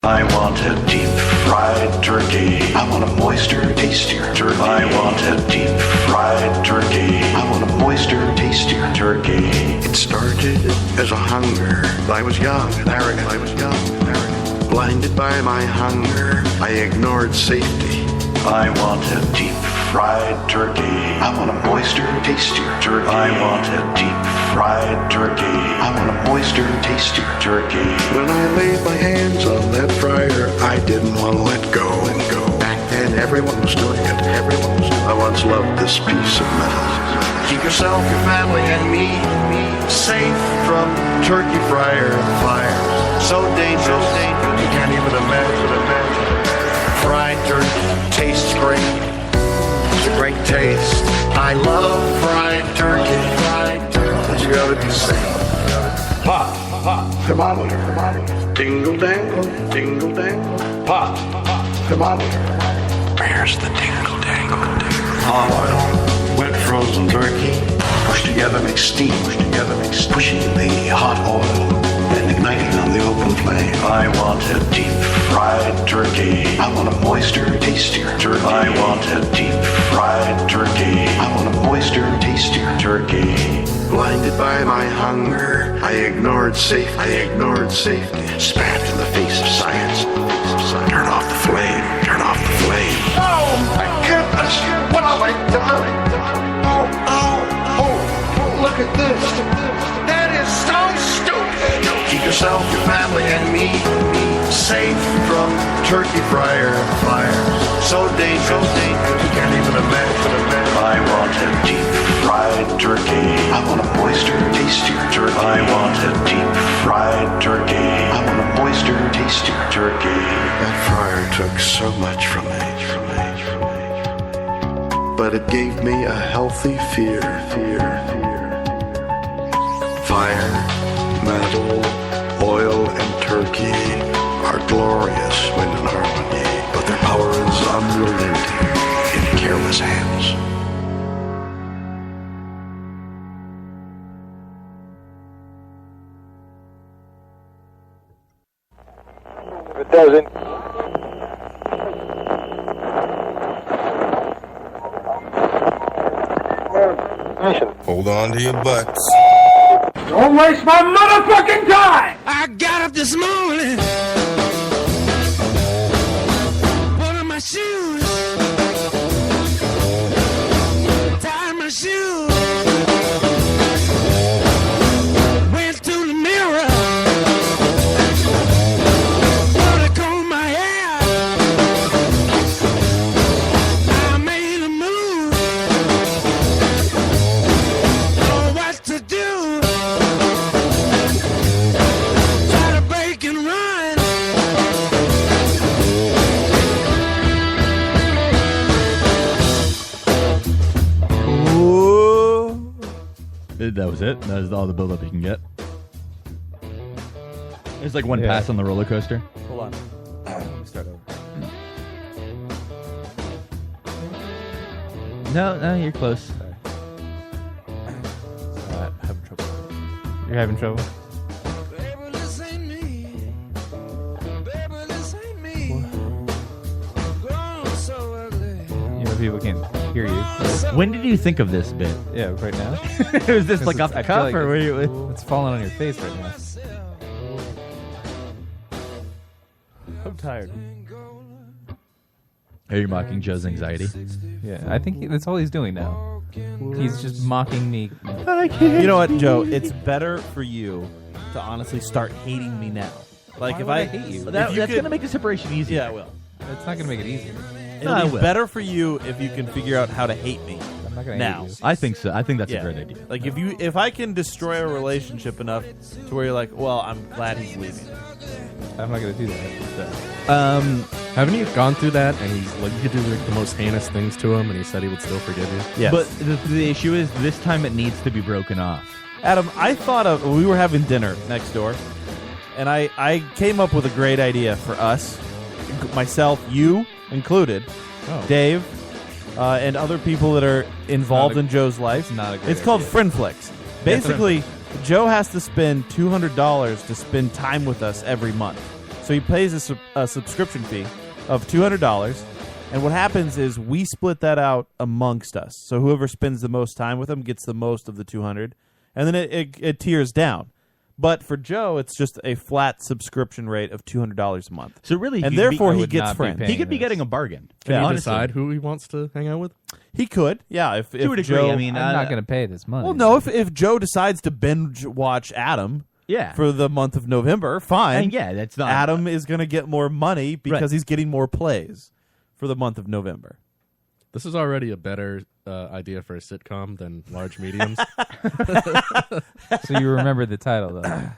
I want a deep-fried turkey. I want a moister, tastier turkey. I want a deep-fried turkey. I want a moister, tastier turkey. It started as a hunger. I was young and arrogant. Blinded by my hunger, I ignored safety. I want a deep-fried turkey. I want a moister, tastier turkey. I want a deep-fried turkey. I want a moister, tastier turkey. When I laid my hands on that fryer, I didn't want to let go. Back then, everyone was doing it. I once loved this piece of metal. Keep yourself, your family, and me safe from turkey fryer fires. So dangerous, you can't even imagine. Fried turkey tastes great. It's a great taste. I love fried turkey. But you gotta be safe. Pop, thermometer. Dingle dangle. Pop, thermometer. Where's the dingle dangle? Hot oil, wet frozen turkey. Push together, make steam. Pushing the hot oil and igniting on the open flame. I want a deep-fried turkey. I want a moister, tastier turkey. I want a deep-fried turkey. I want a moister, tastier turkey. Blinded by my hunger, I ignored safety. Spat in the face of science. Turn off the flame. Oh my goodness! What have I done? Oh, look at this. That is so stupid. Keep yourself, your family, and me safe from turkey fryer fires. So dangerous, you can't even imagine. I want a deep-fried turkey. I want a moister, tastier turkey. I want a deep-fried turkey. I want a moister, tastier turkey. That fryer took so much from me. But it gave me a healthy fear. Fire, metal, oil, and turkey are glorious when in harmony, but their power is unrelenting in careless hands. It doesn't. Hold on to your butts. Don't waste my motherfucking time! I got up this morning, put on my shoes, tied my shoes, went to the mirror, put a comb my hair, I made a move, know what to do. That was it? That was all the build-up you can get? There's like one pass on the roller coaster. Hold on. Let me start over. No, you're close. Having trouble. You're having trouble? Baby, this ain't me. Baby, this ain't me. Grown so ugly. You know, people can't hear you. When did you think of this bit? Yeah, right now. Was this like off the cuff, like or were you? It's falling on your face right now. I'm tired. Are you mocking Joe's anxiety? Yeah, I think that's all he's doing now. He's just mocking me. You know what, Joe? It's better for you to honestly start hating me now. Like Why if would I I hate you? That's going to make the separation easier. Yeah, it will. It's not going to make it easier. It'll be better for you if you can figure out how to hate me. I'm not going to now. hate you. I think so. I think that's a great idea. Like if I can destroy a relationship enough to where you're like, well, I'm glad he's leaving. I'm not going to do that. Haven't you gone through that? And he's like, you could do like the most heinous things to him, and he said he would still forgive you. Yes. But the issue is this time it needs to be broken off. Adam, I thought of we were having dinner next door, and I came up with a great idea for us, myself, you included, Dave, and other people that are involved in Joe's life. Not a great It's called idea. Friendflix. Basically, Joe has to spend $200 to spend time with us every month. So he pays a subscription fee of $200, and what happens is we split that out amongst us. So whoever spends the most time with him gets the most of the $200, and then it tiers down. But for Joe, it's just a flat subscription rate of $200 a month. So really, and he could be- therefore I he would gets not be friends. paying He could be this. getting a bargain. Can Yeah, he honestly. decide who he wants to hang out with? He could, yeah. If To a degree, Joe, I mean, I'm not going to pay this money. well, no. If Joe decides to binge watch Adam, Yeah. for the month of November, fine. And yeah, that's not Adam is going to get more money because Right. he's getting more plays for the month of November. This is already a better idea for a sitcom than Large Mediums. So you remember the title, though.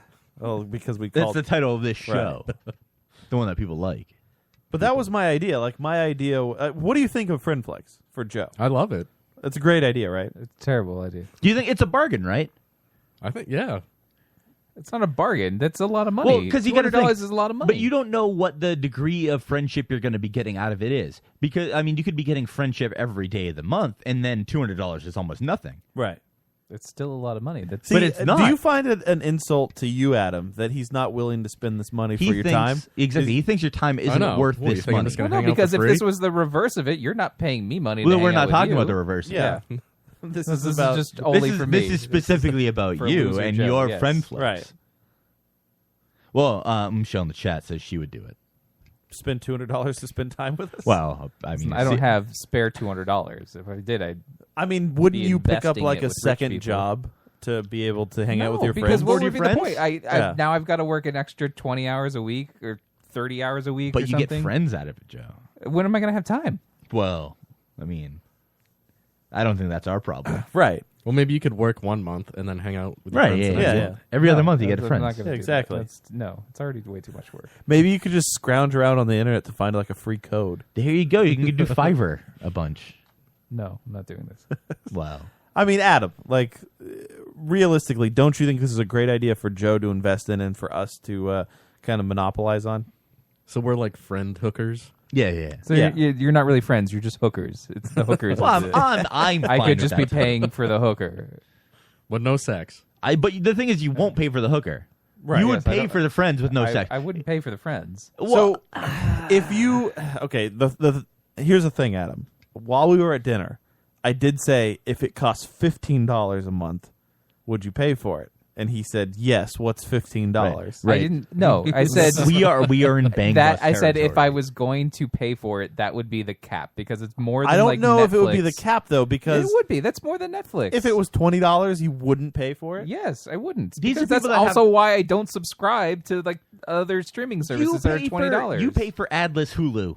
Oh, because we That's called the title of this show, Right. the one that people like. But that was my idea. Like my idea. What do you think of FriendFlex for Joe? I love it. That's a great idea, right? It's a terrible idea. Do you think it's a bargain, right? I think, yeah. It's not a bargain. That's a lot of money. Well, because you got to $200 is a lot of money. But you don't know what the degree of friendship you're going to be getting out of it is. Because I mean, you could be getting friendship every day of the month, and then $200 is almost nothing. Right. It's still a lot of money. That's See, But it's not. Do you find it an insult to you, Adam, that he's not willing to spend this money for your time? Exactly. He thinks your time I isn't know. worth What, you this think I'm money. just gonna Well, no, hang out because for if this free? was the reverse of it, you're not paying me money. Well, to we're hang not out with talking you. about the reverse. of Yeah. it. This This is is about just only for me. This is specifically about For you loser and Joe, your yes. friend flex. Right. Well, Michelle in the chat says she would do it. spend $200 to spend time with us. Well, I mean, I don't have spare $200. If I did, I mean, wouldn't be you pick up investing like it a with rich second people. job to be able to hang out with your because friends? what Or would your be the friends? point? Yeah. Now I've got to work an extra 20 hours a week or 30 hours a week. But or you something. get friends out of it, Joe. When am I going to have time? Well, I mean, I don't think that's our problem. Right. Well, maybe you could work 1 month and then hang out with your Right, friends. yeah, the next yeah, month. Every other No, month you get I'm friends. not gonna Yeah, do exactly. That. No, it's already way too much work. Maybe you could just scrounge around on the internet to find like a free code. There you go. You can do Fiverr a bunch. No, I'm not doing this. Wow. I mean, Adam, like realistically, don't you think this is a great idea for Joe to invest in and for us to kind of monopolize on? So we're like friend hookers. Yeah. So Yeah. you're not really friends. You're just hookers. It's the hookers. Well, of the- I'm I fine could with just be that. paying for the hooker. With no sex. But the thing is, you won't pay for the hooker. Right. You would Yes, I pay don't- for the friends with no I, sex. I wouldn't pay for the friends. So, if you the here's the thing, Adam. While we were at dinner, I did say if it costs $15 a month, would you pay for it? And he said yes. What's $15? Right. I didn't. No, I said we are in bang that. bus I said if territory. I was going to pay for it, that would be the cap because it's more. Than I don't like know if it would be Netflix. the cap though, because It would be. That's more than Netflix. if it was $20, you wouldn't pay for it. yes, I wouldn't. These because are that's people that also have- why I don't subscribe to like other streaming services that are $20. You pay for adless Hulu.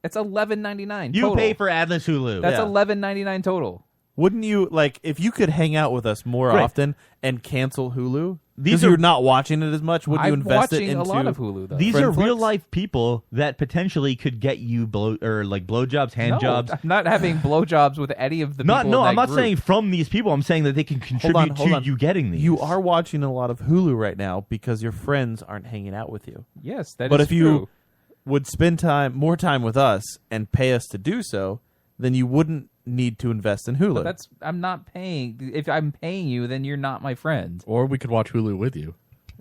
It's $11.99. You total. pay for adless Hulu. That's Yeah. $11.99 total. Wouldn't you like if you could hang out with us more Right. often and cancel Hulu? These Because are- you're not watching it as much. Would you I'm invest watching it into a lot of Hulu though. These are Friendflix? real life people that potentially could get you blowjobs, hand No, jobs. I'm not having blowjobs with any of the Not people. no, in I'm that not group. saying from these people. I'm saying that they can contribute hold to on. you getting these. You are watching a lot of Hulu right now because your friends aren't hanging out with you. Yes, that is But if you true. would spend more time with us and pay us to do so, then you wouldn't need to invest in Hulu. But I'm not paying. If I'm paying you, then you're not my friend. Or we could watch Hulu with you.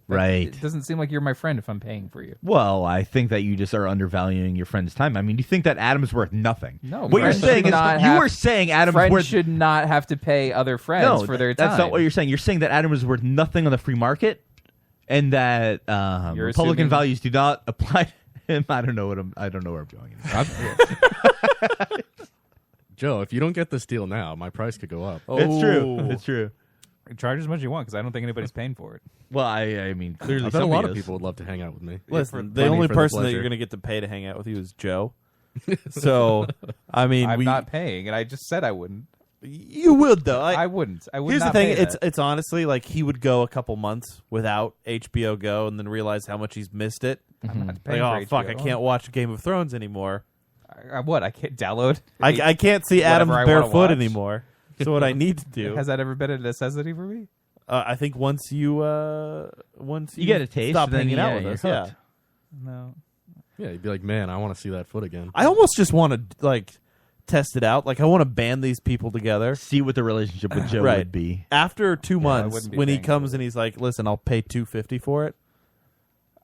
right. It doesn't seem like you're my friend if I'm paying for you. Well, I think that you just are undervaluing your friend's time. I mean, you think that Adam's worth nothing. No, what you're friends saying should is not you have- were saying Adam's Friends worth. should not have to pay other friends no, for their time. that's not what you're saying. You're saying that Adam is worth nothing on the free market, and that You're Republican assuming- values do not apply to him. I don't know where I'm going. Joe, if you don't get this deal now, my price could go up. It's true. Oh. It's true. Charge as much as you want because I don't think anybody's paying for it. Well, I mean, clearly I bet a lot of somebody is. people would love to hang out with me. Listen, the Money only for person that pleasure. you're going to get to pay to hang out with you is Joe. So, I mean, I'm not paying, and I just said I wouldn't. You would though. I wouldn't. I would Here's not the thing: pay it's that. it's honestly like he would go a couple months without HBO Go, and then realize how much he's missed it. I'm not Like, paying oh for fuck, I HBO. can't watch Game of Thrones anymore. What? I can't download. I can't see Whatever Adam's I wanna barefoot watch. anymore. So what I need to do, Has that ever been a necessity for me? I think once you get a taste, stop then hanging yeah, out with you're us, yeah. hooked. No. Yeah, you'd be like, man, I want to see that foot again. I almost just want to like test it out. Like I want to band these people together. See what the relationship with Joe Right. would be. After 2 months, wouldn't be when he paying comes for and he's like, "Listen, I'll pay $250 for it,"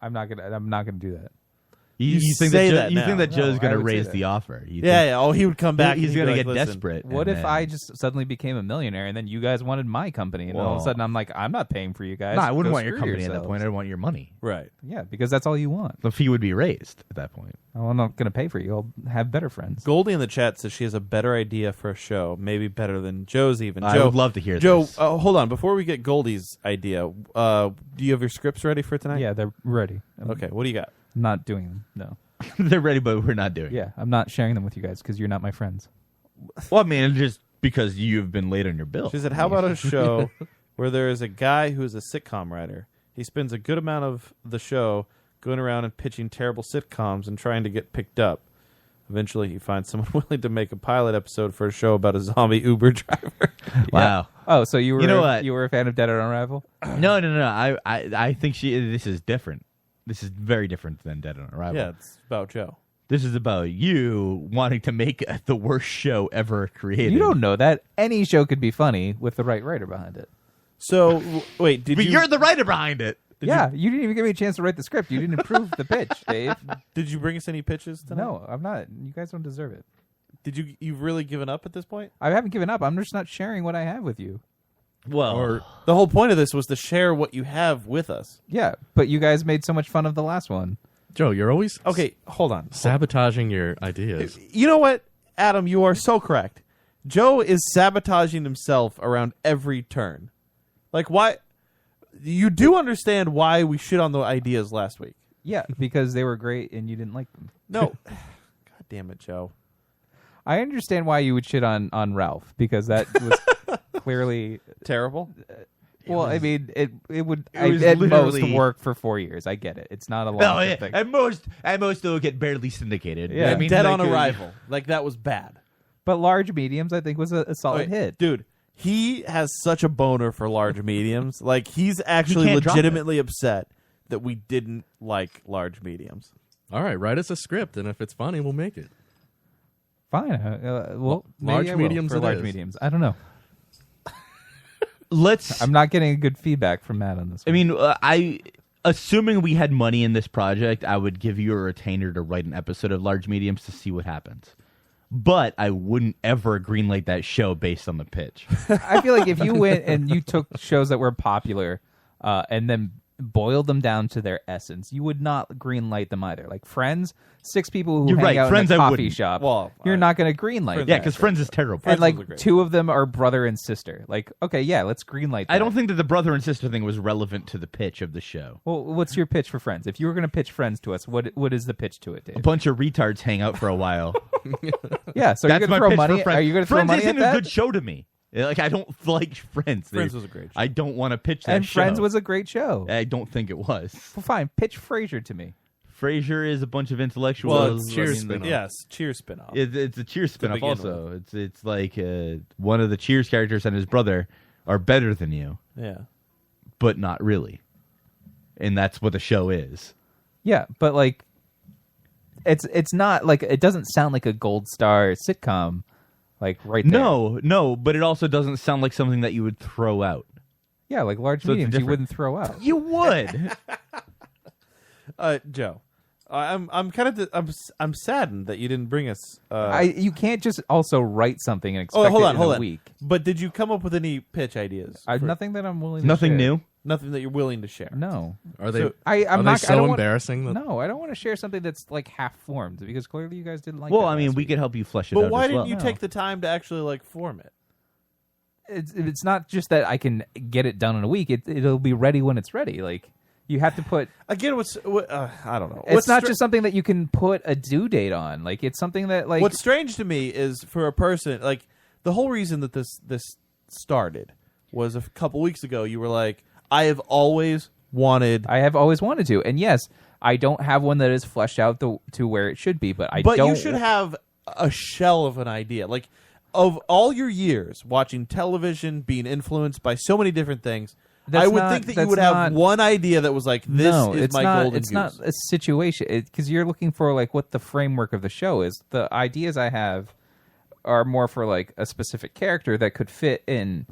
I'm not gonna do that. You think say that, that now. Joe's No, going I to would say raise that. the offer? You Yeah, think- yeah. Oh, he would come back. He's and going to he'd get be like, "Listen, desperate. What and if then- I just suddenly became a millionaire and then you guys wanted my company and all of Well- a sudden I'm like, I'm not paying for you guys. No, I wouldn't Go want your screw company at that yourselves. point. I want your money. Right. Yeah, because that's all you want. The fee would be raised at that point. Well, I'm not going to pay for you. I'll have better friends. Goldie in the chat says she has a better idea for a show, maybe better than Joe's even. I Joe, would love to hear Joe, this. hold on. Before we get Goldie's idea, do you have your scripts ready for tonight? Yeah, they're ready. I'm Okay, what do you got? not doing them. No. They're ready, but we're not doing it. Yeah, I'm not sharing them with you guys because you're not my friends. Well, I mean, just because you've been late on your bill. She said, how about a show where there is a guy who is a sitcom writer? He spends a good amount of the show going around and pitching terrible sitcoms and trying to get picked up. Eventually, he finds someone willing to make a pilot episode for a show about a zombie Uber driver. Wow. Oh, so you were You know what? you were a fan of Dead on Arrival? No. I think this is different. This is very different than Dead on Arrival. Yeah, it's about Joe. This is about you wanting to make the worst show ever created. You don't know that. Any show could be funny with the right writer behind it. So, wait, did But you... you're the writer behind it. You didn't even give me a chance to write the script. You didn't approve the pitch, Dave. Did you bring us any pitches tonight? No, I'm not. You guys don't deserve it. Did you've really given up at this point? I haven't given up. I'm just not sharing what I have with you. Well, The whole point of this was to share what you have with us. Yeah, but you guys made so much fun of the last one. Joe, you're always Okay, hold on. sabotaging your ideas. You know what, Adam? You are so correct. Joe is sabotaging himself around every turn. Like, why? You do understand why we shit on the ideas last week. Yeah, because they were great and you didn't like them. No. God damn it, Joe. I understand why you would shit on Ralph because that was clearly Terrible. Well, I mean, it would was at most literally- work for 4 years. I get it. It's not a long no, yeah, thing. at most it'll get barely syndicated. Yeah. I mean, Dead like, on Arrival. Like, that was bad. But Large Mediums, I think, was a solid hit. Dude, he has such a boner for large mediums. Like, he's actually can't drop it. legitimately upset that we didn't like large mediums. All right, write us a script, and if it's funny, we'll make it. Fine. Well, maybe large I will mediums for it large is. mediums. I don't know. Let's. I'm not getting good feedback from Matt on this I one. mean, assuming we had money in this project, I would give you a retainer to write an episode of Large Mediums to see what happens. But I wouldn't ever greenlight that show based on the pitch. I feel like if you went and you took shows that were popular and then boiled them down to their essence, you would not greenlight them either. Like Friends, 6 people who You're hang right, out Friends in I a coffee wouldn't. shop. Well, you're not going to greenlight Friends- Yeah, that. because Friends is terrible. And was like great. 2 of them are brother and sister. Like, okay, yeah, let's greenlight that. I don't think that the brother and sister thing was relevant to the pitch of the show. Well, what's your pitch for Friends? If you were going to pitch Friends to us, what is the pitch to it, Dave? A bunch of retards hang out for a while. Yeah, so That's you're my going to throw pitch money. for Friends. Are you going to throw Friends money isn't at that? a good show to me. Like, I don't like Friends. Friends was a great show. I don't want to pitch that And show. Friends was a great show. I don't think it was. Well, fine, pitch Frasier to me. Frasier is a bunch of intellectuals. Well, it's Cheers spin-off. Yes, Cheers spinoff. It's a Cheers spinoff begin also. It's like one of the Cheers characters and his brother are better than you, Yeah. but not really. And that's what the show is. Yeah, but like, it's not like it doesn't sound like a Gold Star sitcom, like right there. No, but it also doesn't sound like something that you would throw out. Yeah, like Large So it's Mediums, you different. wouldn't throw out. You would. Joe, I'm kind of I'm saddened that you didn't bring us. You can't just also write something and expect hold it on, in hold a on. week. But did you come up with any pitch ideas? for- Nothing that I'm willing. to Nothing share. new. Nothing that you're willing to share. No, Are they? So- I'm are not. they I so don't want- embarrassing? That, No, I don't want to share something that's like half formed because clearly you guys didn't like. Well, that I mean, last we week. could help you flesh it out. But why as didn't well. you No. take the time to actually like form it? It's not just that I can get it done in a week. It'll be ready when it's ready. Like you have to put. Again, I don't know. It's not stra- just something that you can put a due date on. Like it's something that like What's strange to me is for a person like the whole reason that this started was a couple weeks ago. You were like, I have always wanted. I have always wanted to. And yes, I don't have one that is fleshed out to where it should be, but I But don't. you should have a shell of an idea. Like, of all your years watching television, being influenced by so many different things, That's I would not- think that you that's would have not- one idea that was like, this no, is it's my not, golden It's goose. not a situation because you're looking for like what the framework of the show is. The ideas I have are more for like a specific character that could fit in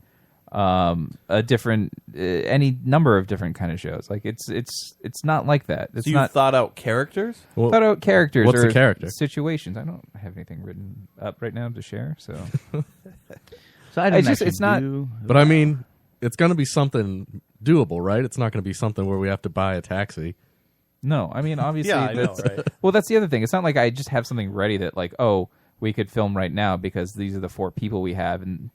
a different any number of different kind of shows. Like it's not like that. It's So you not thought out characters? Well, thought out characters. what's or the character? Situations. I don't have anything written up right now to share. So So I didn't It's just- actually it's not- do- But I mean, it's going to be something doable, right? It's not going to be something where we have to buy a taxi. no, I mean obviously. Yeah, I know, that's- right? Well, that's the other thing. It's not like I just have something ready that like we could film right now because these are the 4 people we have, and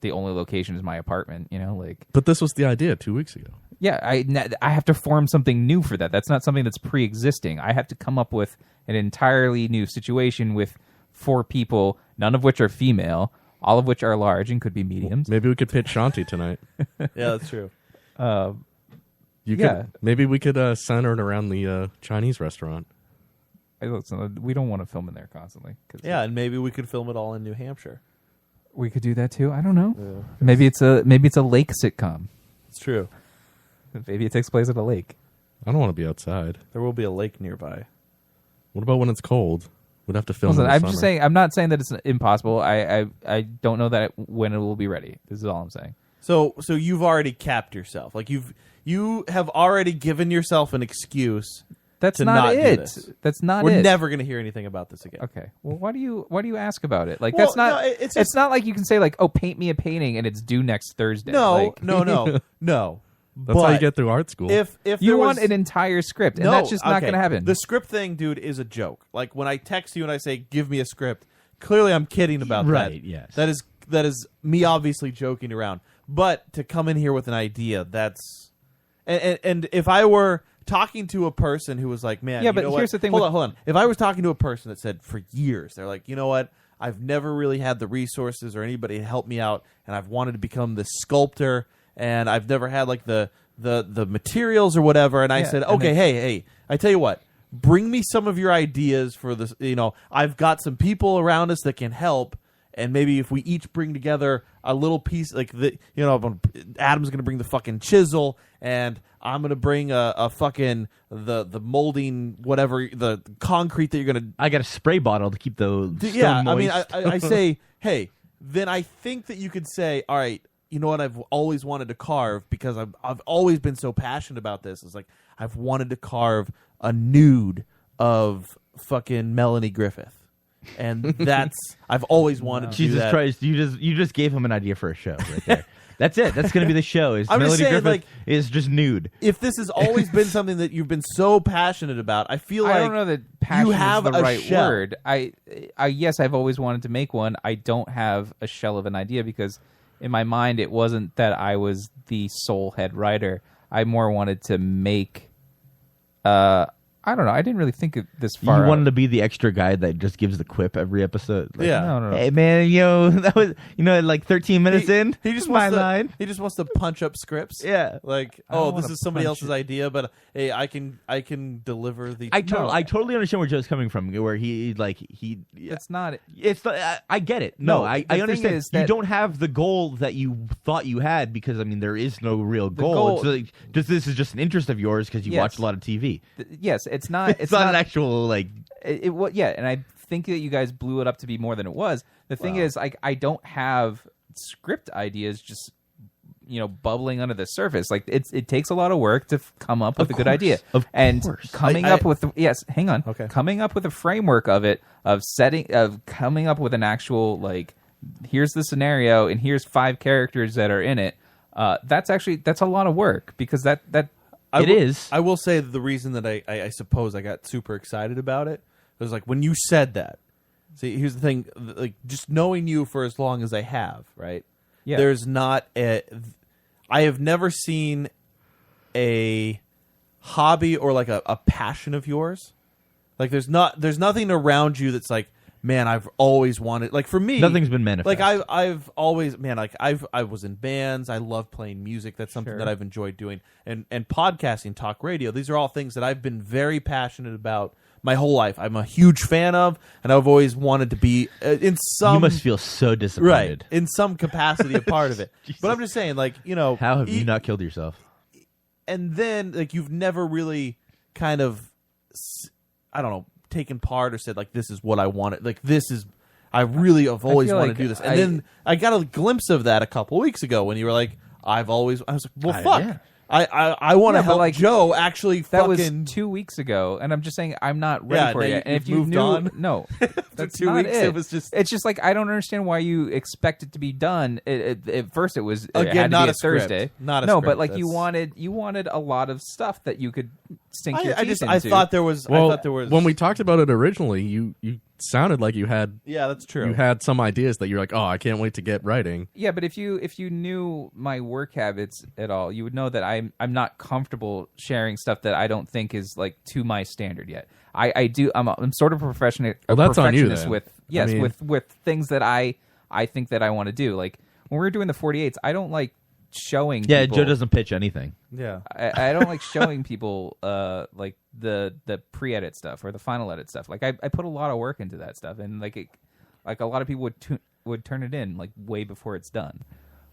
the only location is my apartment. You know, like But this was the idea 2 weeks ago. yeah, I have to form something new for that. That's not something that's pre-existing. I have to come up with an entirely new situation with 4 people, none of which are female, all of which are large and could be mediums. Maybe we could pitch Shanti tonight. Yeah, that's true. You Yeah. could, maybe we could center it around the Chinese restaurant. Hey, listen, we don't want to film in there constantly. 'Cause Yeah, and maybe we could film it all in New Hampshire. we could do that too. I don't know. Maybe it's a lake sitcom. It's true. Maybe it takes place at a lake. I don't want to be outside. There will be a lake nearby. What about when it's cold? We'd have to film. Listen, in the I'm summer. just saying. I'm not saying that it's impossible. I don't know that when it will be ready. This is all I'm saying. So you've already capped yourself. Like you have already given yourself an excuse. That's to not do it. this. That's not We're it. never going to hear anything about this again. Okay. Well, why do you ask about it? Like Well, that's not. no, it's it's just- not like you can say like, oh, paint me a painting and it's due next Thursday. No, Like, no. That's how you get through art school. If you there want was, an entire script, and no, that's just not okay. going to happen. The script thing, dude, is a joke. Like when I text you and I say, "Give me a script," clearly I'm kidding about that. Right, yes. That is me obviously joking around. But to come in here with an idea, that's and if I were talking to a person who was like, "Man, Yeah, you but know here's what? the thing Hold with- on, hold on. If I was talking to a person that said for years, they're like, "You know what? I've never really had the resources or anybody to help me out, and I've wanted to become this sculptor, and I've never had like the materials or whatever." And I Yeah, said, and "Okay, then- hey, I tell you what, bring me some of your ideas for this. You know, I've got some people around us that can help, and maybe if we each bring together a little piece, like Adam's going to bring the fucking chisel, and I'm going to bring a fucking the molding whatever the concrete that you're going to." I got a spray bottle to keep the Yeah, stone I mean, moist. I say, hey, then I think that you could say, all right, you know what? I've always wanted to carve because I've always been so passionate about this. It's like I've wanted to carve a nude of fucking Melanie Griffith, and that's I've always wanted to do Jesus that. Christ, you just gave him an idea for a show right there. That's it. That's going to be the show. Is I'm just Melody saying, Griffith like, is just nude. If this has always been something that you've been so passionate about, I feel like I don't know that passion you have is the a right shell. word. I yes, I've always wanted to make one. I don't have a shell of an idea because in my mind it wasn't that I was the sole head writer. I more wanted to make. I don't know. I didn't really think of this far. You out. wanted to be the extra guy that just gives the quip every episode. Like, Yeah. No. Hey man, that was like 13 minutes in. He just my wants to, line. He just wants to punch up scripts. Yeah. Like, I don't oh, this wanna is somebody punch else's it. idea, but hey, I can deliver the. I totally understand where Joe's coming from. Where he It's not. It's I get it. No, No, I the thing understand. is You that- don't have the goal that you thought you had because I mean there is no real goal. goal- It's like, this is just an interest of yours because you Yes. watch a lot of TV. Yes, it's not. It's not an actual like. Yeah, and I think that you guys blew it up to be more than it was. The thing is, I don't have script ideas just bubbling under the surface. Like it takes a lot of work to come up with a good idea. And coming up with hang on. Okay. Coming up with a framework of it, of coming up with an actual like, here's the scenario and here's 5 characters that are in it. That's a lot of work because that I will say that the reason that I suppose I got super excited about it was like when you said that. See, here's the thing: like just knowing you for as long as I have, right? Yeah. There's not I have never seen a hobby or like a passion of yours. Like there's nothing around you that's like, man, I've always wanted. Like for me, Nothing's been manifest. Like I've always, man, like I was in bands. I love playing music. That's something Sure. that I've enjoyed doing. And podcasting, talk radio. These are all things that I've been very passionate about my whole life. I'm a huge fan of, and I've always wanted to be in some. You must feel so disappointed. Right, in some capacity, a part of it. But I'm just saying, like, How have you not killed yourself? And then, like, you've never really kind of, I don't know, taken part or said like, this is what I wanted. Like, this is, I really have always feel wanted like to do this. And then I got a glimpse of that a couple weeks ago when you were like, I was like, well, fuck. yeah. I want to Yeah, but, help like, Joe actually That fucking... was 2 weeks ago, and I'm just saying I'm not ready for now it yet. And you've if you moved knew, on. no, that's 2 not weeks, it. it was just- It's just like I don't understand why you expect it to be done. At first, it was Again, it had to not be a script. Thursday. Not a no, script. but like you That's- wanted a lot of stuff that you could sink your I teeth just into. I thought there was when we talked about it originally, you sounded like you had that's true. You had some ideas that you're like, oh, I can't wait to get writing. Yeah, but if you knew my work habits at all, you would know that I'm not comfortable sharing stuff that I don't think is like to my standard yet. I'm sort of a professional. Well, that's on you perfectionist then. with I mean- with things that I think that I want to do. Like when we were doing the 48s, I don't like showing. Yeah, people, Joe doesn't pitch anything. Yeah, I don't like showing people like the pre-edit stuff or the final edit stuff. Like I put a lot of work into that stuff, and like a lot of people would turn it in like way before it's done.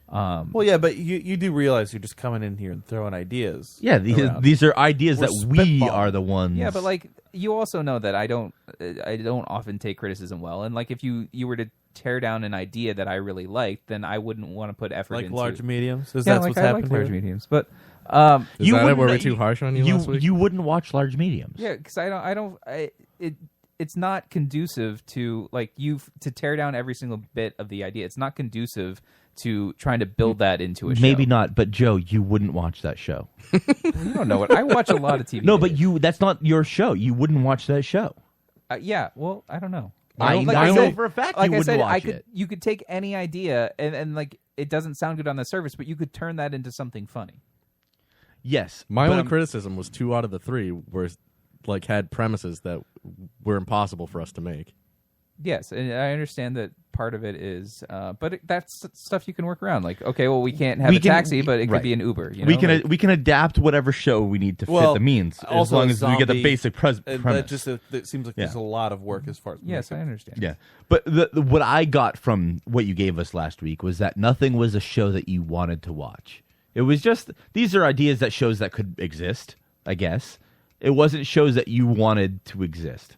Well, yeah, but you do realize you're just coming in here and throwing ideas. Yeah, around. these are ideas We're that we spitballing. are the ones. Yeah, but like you also know that I don't often take criticism well, and like if you were to tear down an idea that I really liked, then I wouldn't want to put effort Like into large mediums. Is yeah, that like what's I happened like large here? mediums, but Is that it? Were we wouldn't- too harsh on you last week? You wouldn't watch large mediums. yeah, because it's not conducive to like to tear down every single bit of the idea. It's not conducive to trying to build that into a show. Maybe not, but Joe, you wouldn't watch that show. You don't know it. I watch a lot of TV. No, but that's not your show. You wouldn't watch that show. Yeah, well, I don't know. I Like know said- for a fact like you I wouldn't said, watch could, it. You could take any idea and like it doesn't sound good on the surface, but you could turn that into something funny. Yes. My but only I'm- criticism was 2 out of the 3 were like had premises that were impossible for us to make. Yes, and I understand that part of it is, but that's stuff you can work around. Like, okay, well, we can't have a taxi, but it could right. be an Uber. You know? We can Like, we can adapt whatever show we need to fit the means, as also long as we get the zombie- basic premise. That just it seems like Yeah. there's a lot of work as far as yes, I making- understand. Yeah, but what I got from what you gave us last week was that nothing was a show that you wanted to watch. It was just these are ideas that shows that could exist. I guess it wasn't shows that you wanted to exist,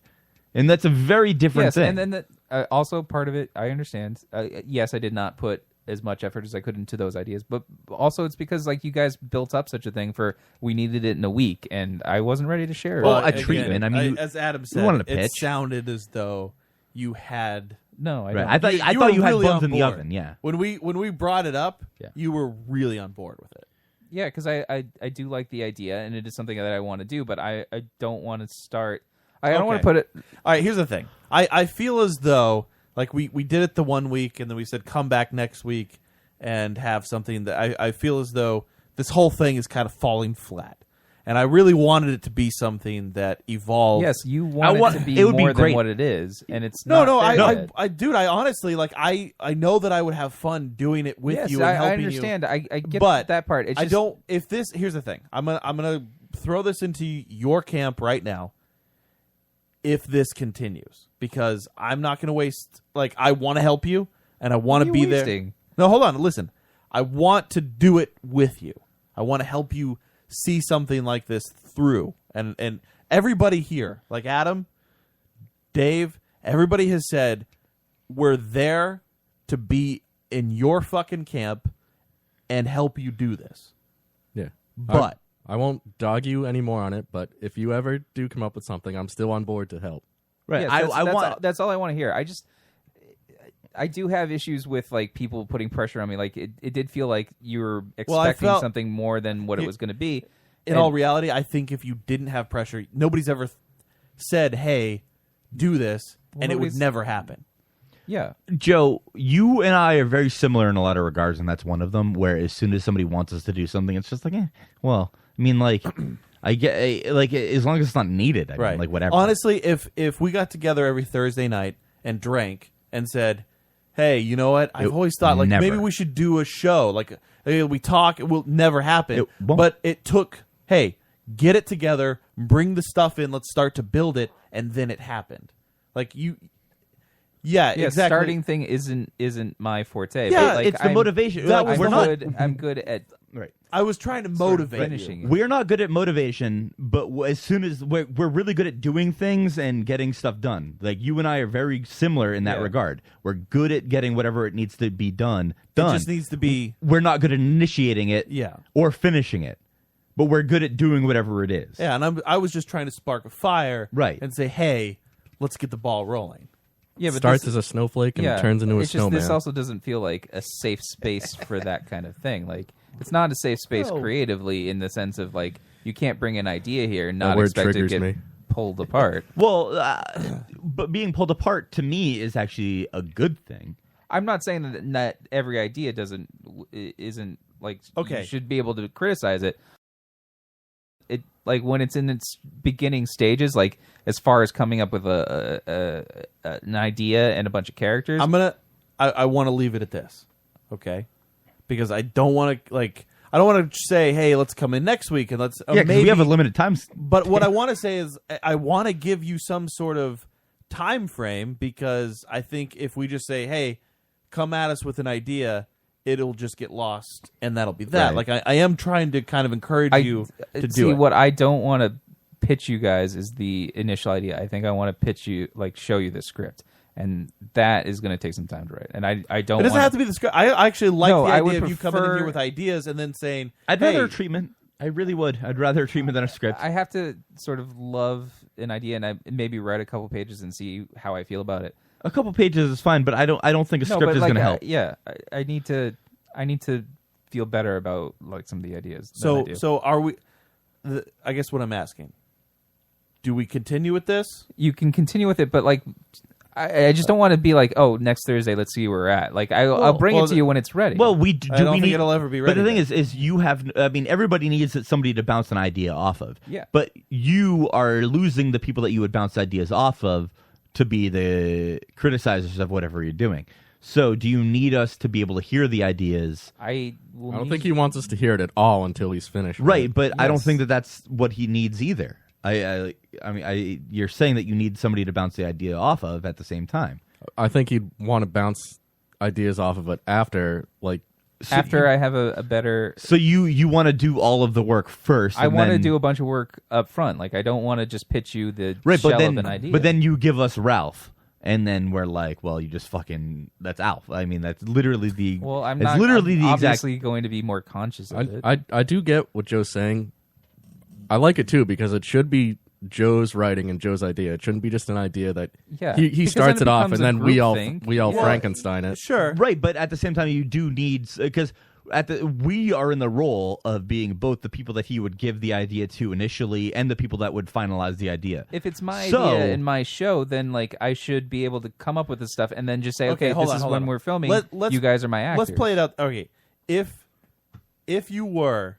and that's a very different Yes, thing. and then also part of it, I understand. Yes, I did not put as much effort as I could into those ideas, but also it's because like you guys built up such a thing for we needed it in a week, and I wasn't ready to share. Well, it. a treatment. I mean, as Adam we said, wanted to it pitch. sounded as though you had. No, I Right. don't. I thought you were had really buns on in the board. oven. Yeah. When we brought it up, Yeah. you were really on board with it. Yeah, because I do like the idea, and it is something that I want to do, but I don't want to start. I don't want to Okay. put it. All right, here's the thing. I feel as though like we did it the one week, and then we said come back next week and have something that I feel as though this whole thing is kind of falling flat. And I really wanted it to be something that evolved. Yes, you want it to be it would be more than great. what it is, and it's No, not no, there yet. dude, I honestly like. I know that I would have fun doing it with Yes, you and I helping understand. you. I get but that part. It's I just, don't. If this, here's the thing. I'm gonna throw this into your camp right now. If this continues, because I'm not gonna waste. Like I want to help you, and I want to What are be you there. wasting? No, hold on. Listen, I want to do it with you. I want to help you see something like this through, and everybody here, like Adam, Dave, everybody has said we're there to be in your fucking camp and help you do this. Yeah. But I won't dog you anymore on it, but if you ever do come up with something, I'm still on board to help. Right. Yes, that's all I want to hear. I do have issues with like people putting pressure on me. Like it did feel like you were expecting felt- something more than what it was going to be. in all reality, I think if you didn't have pressure, nobody's ever said, "Hey, do this," and it would nobody's- never happen. Yeah, Joe, you and I are very similar in a lot of regards, and that's one of them. Where as soon as somebody wants us to do something, it's just like, well, I mean, like, I get like as long as it's not needed, I mean, like whatever. Honestly, if we got together every Thursday night and drank and said, "Hey, you know what? I've always thought like never. maybe we should do a show. Like we talk, it will never happen." It won't. But it took, hey, get it together, bring the stuff in, let's start to build it, and then it happened. Like Yeah, exactly. Starting thing isn't my forte. Yeah, but like, it's the motivation. I'm good at right. I was trying to motivate finishing you. it. We're not good at motivation, but as soon as we're really good at doing things and getting stuff done. Like you and I are very similar in that Yeah. regard. We're good at getting whatever it needs to be done. It just needs to be. We're not good at initiating it, Yeah. or finishing it, but we're good at doing whatever it is. Yeah, and I was just trying to spark a fire, Right. and say, hey, let's get the ball rolling. Yeah, but Starts this- as a snowflake and turns into a it's just snowman. this also doesn't feel like a safe space for that kind of thing. Like it's not a safe space No. creatively in the sense of like you can't bring an idea here and not word expect it to triggers get me. pulled apart. Well, but being pulled apart to me is actually a good thing. I'm not saying that not every idea isn't like Okay. you should be able to criticize it. It like when it's in its beginning stages, like as far as coming up with an idea and a bunch of characters. I want to leave it at this, okay? Because I don't want to I don't want to say, hey, let's come in next week and let's. Yeah, because maybe, we have a limited time. But what I want to say is, I want to give you some sort of time frame because I think if we just say, hey, come at us with an idea, it'll just get lost and that'll be that. Right. Like I am trying to kind of encourage you to do see it. what I don't want to pitch you guys is the initial idea. I think I want to pitch you, like show you the script, and that is going to take some time to write. And I don't. It doesn't wanna, have to be the script. I actually like No, the I would idea of you coming in prefer- here with ideas and then saying, I'd hey, rather a treatment. I really would. I'd rather a treatment than a script. I have to sort of love an idea and I maybe write a couple pages and see how I feel about it. A couple pages is fine, but I don't think a script but is like, going to help. Yeah, I need to feel better about like some of the ideas. than I do. So are we? I guess what I'm asking: do we continue with this? You can continue with it, but like. I just don't want to be like, oh, next Thursday, let's see where we're at. Like, I'll bring it to you when it's ready. Well, we do. I don't we think need, it'll ever be But ready the thing then. is you have. I mean, everybody needs somebody to bounce an idea off of. Yeah. But you are losing the people that you would bounce ideas off of to be the criticizers of whatever you're doing. So, do you need us to be able to hear the ideas? I don't think he wants us to hear it at all until he's finished. Right, but I don't Yes. think that that's what he needs either. I mean, you're saying that you need somebody to bounce the idea off of at the same time. I think he'd want to bounce ideas off of it after, like, after I have a better. So you want to do all of the work first. I and want to then- do a bunch of work up front. Like I don't want to just pitch you the right, shell but then of an idea. but then you give us Ralph, and then we're like, well, you just fucking that's Alf. I mean, that's literally the well, I'm it's not. literally I'm the obviously going to be more conscious of it. I do get what Joe's saying. I like it too because it should be Joe's writing and Joe's idea. It shouldn't be just an idea that Yeah, he because starts then it it off and becomes a then we all groupthink. Frankenstein it. Sure. right. But at the same time, you do need because we are in the role of being both the people that he would give the idea to initially and the people that would finalize the idea. If it's my So- idea in my show, then like I should be able to come up with this stuff and then just say, okay, hold this on, is hold when on. we're filming. Let's- You guys are my actors. Let's play it out. Okay, if you were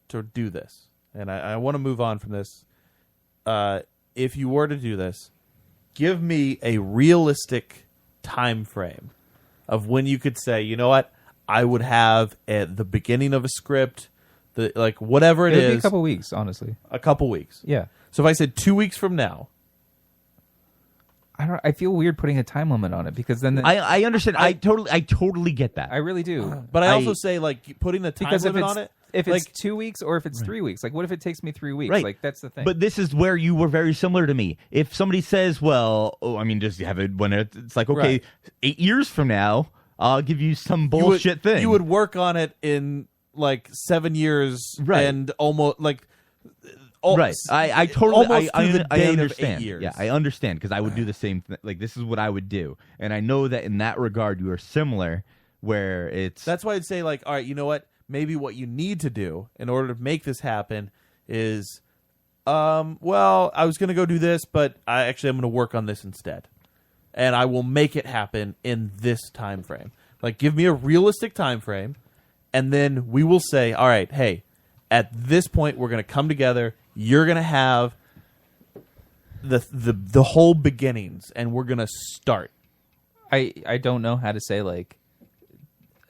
to do this, and I want to move on from this. If you were to do this, give me a realistic time frame of when you could say, you know what, I would have at the beginning of a script, like whatever it It'd is, be a couple weeks, honestly. a couple weeks. Yeah. So if I said 2 weeks from now, I feel weird putting a time limit on it because then I understand. I totally get that. I really do. but I also say like putting a time because if limit it's on it. if like, it's 2 weeks or if it's 3 weeks, like what if it takes me 3 weeks? Right. Like that's the thing. But this is where you were very similar to me. If somebody says, well, I mean, just have it when it's like, okay, Right. 8 years from now, I'll give you some you would- bullshit thing. You would work on it in like 7 years, Right. and almost like right. I totally almost I through the I date of understand. 8 years. Yeah, I understand because I would do the same thing. Like this is what I would do, and I know that in that regard you are similar. Where it's That's why I'd say like, all right, you know what? Maybe what you need to do in order to make this happen is, well, I was going to go do this, but I'm going to work on this instead, and I will make it happen in this time frame. Like, give me a realistic time frame, and then we will say, all right, hey, at this point, we're going to come together. You're going to have the whole beginnings, and we're going to start. I don't know how to say like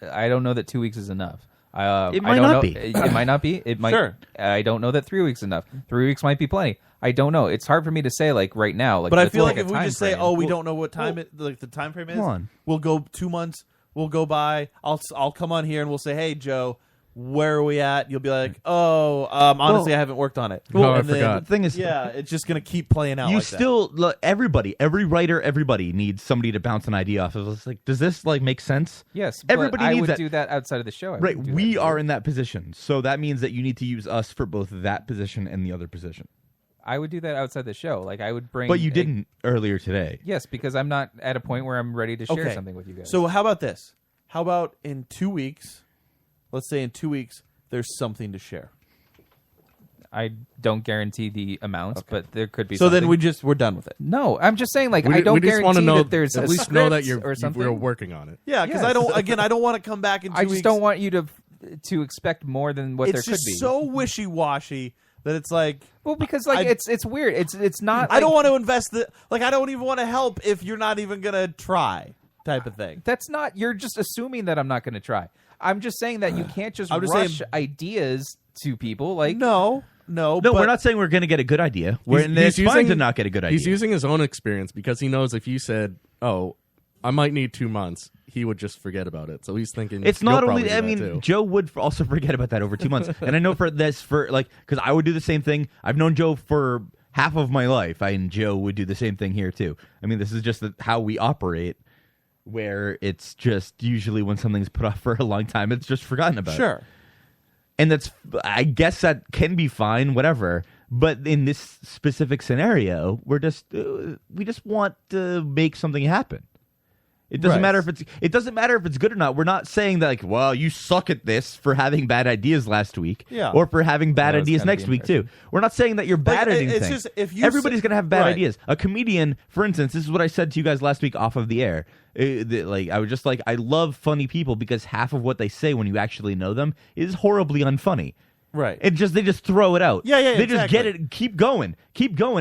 I don't know that 2 weeks is enough. It I might don't not know. be. It might not be. It might. Sure. I don't know that 3 weeks enough. 3 weeks might be plenty. I don't know. It's hard for me to say like right now. Like, But I let's feel pick like a if we time just say, frame. "Oh, we don't know what time the time frame is," Come on. we'll go 2 months. We'll go by. I'll come on here and we'll say, "Hey, Joe, where are we at?" You'll be like, "Oh, honestly, I haven't worked on it." Oh, I and then, forgot. The thing is, yeah, it's just gonna keep playing out. you like still look, every writer, everybody needs somebody to bounce an idea off of. It's like, does this like make sense? Yes, everybody but I needs would that. do that outside of the show. I Right, wouldn't do we that. are in that position, so that means that you need to use us for both that position and the other position. I would do that outside the show. Like I would bring. But you didn't earlier today. Yes, because I'm not at a point where I'm ready to share Okay. something with you guys. So how about this? How about in 2 weeks? Let's say in 2 weeks there's something to share. I don't guarantee the amounts, but there could be. So something. then we're done with it. No, I'm just saying. Like We, I don't we just want guarantee to know that there's at a least know that script or something. we're working on it. Yeah, because Yes. I don't want to come back in 2 I weeks. just don't want you to expect more than what there It's could just be. so wishy-washy that it's like, well, because like I- it's weird. It's not. I don't like- want to invest I don't even want to help if you're not even gonna try, type of thing. That's not. You're just assuming that I'm not going to try. I'm just saying that you can't just I'm just rush saying- ideas to people. Like No, No, but we're not saying we're going to get a good idea. It's fine to not get a good idea. He's using his own experience because he knows if you said, "Oh, I might need 2 months," he would just forget about it. So he's thinking It's you'll not probably only. do I that mean, too. Joe would also forget about that over 2 months, and I know because I would do the same thing. I've known Joe for half of my life, and Joe would do the same thing here too. I mean, this is just how we operate, where it's just usually when something's put off for a long time, it's just forgotten about. sure. And I guess that can be fine, whatever. But in this specific scenario, we just want to make something happen. It doesn't Right. matter if it's good or not. We're not saying that like, well, you suck at this for having bad ideas last week, Yeah. or for having bad That was ideas kind of next the week too. We're not saying that you're bad at it's anything. just if you Everybody's say- gonna have bad right. ideas. A comedian, for instance, this is what I said to you guys last week off of the air. I was just like, I love funny people because half of what they say when you actually know them is horribly unfunny. Right. They just throw it out. Yeah, They just get exactly. it. Keep going,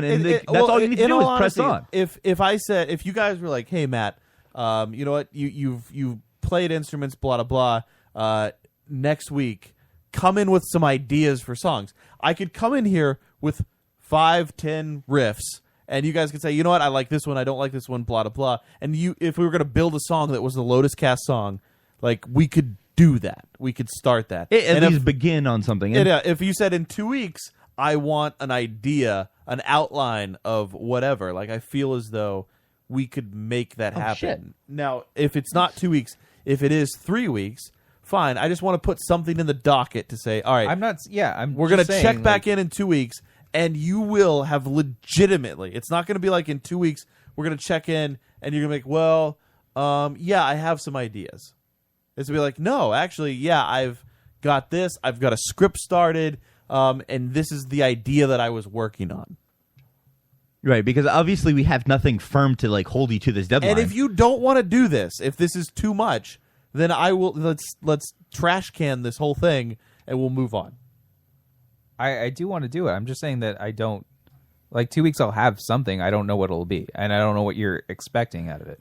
and that's well, all you need to in do is all press honesty, on. If you guys were like, "Hey, Matt, you know what? You've played instruments, blah blah blah. Next week, come in with some ideas for songs." I could come in here with 5-10 riffs, and you guys could say, "You know what? I like this one. I don't like this one." Blah blah blah. And if we were going to build a song that was the Lotus Cast song, like we could do that. We could start that. At And least if- begin on something. And yeah, if you said in 2 weeks, I want an idea, an outline of whatever, like I feel as though we could make that happen. shit. Now, if it's not 2 weeks, if it is 3 weeks, fine. I just want to put something in the docket to say, all right, I'm not. Yeah, I'm. we're going just to check saying, back like, in 2 weeks, and you will have legitimately. It's not going to be like in 2 weeks we're going to check in, and you're going to be like, well, yeah, I have some ideas. It's to be like, no, actually, yeah, I've got this. I've got a script started, and this is the idea that I was working on. right, because obviously we have nothing firm to like hold you to this deadline. And if you don't want to do this, if this is too much, then I will. Let's trash can this whole thing, and we'll move on. I do want to do it. I'm just saying that I don't. Like 2 weeks, I'll have something. I don't know what it'll be, and I don't know what you're expecting out of it.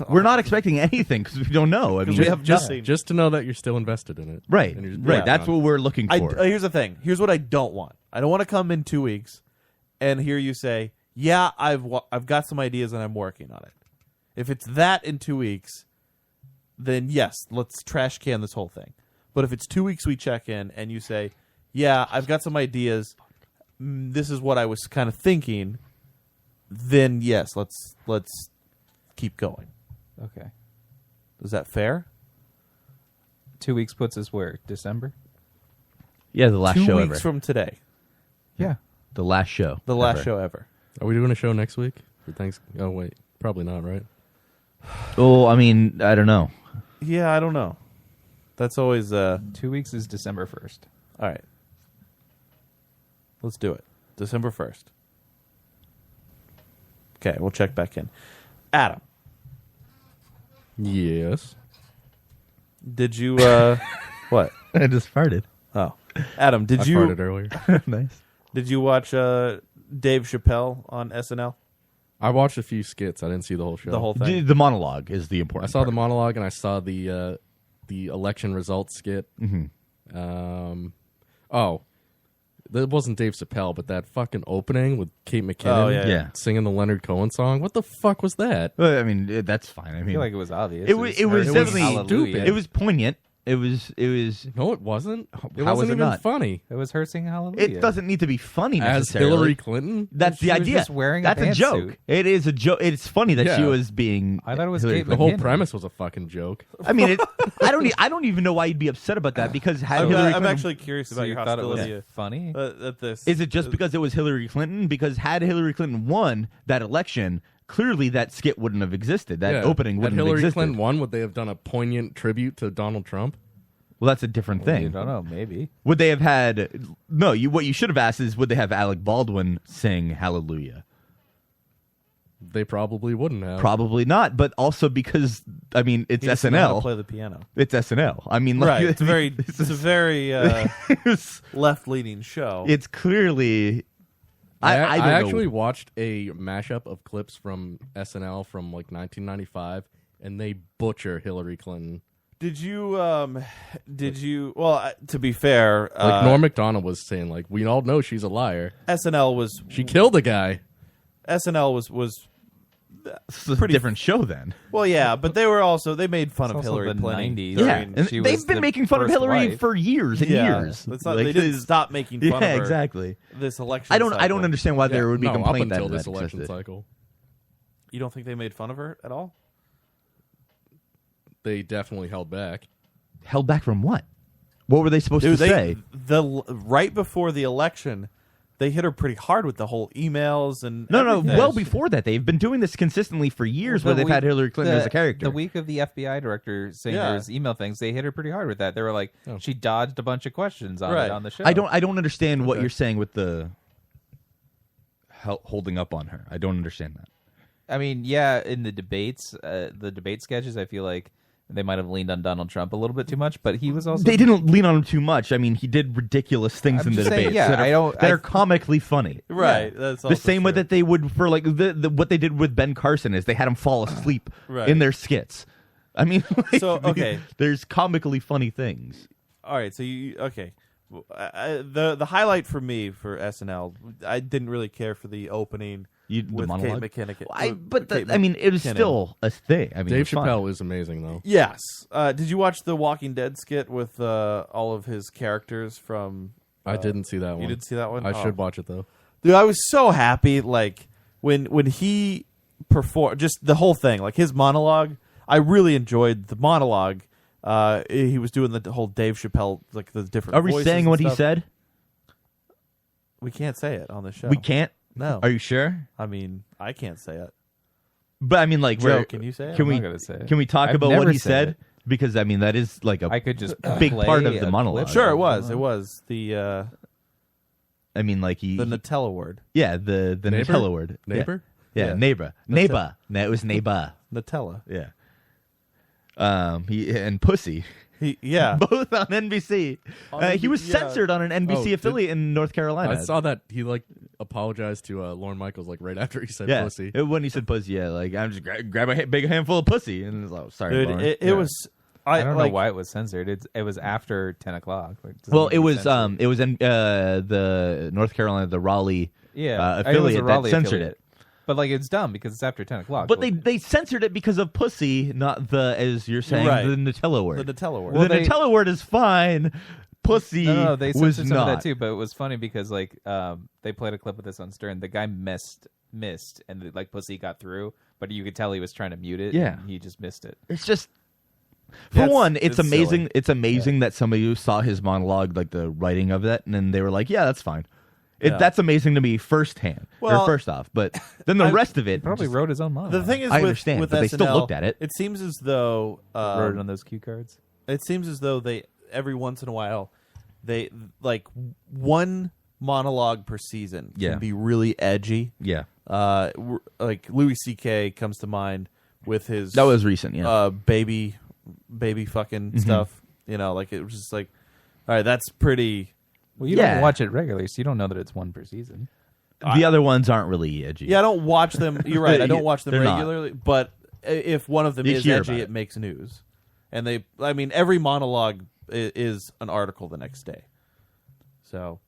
we're not expecting anything because we don't know. I mean, we have nothing. Just to know that you're still invested in it. right, And you're right. working That's on what it. we're looking for. Here's the thing. Here's what I don't want. I don't want to come in 2 weeks and hear you say, "Yeah, I've got some ideas and I'm working on it." If it's that in 2 weeks, then yes, let's trash can this whole thing. But if it's 2 weeks we check in and you say, "Yeah, I've got some ideas. This is what I was kind of thinking," then yes, let's keep going. Okay, Is that fair? 2 weeks puts us where? December. yeah, the last 2 show weeks ever. from today. Yeah. The last show. The last ever. show ever. Are we doing a show next week for Thanksgiving? Oh wait, probably not, right? Oh, I mean, I don't know. Yeah, I don't know. That's always 2 weeks is December 1st. all right. Let's do it. December 1st. Okay, we'll check back in. Adam, Yes. did you what? I just farted. Oh. Adam, I did you farted earlier. Nice. did you watch Dave Chappelle on SNL? I watched a few skits. I didn't see the whole show. The whole thing. The monologue is the important. I saw the part. monologue and I saw the the election results skit. Mm-hmm. That wasn't Dave Chappelle, but that fucking opening with Kate McKinnon yeah. singing the Leonard Cohen song. What the fuck was that? Well, I mean, that's fine. I I mean, feel like it was obvious. it was definitely Hallelujah. It was poignant. It was. No, it wasn't. It How wasn't was it even not? funny. It was her singing Hallelujah. It doesn't need to be funny As necessarily. Hillary Clinton? That's She the was idea. just wearing a That's a joke. pantsuit. It is a joke. It's funny that she Yeah. was being. I thought it was Hillary Kate The Clinton. whole McKinnon. premise was a fucking joke. I mean, I don't even know why you'd be upset about that because had I'm, Hillary I'm Clinton, actually curious So about you your thought it was hostility funny? at this. is it just because it was Hillary Clinton? Because had Hillary Clinton won that election, clearly that skit wouldn't have existed. That Yeah. opening Had wouldn't have Hillary existed. Clinton won, would they have done a poignant tribute to Donald Trump? Well, that's a different I thing. don't know. Maybe. Would they have had? No. What you should have asked is, would they have Alec Baldwin sing Hallelujah? They probably wouldn't have. Probably not. But also because I mean, it's He doesn't know how to SNL. play the piano. It's SNL. I mean, like, Right. It's a very it's, left-leaning show. it's clearly. I don't know. actually watched a mashup of clips from SNL from like 1995, and they butcher Hillary Clinton. Did you? Well, to be fair, Like Norm Macdonald was saying, like, we all know she's a liar. SNL was She killed a guy. SNL was It's a pretty- different show then. well, yeah, but they made fun of also Hillary the plenty. 90s. Yeah, mean, and she they've was been the making fun of first Hillary wife. for years and Yeah, years. it's not, Like, they didn't this- stop making fun of Yeah, her exactly. this election. I don't cycle. understand why there would be no, up complaint until that this that election existed. cycle. You don't think they made fun of her at all? They definitely held back. Held back from what? What were they supposed to say? Right before the election, they hit her pretty hard with the whole emails and No, everything. well before that, they've been doing this consistently for years, where they've had Hillary Clinton as a character. The week of the FBI director saying Yeah. those email things, they hit her pretty hard with that. They were like, Oh. she dodged a bunch of questions on Right. it on the show. I don't understand what Okay. you're saying with the holding up on her. I don't understand that. I mean, yeah, in the debates, the debate sketches, I feel like they might have leaned on Donald Trump a little bit too much, but he was also They didn't lean on him too much. I mean, he did ridiculous things I'm in the just saying, debates yeah, that are, I don't- that I- are comically funny. Right. That's The also same way true. that they would for like what they did with Ben Carson is they had him fall asleep Right. in their skits. I mean, like, So, okay. there's comically funny things. All right, so okay. The highlight for me for SNL, I didn't really care for the opening The with monologue? Kate McKinnon. I mean, it was still a thing. I mean, it Dave was fun. Chappelle is amazing, though. Yes. Did you watch the Walking Dead skit with all of his characters from? I didn't see that one. You didn't see that one? I Oh. should watch it, though. Dude, I was so happy. Like when he performed, just the whole thing, like his monologue. I really enjoyed the monologue. He was doing the whole Dave Chappelle, like the different. Are we voices saying and what he stuff. said? We can't say it on the show. We can't. No. Are you sure? I mean, I can't say it. But I mean, like, Joe, where- can you say it? Can I'm we? not gonna say it. Can we talk I've about what never he said said? it. Because I mean, that is like a I could just big play part of a the clip. monologue. Sure, it was. It was the I mean, like the Nutella word. yeah, the Neighbor? Nutella word. Neighbor? Yeah, Yeah. neighbor. Neighbor. No, it was neighbor. Nutella. Yeah. He and pussy. Yeah. Both on NBC. He was yeah. censored on an NBC Oh, did- affiliate in North Carolina. I saw that he apologized to Lorne Michaels like right after he said yeah, pussy. when he said pussy, yeah, like I'm just grab a big handful of pussy, and it's like, oh, sorry, Dude, Lauren. it Yeah. was. I don't know like, why it was censored. It was after 10 o'clock. Like, doesn't Well, need to it be was censored. it was in the North Carolina, the Raleigh Yeah, it was a affiliate Raleigh that censored affiliate. it. But like it's dumb because it's after 10 o'clock. But they censored it because of pussy, not the, as you're saying, Right. the Nutella word. The Nutella word. The Well, they- Nutella word is fine. Pussy no, they was censored some not. of that too. But it was funny because like they played a clip of this on Stern. The guy missed, and like pussy got through, but you could tell he was trying to mute it. Yeah. and he just missed it. It's just, for That's- one, it's it's amazing. silly. It's amazing that somebody who saw his monologue, like the writing of that, and then they were like, "Yeah, that's fine." Yeah. That's amazing to me firsthand, Well, or first off. But then the rest of it, Probably just- wrote his own monologue. The thing is, I with, understand, with but they SNL, still looked at it. It seems as though wrote it on those cue cards. it seems as though they every once in a while they like one monologue per season can Yeah. be really edgy. yeah, Like Louis C.K. comes to mind with his that was recent. Yeah, baby fucking stuff. You know, like it was just like, all right, that's pretty. Well, you Yeah. don't watch it regularly, so you don't know that it's one per season. the other ones aren't really edgy. Yeah, I don't watch them. You're right. I don't watch them They're not. regularly, but if one of them You is hear edgy, about it it. makes news. and every monologue is an article the next day. So,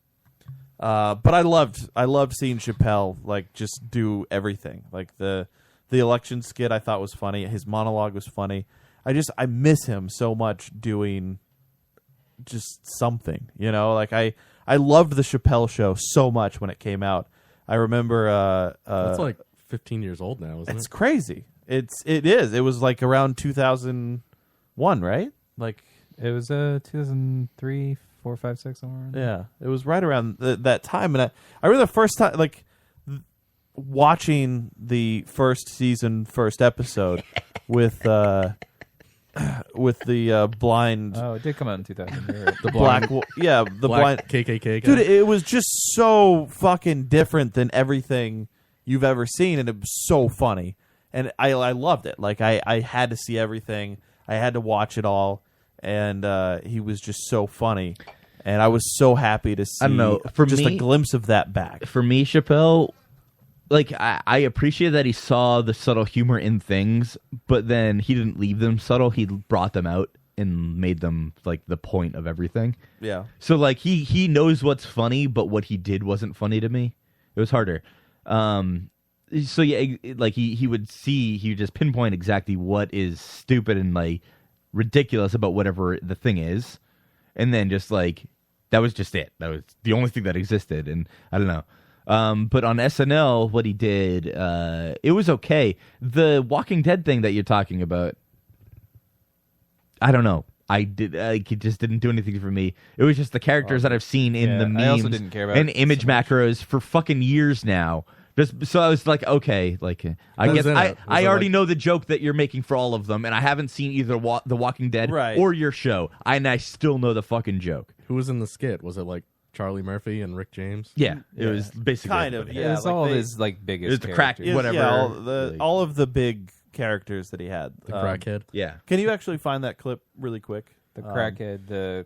but I loved seeing Chappelle like just do everything. Like the election skit I thought was funny. His monologue was funny. I miss him so much doing just something, like I loved the Chappelle Show so much when it came out. I remember it's like 15 years old now, isn't it? It's crazy. It is. It was like around 2001, right? Like it was 2003, 4, 5, 6 somewhere around there. Yeah, it was right around that time, and I remember the first time like watching the first season, first episode with the blind. Oh, it did come out in 2000. You're right. The black, the blind KKK guy. dude. It was just so fucking different than everything you've ever seen, and it was so funny, and I loved it. Like I had to see everything. I had to watch it all, and he was just so funny, and I was so happy to see. I don't know, for just me, a glimpse of that back. For me, Chappelle, like I appreciate that he saw the subtle humor in things, but then he didn't leave them subtle. He brought them out and made them like the point of everything. Yeah. So like he knows what's funny, but what he did wasn't funny to me. It was harder. So yeah, like he would just pinpoint exactly what is stupid and like ridiculous about whatever the thing is, and then just like that was just it. That was the only thing that existed, and I don't know. But on SNL, what he did, it was okay. The Walking Dead thing that you're talking about, I don't know. It just didn't do anything for me. It was just the characters that I've seen in the memes I also didn't care about and it image so much. macros for fucking years now. So I was like, okay, like I Who's guess in it? I Was it already like- know the joke that you're making for all of them, and I haven't seen either The Walking Dead Right. or your show, and I still know the fucking joke. Who was in the skit? Was it like Charlie Murphy and Rick James? Yeah, it was basically Kind of, everybody. yeah. It was like all they- his like biggest. It's the crack- characters. whatever. Yeah, Like- all of the big characters that he had. The crackhead. Yeah. Can you actually find that clip really quick? The crackhead, the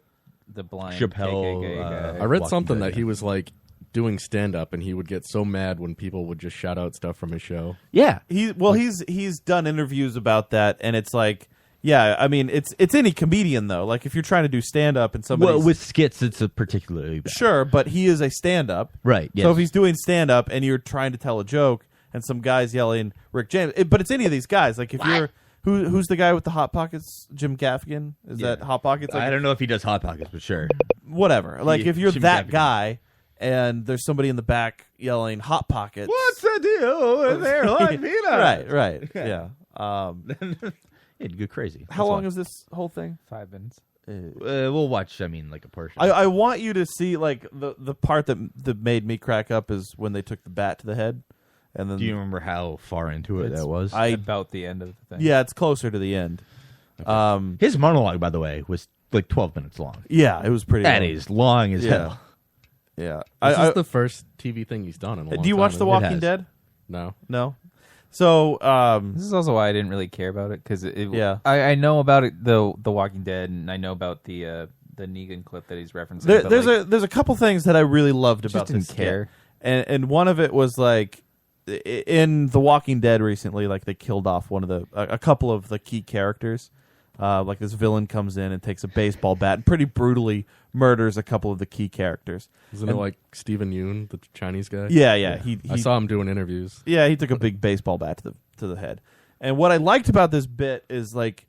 blind Chappelle, KKK guy. I read Walking something Dead, that he was like doing stand up and he would get so mad when people would just shout out stuff from his show. Yeah. He's done interviews about that, and it's like, yeah, I mean, it's any comedian though. Like if you're trying to do stand up and somebody, Well, with skits, it's a particularly bad. sure, but he is a stand up, Right, So yes. if he's doing stand up and you're trying to tell a joke, and some guys yelling Rick James, but it's any of these guys. Like if you're who's the guy with the hot pockets? Jim Gaffigan? Is that hot pockets? Like, I don't know if he does Hot Pockets, but sure. whatever. Like Yeah, if you're Jim that Gaffigan. guy and there's somebody in the back yelling hot pockets. the deal with their right. Yeah. It'd go crazy. How long is this whole thing? 5 minutes. We'll watch. I mean, like a portion. I want you to see like the part that made me crack up is when they took the bat to the head, and then Do you remember how far into it that was? About the end of the thing. Yeah, it's closer to the end. His monologue, by the way, was like 12 minutes long. Yeah, it was pretty. That long. is long as Yeah. hell. Yeah. This is the first TV thing he's done in a long do you time, watch The isn't it? Walking has. Dead? No. No. So This is also why I didn't really care about it because Yeah. I know about it the Walking Dead, and I know about the Negan clip that he's referencing. but, there's a couple things that I really loved Just about didn't this skit. care. And one of it was like in The Walking Dead recently, like they killed off one of a couple of the key characters. Like this villain comes in and takes a baseball bat and pretty brutally murders a couple of the key characters. Isn't it like Stephen Yoon, the Chinese guy? Yeah. I saw him doing interviews. Yeah, he took a big baseball bat to the head. And what I liked about this bit is like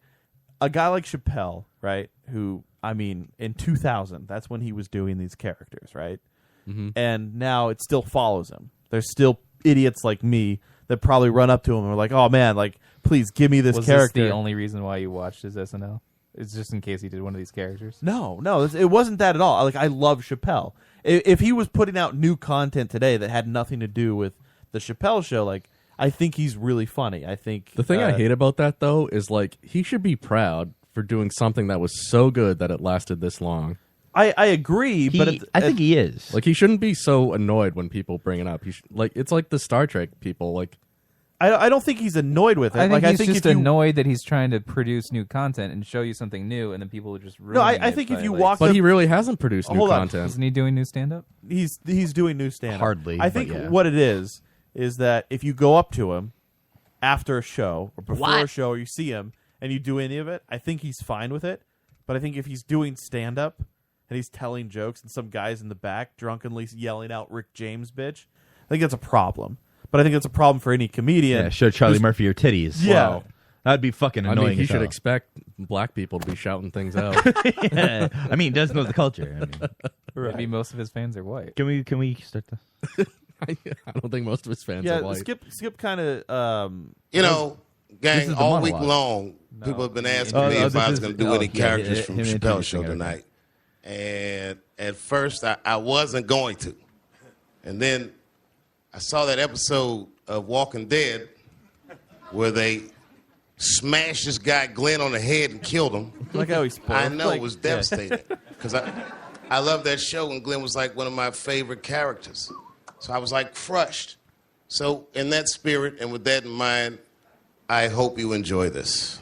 a guy like Chappelle, right? Who, I mean, in 2000, that's when he was doing these characters, right? Mm-hmm. And now it still follows him. There's still idiots like me that probably run up to him and are like, "Oh man, like please give me this was character." this the only reason why you watched his SNL? It's just in case he did one of these characters. No, it wasn't that at all. Like I love Chappelle. If he was putting out new content today that had nothing to do with the Chappelle show, like I think he's really funny. I think The thing I hate about that though is like he should be proud for doing something that was so good that it lasted this long. I agree, but I think he is. Like he shouldn't be so annoyed when people bring it up. He like it's like the Star Trek people. Like I don't think he's annoyed with it. I think like he's I think just if you, annoyed that he's trying to produce new content and show you something new, and then people are just ruining No, I it think by, if you like- walk but up, he really hasn't produced new Hold on. content. Isn't he doing new stand up? he's doing new stand-up. Hardly, I but think yeah. what it is that if you go up to him after a show or before a show or you see him and you do any of it, I think he's fine with it. But I think if he's doing stand-up and he's telling jokes and some guy's in the back drunkenly yelling out Rick James, bitch, I think that's a problem. But I think that's a problem for any comedian. Yeah, show Charlie Murphy your titties. Yeah. Wow. That'd be fucking annoying. I mean, he as should hell. expect black people to be shouting things out. Yeah. I mean, he does know the culture. I mean, Maybe most of his fans are white. Can we start this? I don't think most of his fans are white. Skip kind of. You know, This gang, is the all week monologue. long, people have been asking me Oh, if this I was is- going to do oh, any yeah, characters him from Chappelle's introducing show it, okay. tonight. And at first, I wasn't going to. And then I saw that episode of Walking Dead where they smashed this guy Glenn on the head and killed him. Like how he spoiled. I know, Like, it was yeah. devastating. Because I love that show, and Glenn was like one of my favorite characters. So I was like crushed. So in that spirit and with that in mind, I hope you enjoy this.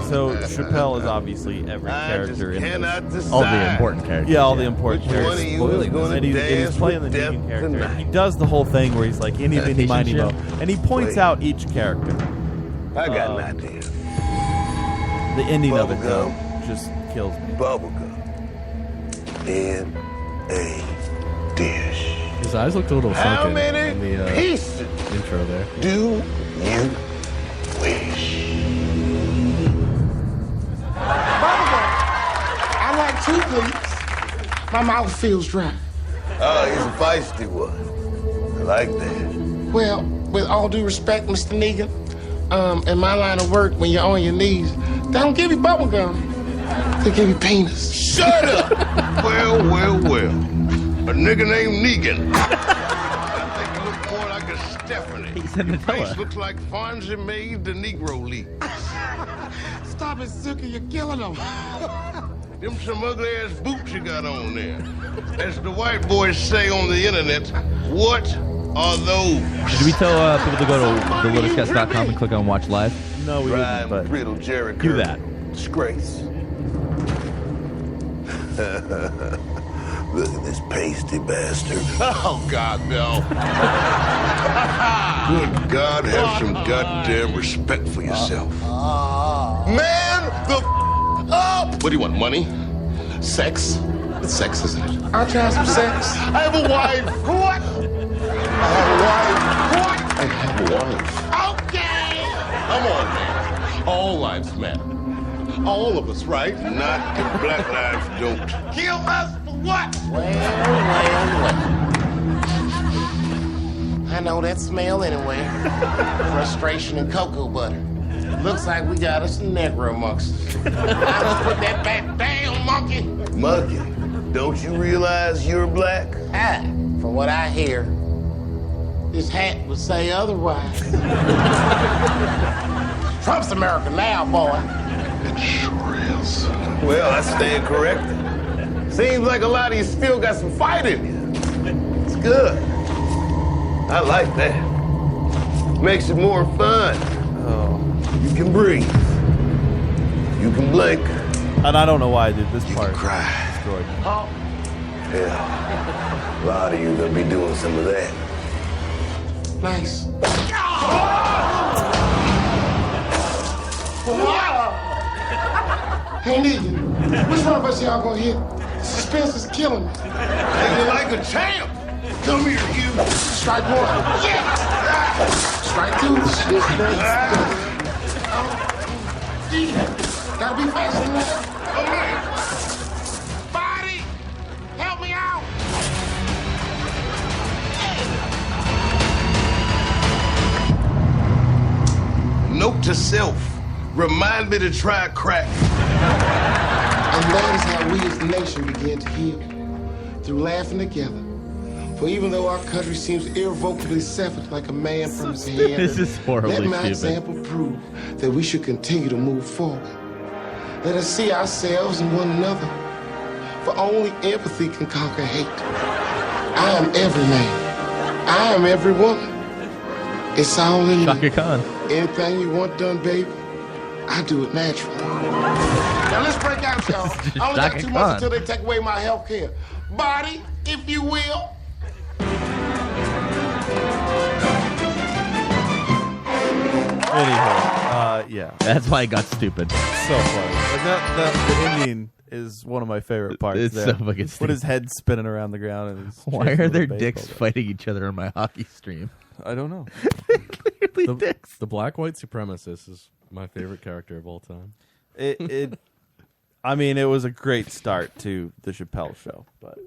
So Chappelle is obviously every character in this. All the important characters. Yeah, all the important Which one characters. of you is gonna and he's dance playing the with death Negan character. tonight? He does the whole thing where he's like, any, mini, miny, mo. Relationship? And he points Wait. out each character. I got an idea. The ending of it, Bubblegum. though, just kills me. Bubblegum. In a dish. His eyes looked a little How sunken many in the pieces intro there. do you wish? I like two, please. My mouth feels dry. Oh, he's a feisty one. I like that. Well, with all due respect, Mr. Negan, in my line of work, when you're on your knees, they don't give you bubble gum. They give you penis. Shut up! well. A nigga named Negan. I think you look more like a Stephanie. He said Your Nutella. face looks like Fonzie made the Negro League. Stop it, Zucker, you're killing them. Them some ugly ass boots you got on there. As the white boys say on the internet, what are those? Did we tell people to go to thelotuscast.com and click on Watch Live? No, we didn't, Rhyme, but brittle, Jerry Do Curl. that. Disgrace. Look at this pasty bastard. Oh, God, no. Good God, have some goddamn respect for yourself. Man, the up! What do you want, money? Sex? It's sex, isn't it? I'll try some sex. I have a wife. What? I have a wife. What? I have a wife. Okay. Come on, man. All lives matter. All of us, right? Not if black lives don't. Kill us for what? Well. I know that smell anywhere. Frustration and cocoa butter. Looks like we got us a Negro amongst us. I just put that back down, monkey. Monkey, don't you realize you're black? Ah, from what I hear, this hat would say otherwise. Trump's America now, boy. It sure is. Well, I stand corrected. Seems like a lot of you still got some fight in you. It's good. I like that. Makes it more fun. oh. You can breathe. You can blink. And I don't know why I did this part. Cry. Destroyed me. Yeah. A lot of you gonna be doing some of that. Nice. Hey, Negan, which one of us y'all gonna hit? Suspense is killing me. Feeling like a champ. Come here, you. Strike one. Yeah. Strike two. Gotta be faster than that. Body, help me out. Note to self. Remind me to try crack. And that is how we as the nation begin to heal. Through laughing together. For even though our country seems irrevocably severed like a man from his hand, This is horribly let my stupid. example prove that we should continue to move forward. Let us see ourselves and one another. For only empathy can conquer hate. I am every man. I am every woman. It's all in Shaka you. Khan. Anything you want done, baby, I do it naturally. Now let's break out, y'all. I only got Shaka 2 Khan. months until they take away my health care. Body, if you will. Anywho, yeah, That's why it got stupid. so funny. Like the ending is one of my favorite parts. It's there. so fucking Put stupid. his head spinning around the ground. And he's Why chasing are with a there baseball dicks bat. fighting each other on my hockey stream? I don't know. Clearly dicks. The black white supremacist is my favorite character of all time. I mean, it was a great start to the Chappelle show, but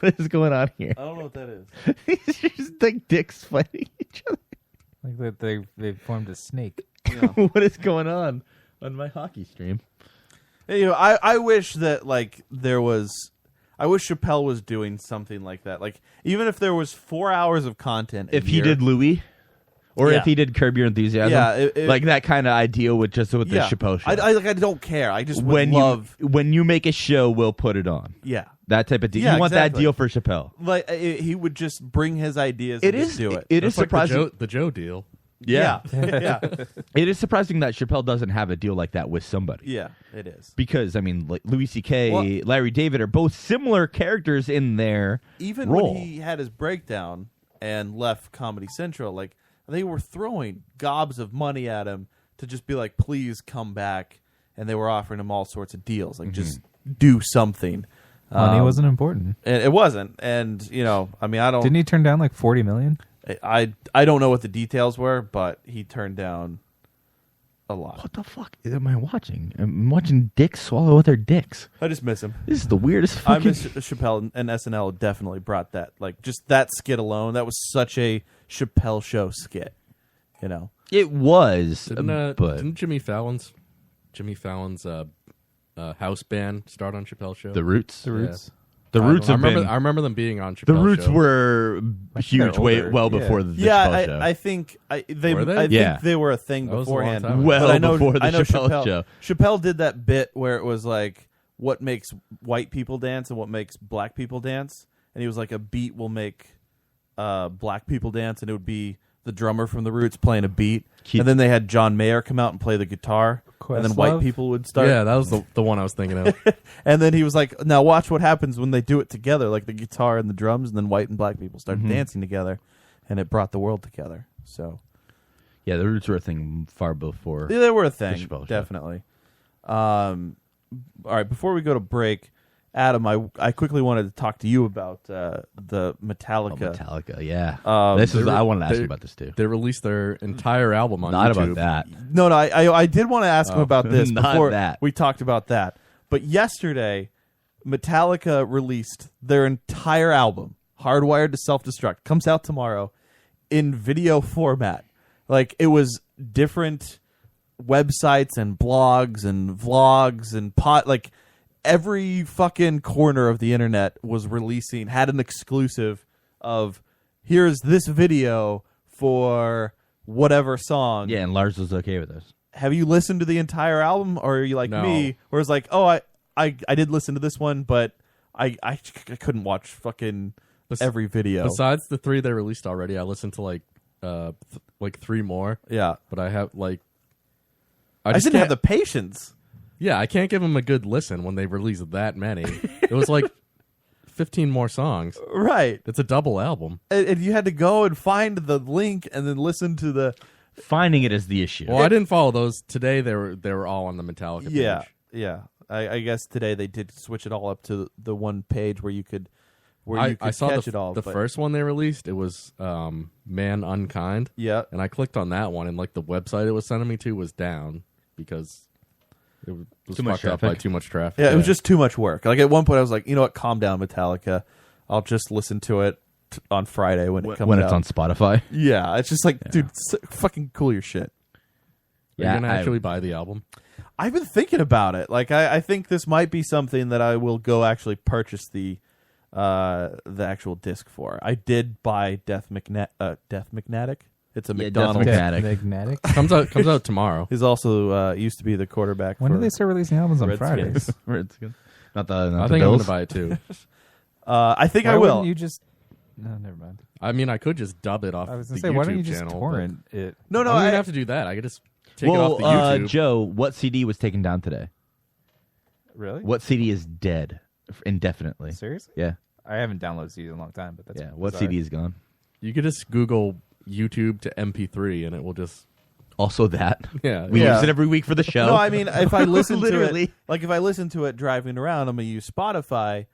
What is going on here? I don't know what that is. It's just like dicks fighting each other. Like they formed a snake. What is going on my hockey stream? You know, I wish that like there was. I wish Chappelle was doing something like that. Like even if there was 4 hours of content, If he did Louis, or Yeah. if he did Curb Your Enthusiasm, Yeah, like that kind of idea with the yeah, Chappelle show. I don't care. I just would love. when you make a show, we'll put it on. Yeah. That type of deal. Yeah, you want that exactly. deal for Chappelle? Like he would just bring his ideas. It and is. just do it. It is It's like surprising. the Joe deal. Yeah. yeah, It is surprising that Chappelle doesn't have a deal like that with somebody. yeah. It is. Because I mean, like Louis C.K., Well- Larry David are both similar characters in their Even role. when he had his breakdown and left Comedy Central, like they were throwing gobs of money at him to just be like, "Please come back," and they were offering him all sorts of deals, like just do something. Money wasn't important. And it wasn't. And you know, I mean, I don't. Didn't he turn down like 40 million? I don't know what the details were, but he turned down a lot. What the fuck am I watching? I'm watching dicks swallow other dicks. I just miss him. This is the weirdest I fucking... miss Chappelle, and SNL definitely brought that. Like just that skit alone, that was such a Chappelle show skit. You know, It was, Didn't, but didn't Jimmy Fallon's house band start on Chappelle's show? The Roots. The Roots. The Roots I have remember. been... I remember them being on Chappelle's The Roots show. were huge they're way older. well Yeah. before the yeah, Chappelle show. I think they Were they? I think Yeah. they were a thing That was a long beforehand. time ago. Well But I know, before the I know Chappelle show. Chappelle did that bit where it was like, what makes white people dance and what makes black people dance, and he was like, a beat will make black people dance, and it would be the drummer from the Roots playing a beat, and then they had John Mayer come out and play the guitar, and then white Questlove? people would start. Yeah, that was the one I was thinking of. And then he was like, now watch what happens when they do it together, like the guitar and the drums, and then white and black people started dancing together, and it brought the world together. So Yeah, the Roots were a thing far before. yeah, they were a thing, Chappelle show. definitely. All right, before we go to break, Adam, I quickly wanted to talk to you about the Metallica. Metallica, yeah. They I wanted to ask they- you about this too. They released their entire album on Not YouTube. about that. No, I did want to ask him about this Not before that. we talked about that. But yesterday, Metallica released their entire album, Hardwired to Self-Destruct. Comes out tomorrow in video format. Like, it was different websites and blogs and vlogs and like every fucking corner of the internet was had an exclusive of here's this video for whatever song. Yeah, and Lars was okay with this. Have you listened to the entire album, or are you like No. me, where it's like, oh, I did listen to this one, but I couldn't watch fucking every video. Besides the 3 they released already, I listened to like 3 more. Yeah, But I have like I just didn't have can't- the patience. Yeah, I can't give them a good listen when they release that many. It was like 15 more songs. Right. It's a double album. And you had to go and find the link and then listen to the. Finding it is the issue. Well, I didn't follow those today. They were all on the Metallica page. Yeah, yeah. I guess today they did switch it all up to the one page where you could I saw catch the, it all. the but- first one they released. It was Man Unkind. Yeah. And I clicked on that one, and like the website it was sending me to was down because it was Too much fucked up by traffic. too much traffic. Yeah, it was just too much work. Like at one point, I was like, you know what? Calm down, Metallica. I'll just listen to it on Friday when it comes when out. it's on Spotify. Yeah, it's just like, dude, fucking cool your shit. Are you gonna actually buy the album? I've been thinking about it. Like, I think this might be something that I will go actually purchase the actual disc for. I did buy Death McNatic. It's a McDonald's. Magnetic. comes out tomorrow. He's also used to be the quarterback. When for do they start releasing albums on Redskins. Fridays? Not the I not think the I'm Bills. gonna buy it too. I think Why I will. wouldn't you just No, never mind. I mean, I could just dub it off. I was the gonna say, why don't YouTube you just channel, torrent but- it? No, I don't even have to do that. I could just take it off the YouTube. Joe, what CD was taken down today? Really? What CD is dead indefinitely? Seriously? Yeah. I haven't downloaded CD in a long time, but that's What bizarre. CD is gone? You could just Google YouTube to MP3, and it will just. Also that. Yeah, We use it every week for the show. No, I mean, if I listen to Literally. it, like if I listen to it driving around, I'm gonna use Spotify.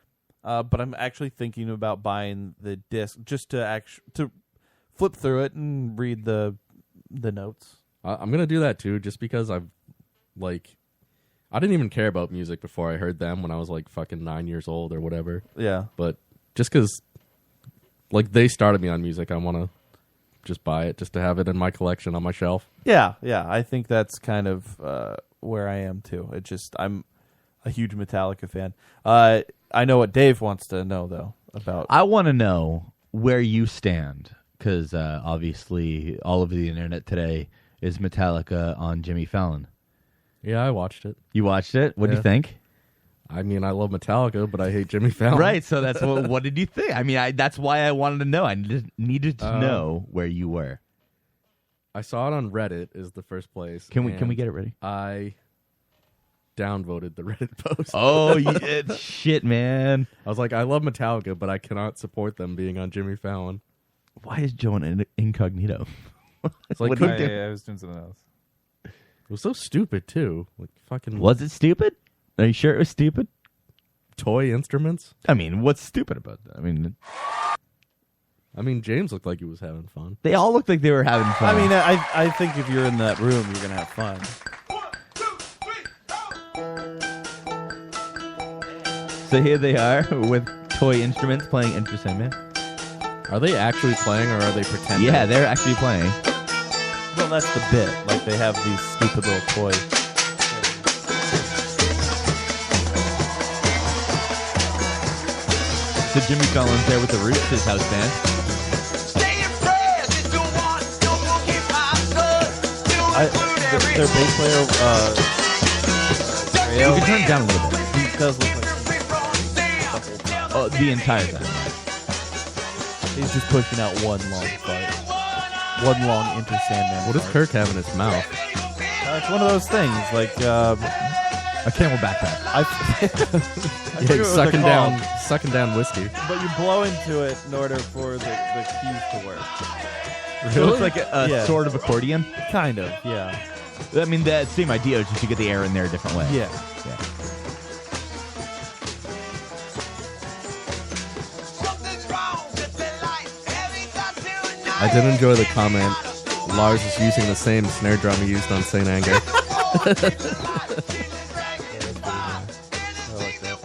But I'm actually thinking about buying the disc just to flip through it and read the notes. I'm gonna do that too, just because I didn't even care about music before I heard them when I was like fucking 9 years old or whatever. Yeah. But just because, like, they started me on music, I want to just buy it just to have it in my collection on my shelf. Yeah. I think that's kind of where I am too. I'm a huge Metallica fan. I know what Dave wants to know though about. I want to know where you stand because obviously all over the internet today is Metallica on Jimmy Fallon. Yeah, I watched it. You watched it? What do you think? I mean, I love Metallica, but I hate Jimmy Fallon. Right, so that's what did you think? I mean, that's why I wanted to know. I needed to know where you were. I saw it on Reddit is the first place. Can we get it ready? I downvoted the Reddit post. Oh, shit, man. I was like, I love Metallica, but I cannot support them being on Jimmy Fallon. Why is Joe an incognito? It's like, I was doing something else. It was so stupid too. Like fucking. Was it stupid? Are you sure it was stupid? Toy instruments? I mean, what's stupid about that? I mean, James looked like he was having fun. They all looked like they were having fun. I mean, I think if you're in that room, you're gonna have fun. So here they are with toy instruments playing Enter Sandman. Are they actually playing or are they pretending? Yeah, they're actually playing. Well, that's the bit. Like they have these stupid little toys. So Jimmy Fallon's there with the Roots, his house band. Their bass player, You can turn it down a little bit. he does look like Oh, the entire time. he's just pushing out one long fight. One long Enter Sandman. What does fight. Kirk have in his mouth? It's one of those things, like a camel backpack. I Yeah, forget he's what they're sucking down whiskey. but you blow into it in order for the keys to work. So it looks like a Yeah. sort of accordion. Kind of, yeah. I mean, the same idea is just to get the air in there a different way. Yeah. I did enjoy the comment. Lars is using the same snare drum he used on Saint Anger. I like that.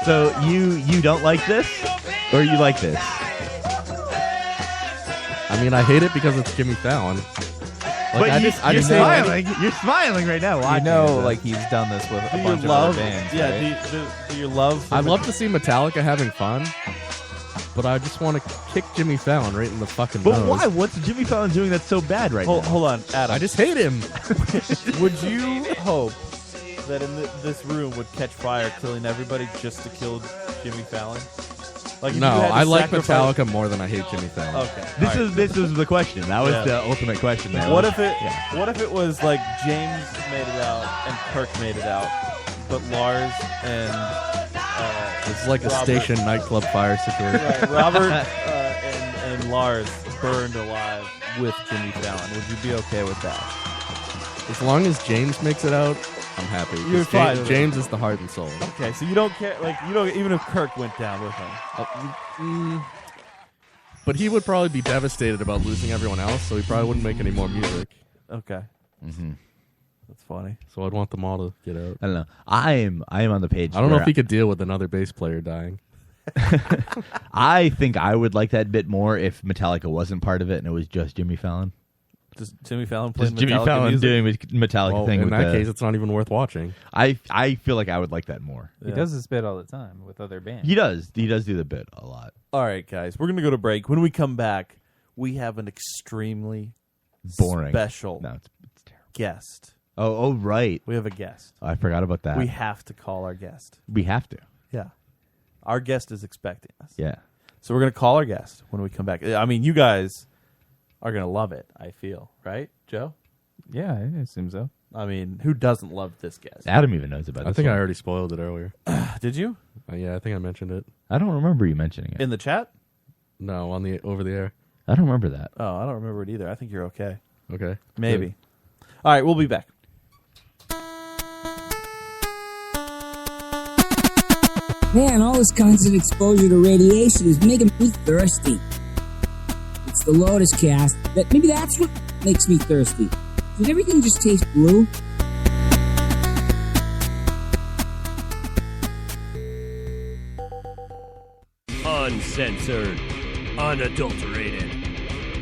So you don't like this, or you like this? I mean, I hate it because it's Jimmy Fallon. Like, But I you're just hate smiling. You're smiling right now. You watching know, it. like he's done this with a Do you bunch of love? other bands. Yeah. right? Do you love? I'd love to see Metallica having fun, but I just want to kick Jimmy Fallon right in the fucking But nose. why? What's Jimmy Fallon doing that's so bad right now? Hold on, Adam. I just hate him. Would you hope that in this room would catch fire, killing everybody just to kill Jimmy Fallon? Like if No, you had to I like sacrifice- Metallica more than I hate Jimmy Fallon. Okay. This is the question. That was Yeah. the ultimate question. There. What if it was like James made it out and Kirk made it out, but Lars and It's like a Robert- station nightclub fire situation. right, Robert and Lars burned alive with Jimmy Fallon? Would you be okay with that? As long as James makes it out, I'm happy. 'Cause You're fine with it. James is the heart and soul. Okay, so you don't care, like you don't even if Kirk went down with him. But he would probably be devastated about losing everyone else, so he probably wouldn't make any more music. Okay, Mm-hmm. that's funny. So I'd want them all to get out. I don't know. I am on the page. I don't know where if he could deal with another bass player dying. I think I would like that bit more if Metallica wasn't part of it and it was just Jimmy Fallon. Just Jimmy Fallon playing Just Jimmy Metallica Fallon music? doing the Metallica Well, thing. in with that the- case, it's not even worth watching. I feel like I would like that more. He does this bit all the time with other bands. He does. He does do the bit a lot. All right, guys, we're gonna go to break. When we come back, we have an extremely Boring. special No, it's terrible. guest Oh, right. We have a guest. I forgot about that. We have to call our guest. We have to. Yeah. Our guest is expecting us. Yeah. So we're going to call our guest when we come back. I mean, you guys are going to love it, I feel. Right, Joe? Yeah, I assume so. I mean, who doesn't love this guest? Adam even knows about I this think one. I already spoiled it earlier. Did you? Yeah, I think I mentioned it. I don't remember you mentioning it. In the chat? No, on the over the air. I don't remember that. Oh, I don't remember it either. I think you're okay. Okay. Maybe. All right, we'll be back. Man, all this constant exposure to radiation is making me thirsty. It's the Lotus Cast. Maybe that's what makes me thirsty. Did everything just taste blue? Uncensored, unadulterated,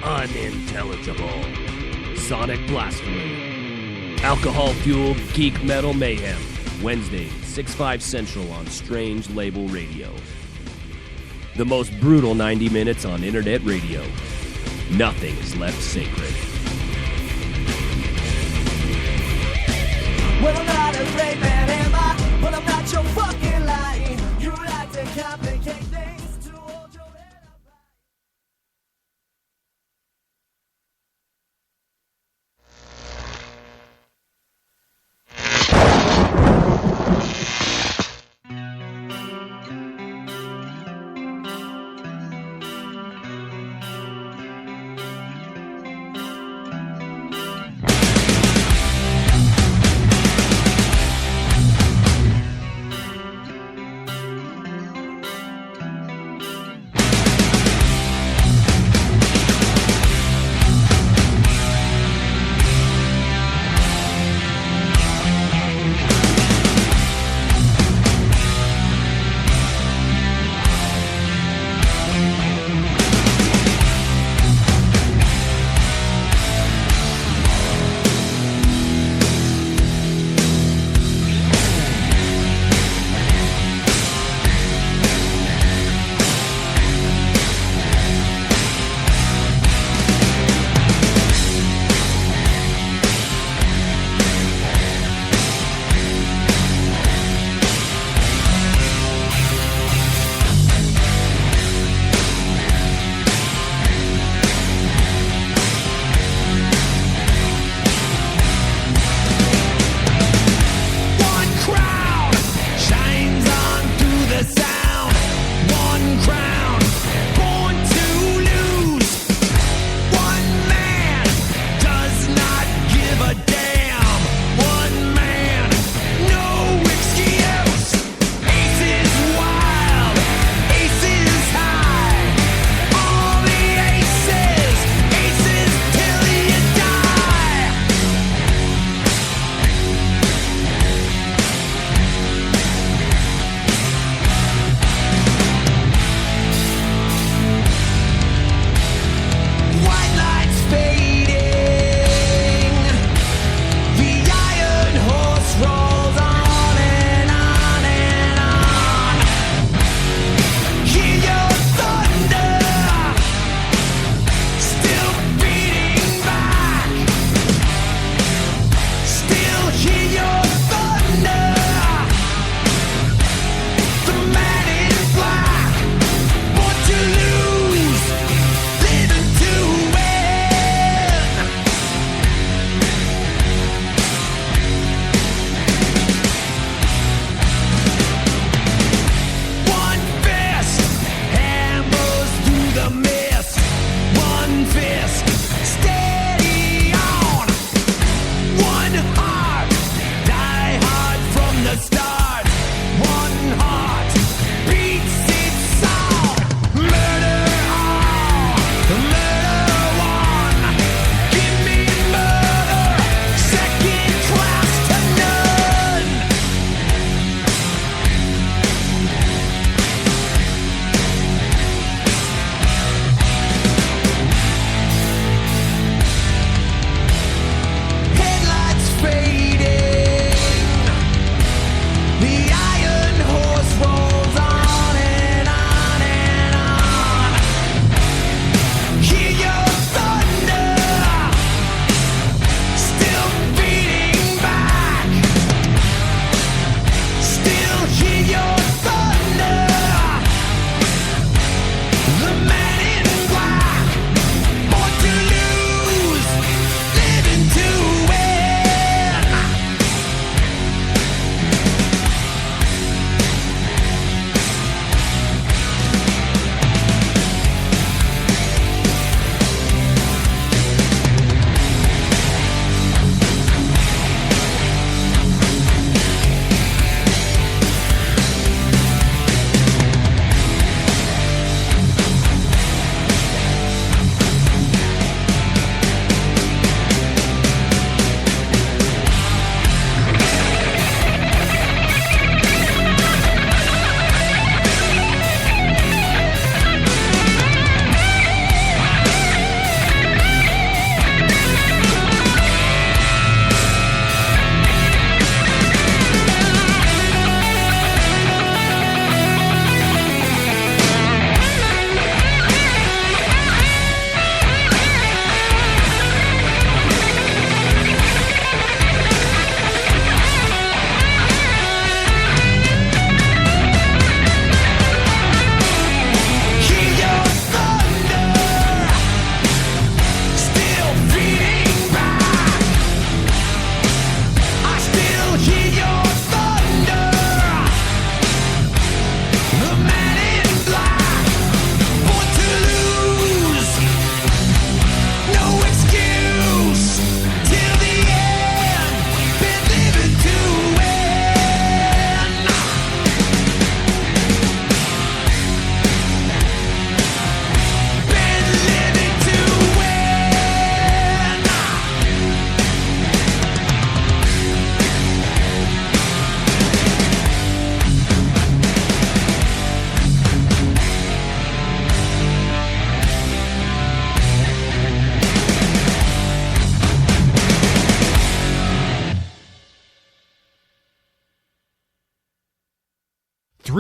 unintelligible. Sonic blasphemy. Alcohol-fueled geek metal mayhem. Wednesday, 6/5 Central on Strange Label Radio. The most brutal 90 minutes on internet radio. Nothing is left sacred. Well, I'm not a great man, am I? But I'm not your fucking lying. You like to complicate things to hold your head up.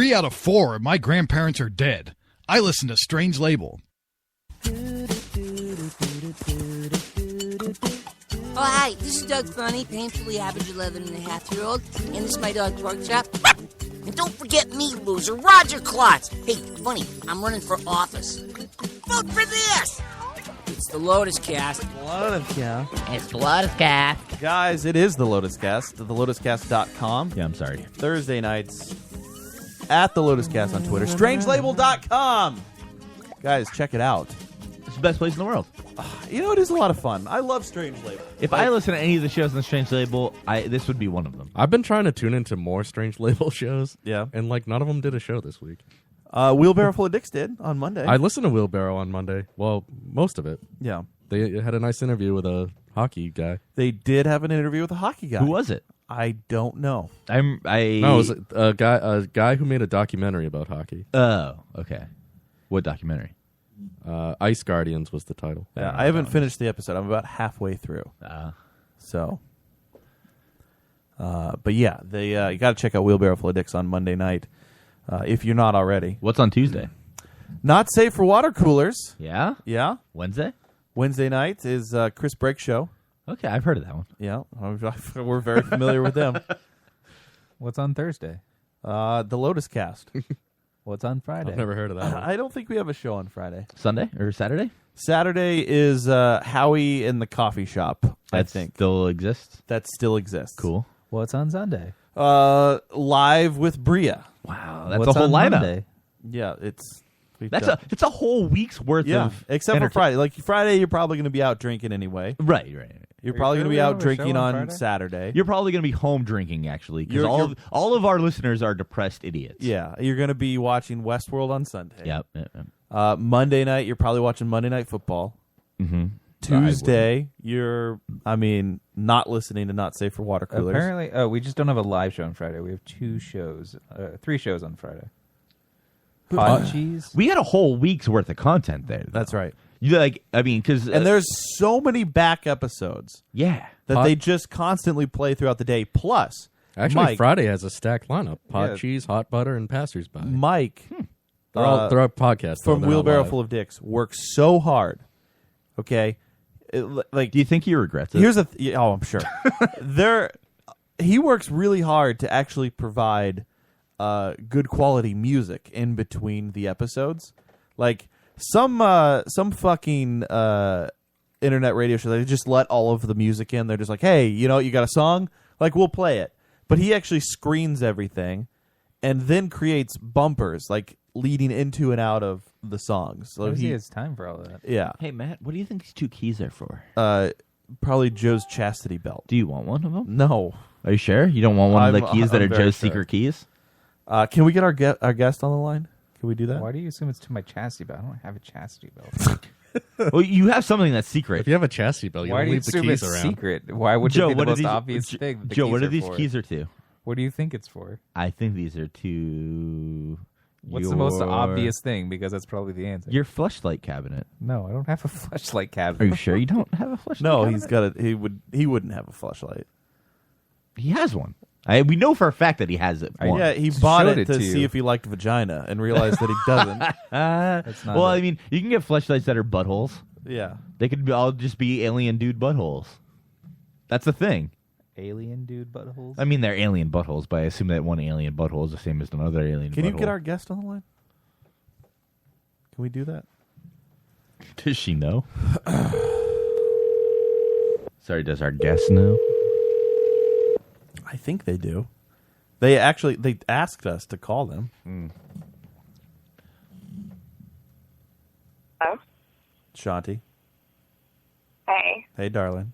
3 out of 4 of my grandparents are dead. I listen to Strange Label. Oh, hi, this is Doug Funny, painfully average 11-and-a-half-year-old, and this is my dog, Porkchop. And don't forget me, loser, Roger Klotz. Hey, Funny, I'm running for office. Vote for this! It's the Lotus Cast. It's the Lotus Cast. Guys, it is the Lotus Cast, thelotuscast.com. Yeah, I'm sorry. Thursday nights at the Lotus Cast on Twitter. Strangelabel.com. Guys, check it out. It's the best place in the world. You know, it is a lot of fun. I love Strange Label. If I listen to any of the shows on the Strange Label, this would be one of them. I've been trying to tune into more Strange Label shows. Yeah. And, none of them did a show this week. Wheelbarrow Full of Dicks did on Monday. I listened to Wheelbarrow on Monday. Well, most of it. Yeah. They had a nice interview with a hockey guy. They did have an interview with a hockey guy. Who was it? I don't know. No, it was a guy who made a documentary about hockey. Oh, okay. What documentary? Ice Guardians was the title. Yeah, I haven't finished the episode. I'm about halfway through. So, but yeah, they you got to check out Wheelbarrow Full of Dicks on Monday night if you're not already. What's on Tuesday? Not Safe for Water Coolers. Yeah? Yeah. Wednesday? Wednesday night is Chris Brake Show. Okay, I've heard of that one. Yeah, we're very familiar with them. What's on Thursday? The Lotus Cast. What's on Friday? I've never heard of that one. I don't think we have a show on Friday. Sunday or Saturday? Saturday is Howie in the Coffee Shop, I think. Still exists? That still exists. Cool. What's on Sunday? Live with Bria. Wow, that's What's a whole on lineup. Monday? Yeah, it's a whole week's worth of except for Friday. Like Friday, you're probably going to be out drinking anyway. Right. You're Are probably you going to sure be we out don't have a show drinking on on Friday? Saturday. You're probably going to be home drinking, actually, because all of our listeners are depressed idiots. Yeah, you're going to be watching Westworld on Sunday. Yep. Monday night, you're probably watching Monday Night Football. Mm-hmm. Tuesday, you're, not listening to Not Safe for Water Coolers. Apparently, we just don't have a live show on Friday. We have 2 shows, 3 shows on Friday. Pod cheese. We had a whole week's worth of content there. That's right. Because and there's so many back episodes. Yeah. That they just constantly play throughout the day. Plus, Actually, Mike, Friday has a stacked lineup: Pod Yeah. Cheese, Hot Butter, and Passersby. Mike, They're all podcasts from though, they're not Wheelbarrow live. Full of Dicks works so hard. Okay, do you think he regrets it? Here's I'm sure. He works really hard to actually provide good quality music in between the episodes. Like some fucking internet radio show, they just let all of the music in. They're just like, hey, you got a song? Like, we'll play it. But he actually screens everything and then creates bumpers, like leading into and out of the songs. So he has time for all of that. Yeah. Hey, Matt, what do you think these 2 keys are for? Probably Joe's chastity belt. Do you want one of them? No. Are you sure? You don't want one of the keys that I'm are very Joe's sure. secret keys? Can we get our guest on the line? Can we do that? Why do you assume it's to my chastity belt? I don't have a chastity belt. Well, you have something that's secret. If you have a chastity belt, you Why don't do you leave the assume keys it's around. secret? Why would Joe, it be what the are most these- obvious thing? That the Joe, keys what are are these for? keys are to? What do you think it's for? I think these are to. What's the most obvious thing? Because that's probably the answer. Your fleshlight cabinet. No, I don't have a fleshlight cabinet. Are you sure you don't have a fleshlight? No, cabinet? he's got it. He wouldn't have a flashlight. He has one. We know for a fact that he has it. One. Yeah, he bought showed it it to to see you. if he liked vagina and realized that he doesn't. That's not Well, it. I mean, you can get fleshlights that are buttholes. Yeah. They could all just be alien dude buttholes. That's the thing. Alien dude buttholes? I mean, they're alien buttholes, but I assume that one alien butthole is the same as another alien Can butthole. you get our guest on the line? Can we do that? Does she know? Sorry, does our guest know? I think they do. They asked us to call them. Hello? Shanti. Hey. Hey, darling.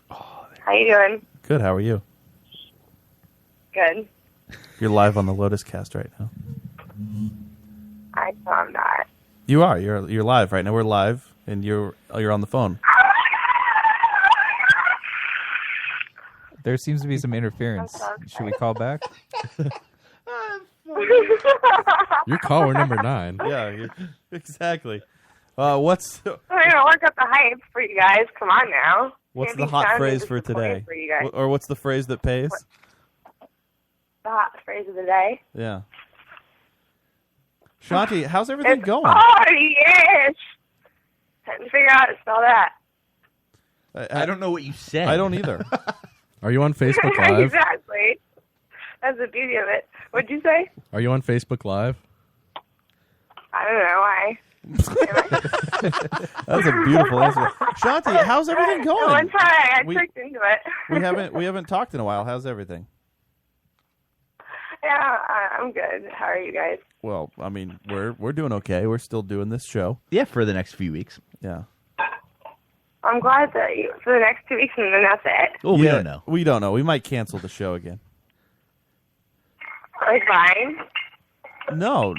How you doing? Good. How are you? Good. You're live on the Lotus Cast right now. No, I'm not. You are. You're live right now. We're live, and you're on the phone. There seems to be some interference. Should we call back? You're caller number 9. Yeah, exactly. What's I don't work up the hype for you guys. Come on now. what's Can't the be hot sounding phrase for disappointed today? For you guys. Or what's the phrase that pays? The hot phrase of the day. Yeah. Shanti, how's everything going? Oh, yes! Couldn't figure out how to spell that. I don't know what you said. I don't either. Are you on Facebook Live? Exactly. That's the beauty of it. What'd you say? Are you on Facebook Live? I don't know why. That's a beautiful answer. Shanti, how's everything going? One time I We- tricked into it. we haven't talked in a while. How's everything? Yeah, I'm good. How are you guys? Well, I mean, we're doing okay. We're still doing this show. Yeah, for the next few weeks. Yeah. I'm glad that for the next 2 weeks and then that's it. Well, we don't know. We don't know. We might cancel the show again. Like Vine? No,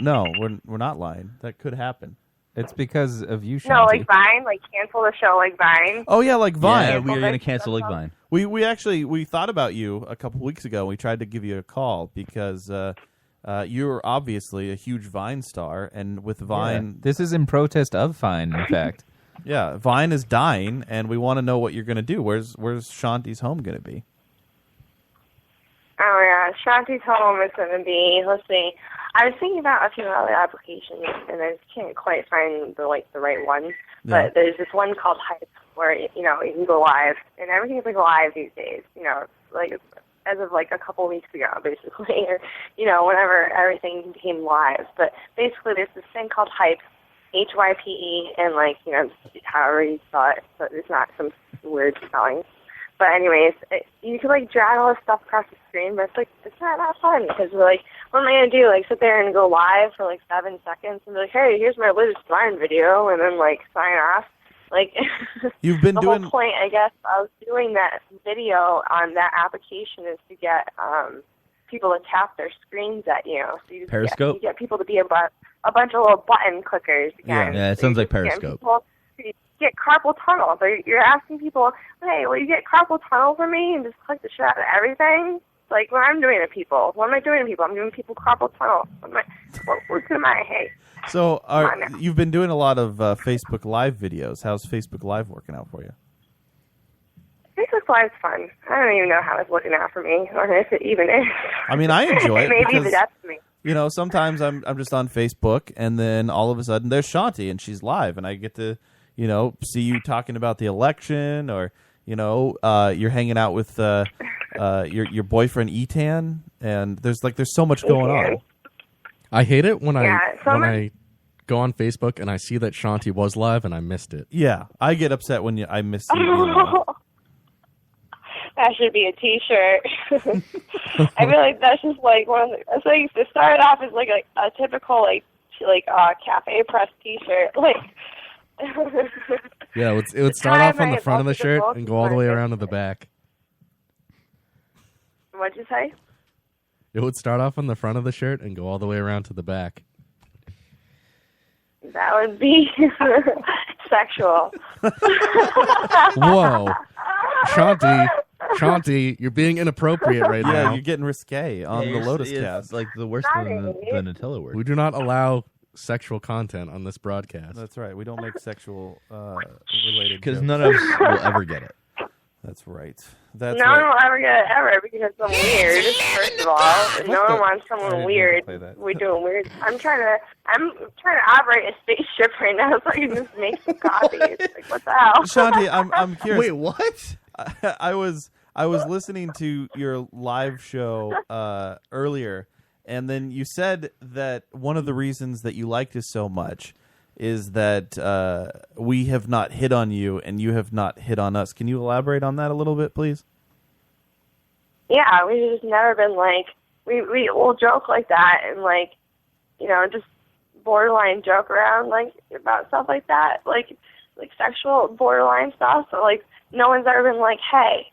we're not lying. That could happen. It's because of you, Shanti. No, like Vine? Like cancel the show like Vine? Oh yeah, like Vine. Yeah, we are going to cancel like Vine. We actually thought about you a couple weeks ago. We tried to give you a call because you're obviously a huge Vine star, and with Vine, This is in protest of Vine, in fact. yeah, Vine is dying, and we want to know what you're going to do. Where's Shanti's home going to be? Oh yeah, Shanti's home is going to be, let's see, I was thinking about a few other applications and I just can't quite find the right one. Yeah. But there's this one called Hype where, you can go live and everything is like live these days, like as of like a couple weeks ago basically, or, whenever everything became live. But basically there's this thing called Hype, HYPE, and however you spell it, so it's not some weird spelling. But anyways, you could drag all this stuff across the screen, but it's not that fun because we're what am I gonna do? Sit there and go live for 7 seconds and be like, hey, here's my latest Vine video, and then sign off. You've been the doing whole point, I guess, of doing that video on that application is to get people to tap their screens at you. So you Periscope? You get people to be a bunch of little button clickers again. Yeah, it sounds like Periscope. Get carpal tunnel. So you're asking people, hey, will you get carpal tunnel for me and just click the shit out of everything? It's what I'm doing to people. What am I doing to people? I'm doing people carpal tunnel. What's in my hey? So you've been doing a lot of Facebook Live videos. How's Facebook Live working out for you? Facebook Live's fun. I don't even know how it's working out for me, or if it even is. I mean, I enjoy it. Maybe because, that's me. Sometimes I'm just on Facebook, and then all of a sudden there's Shanti, and she's live, and I get to see you talking about the election, or you're hanging out with your boyfriend Etan, and there's so much going on. I hate it when I go on Facebook and I see that Shanti was live and I missed it. Yeah, I get upset when I miss you. That should be a T-shirt. I feel like that's just one of the things to start off as a typical cafe press T-shirt. Yeah, it would start off on the front of the shirt and go all the way around to the back. What'd you say? It would start off on the front of the shirt and go all the way around to the back. That would be sexual. Whoa. Shanti, you're being inappropriate right now. Yeah, you're getting risque on the Lotus Cast. It's the worst than the Nutella word. We do not allow sexual content on this broadcast. That's right. We don't make sexual related because jokes. none of us will ever get it. That's right. No one will ever get it ever because I'm weird. First of all, and no one wants someone weird. We're doing weird. I'm trying to operate a spaceship right now so I can just make some coffee. What the hell? Shanti, I'm curious. Wait, what? I was listening to your live show earlier, and then you said that one of the reasons that you liked us so much is that we have not hit on you and you have not hit on us. Can you elaborate on that a little bit, please? Yeah, we've just never been we will joke like that and just borderline joke around about stuff like that, like sexual borderline stuff. So no one's ever been hey,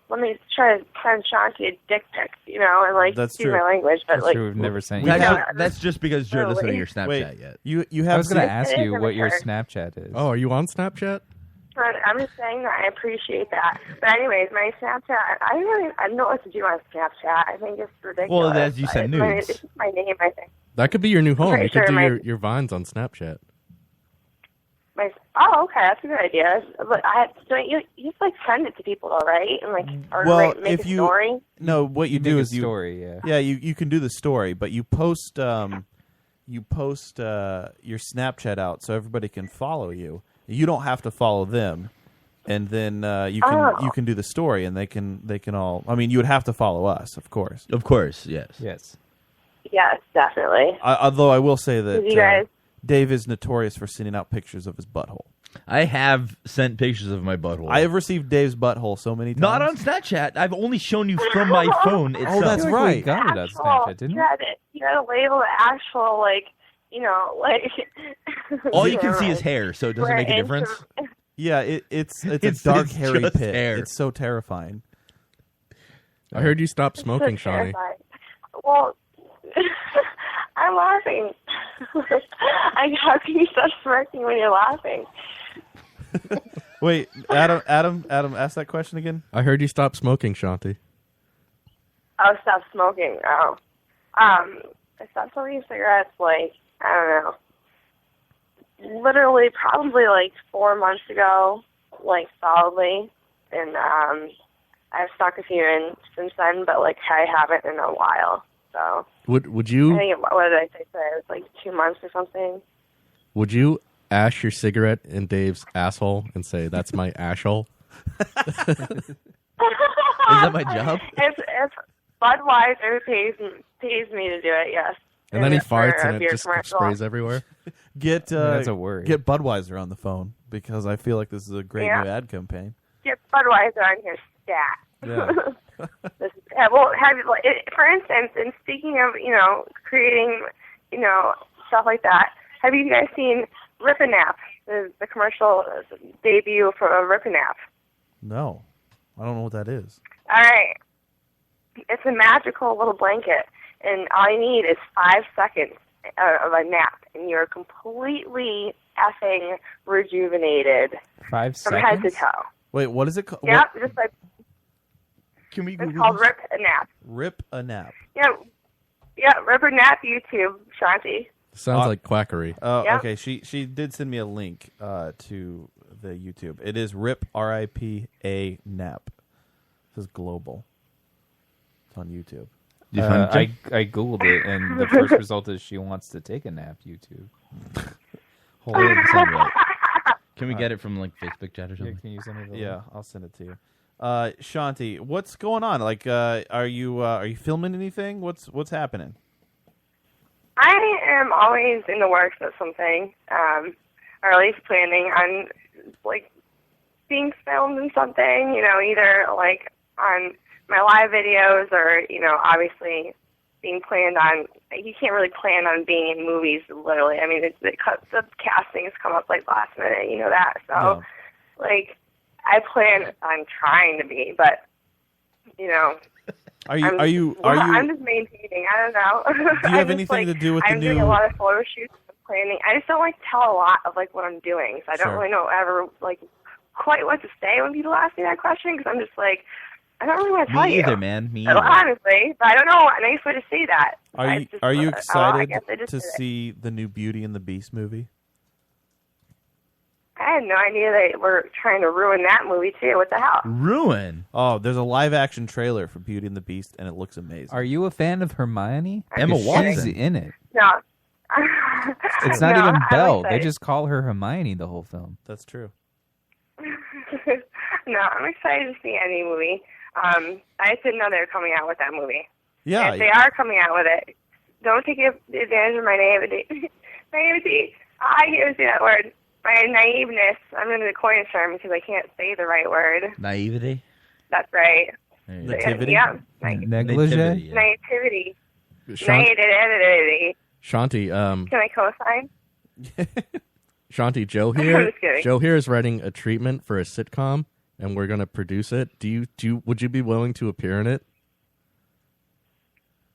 let me try to send Shanti a dick pic, and That's excuse true. my language, but That's true. We've never sent you. That's just because Joe doesn't know your Snapchat Wait, yet. You have I was going to seen- ask It you is what your absurd. Snapchat is. Oh, are you on Snapchat? I'm just saying that I appreciate that. But anyways, my Snapchat, I don't know what to do on Snapchat. I think it's ridiculous. Well, as you said, nudes. It's just my name, I think. That could be your new home. pretty You could sure do your vines on Snapchat. Okay, that's a good idea. But you just send it to people, though, right? And or well, make if a you story. no, what you do Make a is you story, yeah. you can do the story, but you post you post your Snapchat out so everybody can follow you. You don't have to follow them, and then you can do the story, and they can all. I mean, you would have to follow us, of course. Of course, yes. Yes. Yes, definitely. Although I will say that You guys- Dave is notorious for sending out pictures of his butthole. I have sent pictures of my butthole. I have received Dave's butthole so many times. Not on Snapchat. I've only shown you from my phone itself. Oh, that's right. We got it on Snapchat, didn't we? You had to label the actual, like, you know, like... All you can see is hair, so it doesn't make a difference. Yeah, it's It's- a dark, it's hairy just pit. hair. It's so terrifying. I heard you stopped smoking, so Shawnee. terrifying. Well, I'm laughing. How can you stop smirking when you're laughing? Wait, Adam, ask that question again. I heard you stopped smoking, Shanti. Oh, stop smoking. Oh. I stopped smoking cigarettes, like, I don't know, literally probably like 4 months ago, like solidly. And I've stuck a few in since then, but like I haven't in a while. So Would you I think, what did I say today? It was like 2 months or something. would you ash your cigarette in Dave's asshole and say that's my ashhole? Is that my job? If Budweiser pays me to do it, yes. And then he For farts a and it beer just commercial. sprays everywhere. Get that's a word. Get Budweiser on the phone because I feel like this is a great Yeah. new ad campaign. Get Budweiser on here, stat. Yeah. Well, for instance, and speaking of, you know, creating, you know, stuff like that, have you guys seen Rip-A-Nap, the commercial debut for Rip-A-Nap? No, I don't know what that is. All right. It's a magical little blanket, and all you need is 5 seconds of a nap, and you're completely effing rejuvenated 5 from head to seconds? toe. Wait, what is it called? Yep, just like Can we? it's called Rip-A-Nap. Rip-A-Nap. Yeah, Rip-A-Nap YouTube, Shanti. Sounds like quackery. Oh, Yeah. okay. She did send me a link to the YouTube. It is Rip RIPA Nap. This is global. It's on YouTube. I googled it, and the first result is she wants to take a nap. YouTube. Hold on, sound right. Can we get it from like Facebook chat or something? Can you send it? Yeah, I'll send it to you. Shanti, what's going on? Like, are you filming anything? What's happening? I am always in the works of something, or at least planning on, like, being filmed in something, you know, either, like, on my live videos or, you know, obviously being planned on. You can't really plan on being in movies, literally. I mean, the castings come up, like, last minute, you know that. So, like, I plan on trying to be, but, you know... I'm just maintaining. I don't know. Do you have anything to do with the I'm doing new- a lot of photo shoots and planning. I just don't like to tell a lot of like what I'm doing, so I don't Sure. really know ever like quite what to say when people ask me that question because I'm just like I don't really want to tell Me you. either, man. Me Well, either. honestly, but I don't know a nice way to say that. Are I you just- are you I excited guess I just to did it. see the new Beauty and the Beast movie? I had no idea they were trying to ruin that movie too. What the hell? Ruin? Oh, there's a live action trailer for Beauty and the Beast, and it looks amazing. Are you a fan of Hermione? Emma She's Watson. in it. No. It's not No, even I'm Belle. They excited. just call her Hermione the whole film. That's true. No, I'm excited to see any movie. I just didn't know they were coming out with that movie. Yeah. And if they are coming out with it, don't take advantage of my naivety. Naivety. I can't say that word. My naiveness. I'm going to coin a term because I can't say the right word. Naivety. That's right. Nativity? Yeah. Negligee? Nativity. Shanti, Nativity. Shanti, Can I co-sign? Shanti, Joe I'm here. just kidding. Joe here is writing a treatment for a sitcom, and we're going to produce it. Would you be willing to appear in it?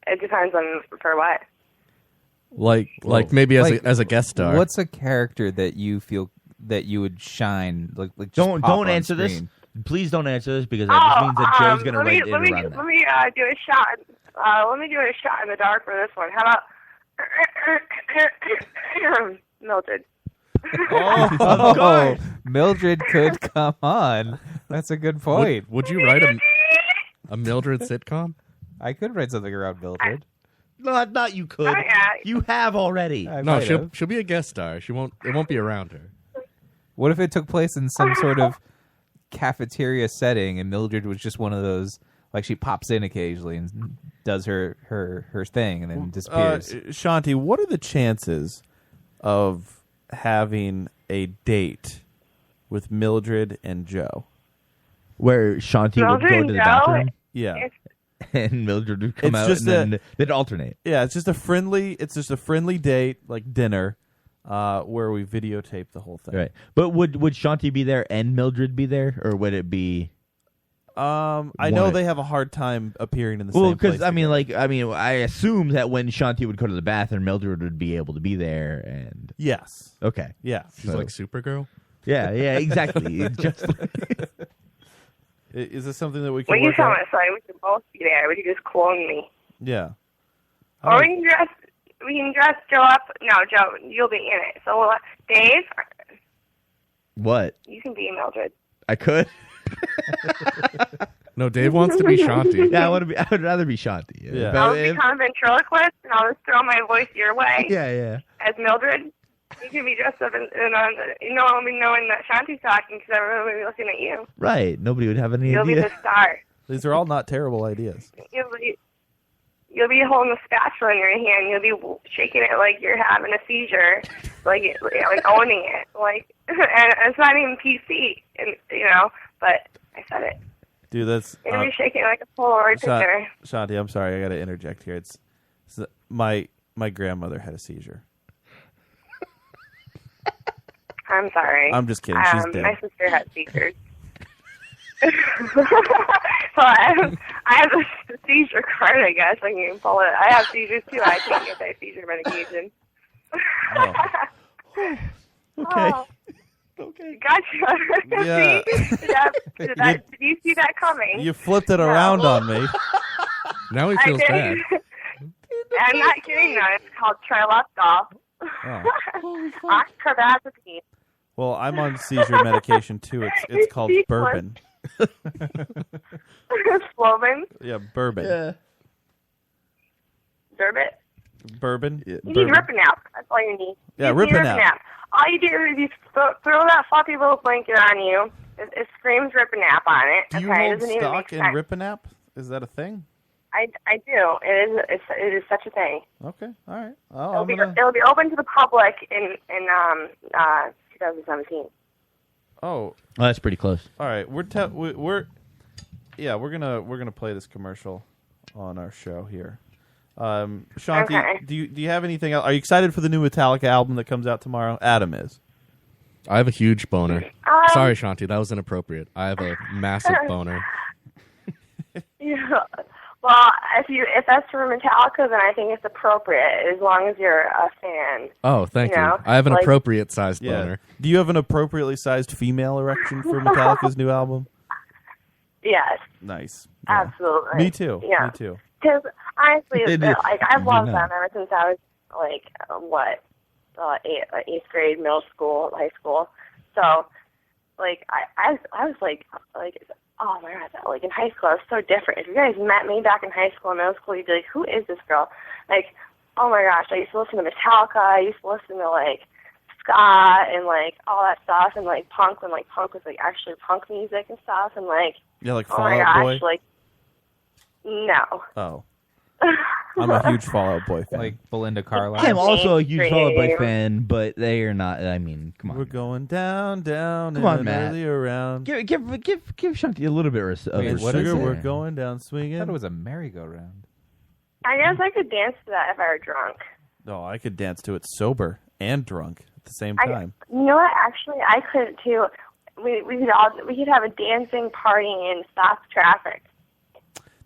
It depends on for what. Like maybe as a guest star. What's a character that you feel that you would shine? Like just Don't pop on answer this. screen? Please don't answer this because that just means that Joe's gonna let me, write in let me, around let that. me do a shot. Let me do a shot in the dark for this one. How about Mildred? Oh, Mildred could come on. That's a good point. Would you write a Mildred sitcom? I could write something around Mildred. Not you could. Oh yeah, invite. You have already. No, she'll be a guest star. It won't be around her. What if it took place in some sort of cafeteria setting and Mildred was just one of those, like she pops in occasionally and does her thing and then disappears? Shanti, what are the chances of having a date with Mildred and Joe? Where Shanti would Mildred go and to the Joe? bathroom? Yeah. And Mildred would come It's out just and then they'd alternate. Yeah, it's just a friendly date, like dinner, where we videotape the whole thing. Right. But would Shanti be there and Mildred be there? Or would it be... I know they have a hard time appearing in the same place. Well, because I assume that when Shanti would go to the bathroom, Mildred would be able to be there, and yes, okay, yeah, she's like Supergirl. Yeah, exactly. It's just is this something that we can? When you work tell out? me, so we could both be there. We could just clone me, Yeah. or we can dress Joe up. No, Joe, you'll be in it. So Dave, what? you can be Mildred. I could. No, Dave wants to be Shanti. Yeah, I would rather be Shanti. Yeah. I'll become a ventriloquist, and I'll just throw my voice your way. Yeah. As Mildred, you can be dressed up, and I'll be knowing that Shanti's talking because everyone will be looking at you. Right. Nobody would have any You'll be idea. the star. These are all not terrible ideas. You'll be holding a spatula in your hand. You'll be shaking it like you're having a seizure, like owning it. And it's not even PC, but I said it. Dude, that's You'll be shaking it like a Polaroid picture. Shanti, I'm sorry, I got to interject here. It's my grandmother had a seizure. I'm sorry. I'm just kidding. She's dead. My sister had seizures. So I have a seizure card, I guess. I can pull it. I have seizures too. I can't get that seizure medication. Okay. Oh. Okay. Gotcha. Yeah. See? Did you see that coming? You flipped it around on me. Now he I feels did. bad. I'm not kidding though. It's called Trilostol. Carbazepine. Well, I'm on seizure medication too. It's called bourbon. Slovin. Yeah, bourbon. Yeah. Durbit. Bourbon. You need Rippenap. That's all you need. Yeah, You need Rippenap. All you do is you throw that fluffy little blanket on you. It screams Rippenap on it. Do you okay? It hold doesn't even stock make in sense. Rippenap? Is that a thing? I do. It is such a thing. Okay, all right. Oh, It'll be open to the public in 2017. Oh, that's pretty close. All right, we're gonna play this commercial on our show here. Shanti, Okay. do you have anything else? Are you excited for the new Metallica album that comes out tomorrow? Adam is. I have a huge boner. Sorry, Shanti, that was inappropriate. I have a massive boner. Yeah. Well, if that's for Metallica, then I think it's appropriate as long as you're a fan. Oh, thank you. know? I have an Like- appropriate sized Yeah. boner. Do you have an appropriately sized female erection for Metallica's new album? Yes, Nice. absolutely. Me too. Yeah. Me too. Because honestly, They do. I've loved You know. them ever since I was eighth grade, middle school, high school. So, I was like, oh my god, like in high school, I was so different. If you guys met me back in high school and middle school, you'd be like, who is this girl? Like, oh my gosh, I used to listen to Metallica. I used to listen to ska and all that stuff, and punk when punk was actually punk music and stuff, and Yeah, like oh my Fall Out gosh, Boy. No. Oh. I'm a huge Fall Out Boy fan. Like Belinda Carlisle. I'm also a huge Fall Out Boy Mainstream. fan, but they are not. I mean, come on. We're going down, Come in on, an Matt. earlier round. Give Shanti a little bit of Wait, respect. sugar, we're going down I swinging. thought it was a merry-go-round. I guess I could dance to that if I were drunk. No, I could dance to it sober and drunk at the same time. You know what? Actually, I could too. We could have a dancing party and stop traffic.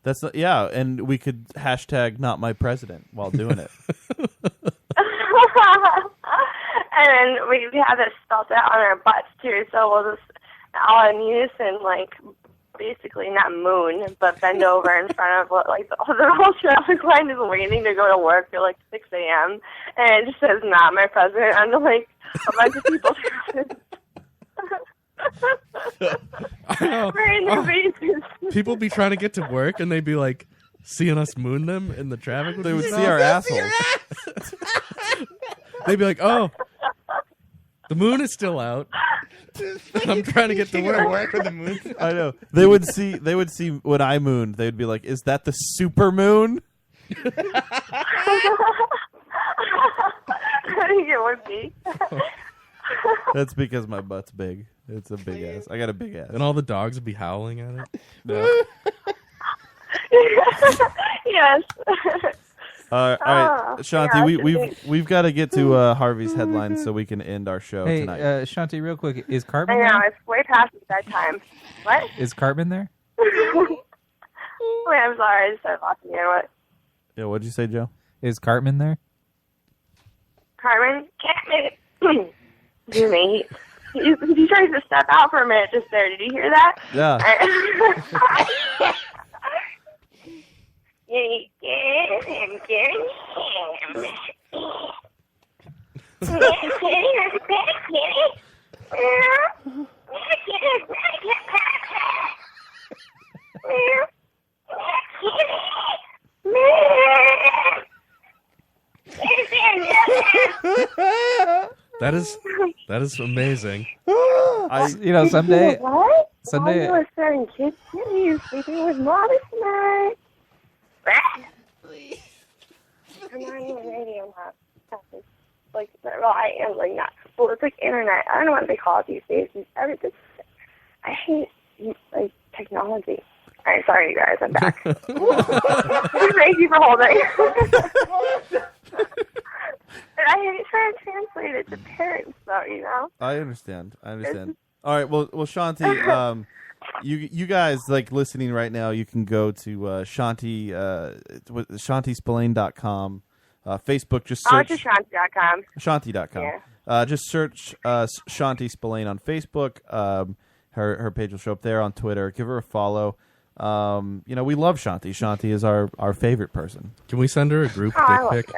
That's not, yeah, and we could hashtag not my president while doing it. And then we have it spelled out on our butts too. So we'll just all in unison, basically not moon, but bend over in front of the whole traffic line is waiting to go to work at 6 a.m. and it just says "not my president" on a bunch of people. I know. Right in their faces. People be trying to get to work and they'd be like, seeing us moon them in the traffic. They would see our assholes. They'd be like, "Oh, the moon is still out. I'm trying to get to work for the moon." I know. They would see when I mooned. They would be like, "Is that the super moon?" I think it would be. That's because my butt's big. It's a big ass. I got a big ass. And all the dogs would be howling at it. No. Yes. All right, Shanti, yeah, we've got to get to Harvey's headlines so we can end our show Hey, tonight. Shanti, real quick, is I Cartman know, there? it's way past his bedtime. What? Is Cartman there? Wait, I'm sorry, I just started laughing again. What? Yeah, what'd you say, Joe? Is Cartman there? Carmen? Excuse me. He tries to step out for a minute just there. Did you hear that? Yeah. That is amazing. Someday. What? Someday. All you starting kids kitties sleeping with Mama tonight. I'm not even radio, Mom. Like, well, I am like not. Well, it's like internet. I don't know what they call it these days. Everything. I hate like technology. All right, sorry, you guys. I'm back. Thank you for holding. I hate trying to translate it to parents, though. You know. I understand. All right. Well, Shanti, you guys like listening right now. You can go to Shanti, ShantiSpillane.com. Facebook, just search. To Shanti.com. Shanti.com. Yeah. Just search Shanti Spillane on Facebook. Her page will show up there. On Twitter, give her a follow. We love Shanti. Shanti is our favorite person. Can we send her a group I dick pic?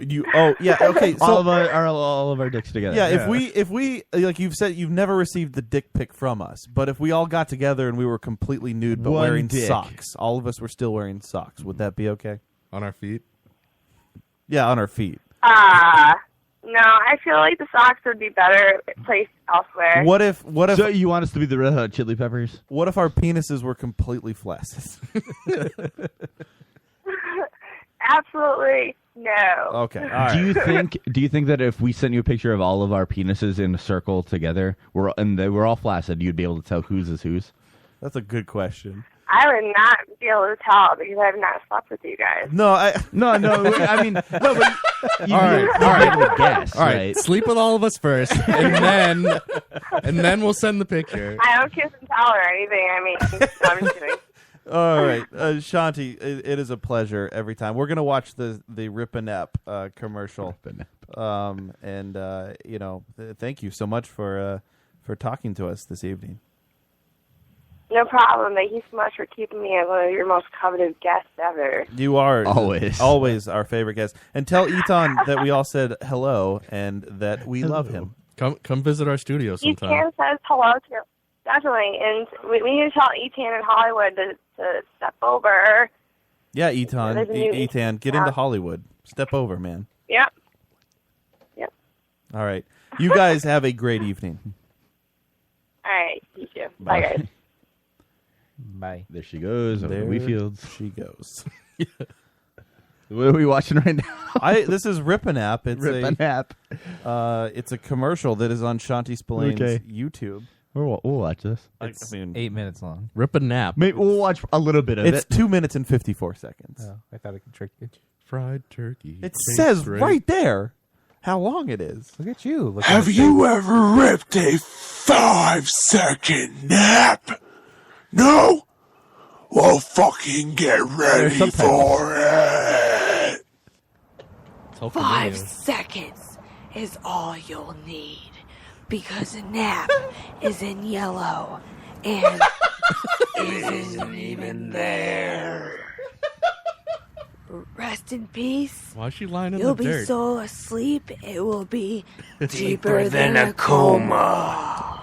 Okay. So all of our dicks together. Yeah, if we like you've said, you've never received the dick pic from us, but if we all got together and we were completely nude but One wearing dick. socks, all of us were still wearing socks, would that be okay? On our feet? Yeah, on our feet. No, I feel like the socks would be better placed elsewhere. What if? So you want us to be the Red Hot Chili Peppers? What if our penises were completely flaccid? Absolutely no. Okay. All right. Do you think that if we sent you a picture of all of our penises in a circle together, they were all flaccid, you'd be able to tell whose is whose? That's a good question. I would not be able to tell because I have not slept with you guys. No. I mean, no, but you all right. Guess, all right. Sleep with all of us first, and then we'll send the picture. I don't kiss and tell or anything. I mean, no, I'm just kidding. All right, Shanti, it is a pleasure every time. We're gonna watch the Rip-a-Nap commercial, thank you so much for talking to us this evening. No problem. Thank you so much for keeping me as one of your most coveted guests ever. You are always our favorite guest. And tell Eton that we all said hello and that we love him. Come visit our studio sometime. Etan says hello to you. Definitely. And we need to tell Etan in Hollywood to step over. Yeah, Eton, get into Hollywood. Step over, man. Yep. All right. You guys have a great evening. All right. You too. Bye guys. Bye. There she goes. Over There the Wheatfields. she goes. What are we watching right now? This is Rip-a-Nap. It's Rip-a-Nap. It's a commercial that is on Shanti Spillane's YouTube. We'll watch this. It's 8 minutes long. Rip-a-Nap. Maybe we'll watch a little bit of it. It's 2 minutes and 54 seconds. Oh, I thought I could trick you. Fried turkey. It says right there how long it is. Look at you. Have you ever ripped a 5-second nap? No? Well, fucking get ready for it. 5 seconds is all you'll need because a nap is in yellow and isn't even there. Rest in peace. Why is she lying in You'll the be dirt? so asleep it will be deeper than a coma.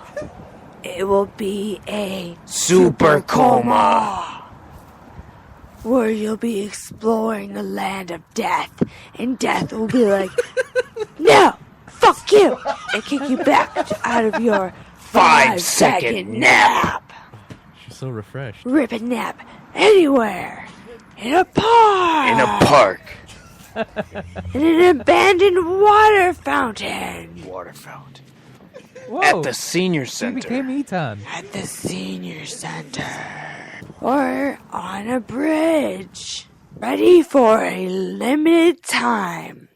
It will be a Super coma. where you'll be exploring the land of death, and death will be like, no, fuck you, and kick you back out of your 5-second nap. She's so refreshed. Rip a nap anywhere. In a park. In a park. In an abandoned water fountain. Water fountain. Whoa. At the senior He center. became Eton. At the senior center. Or on a bridge. Ready for a limited time.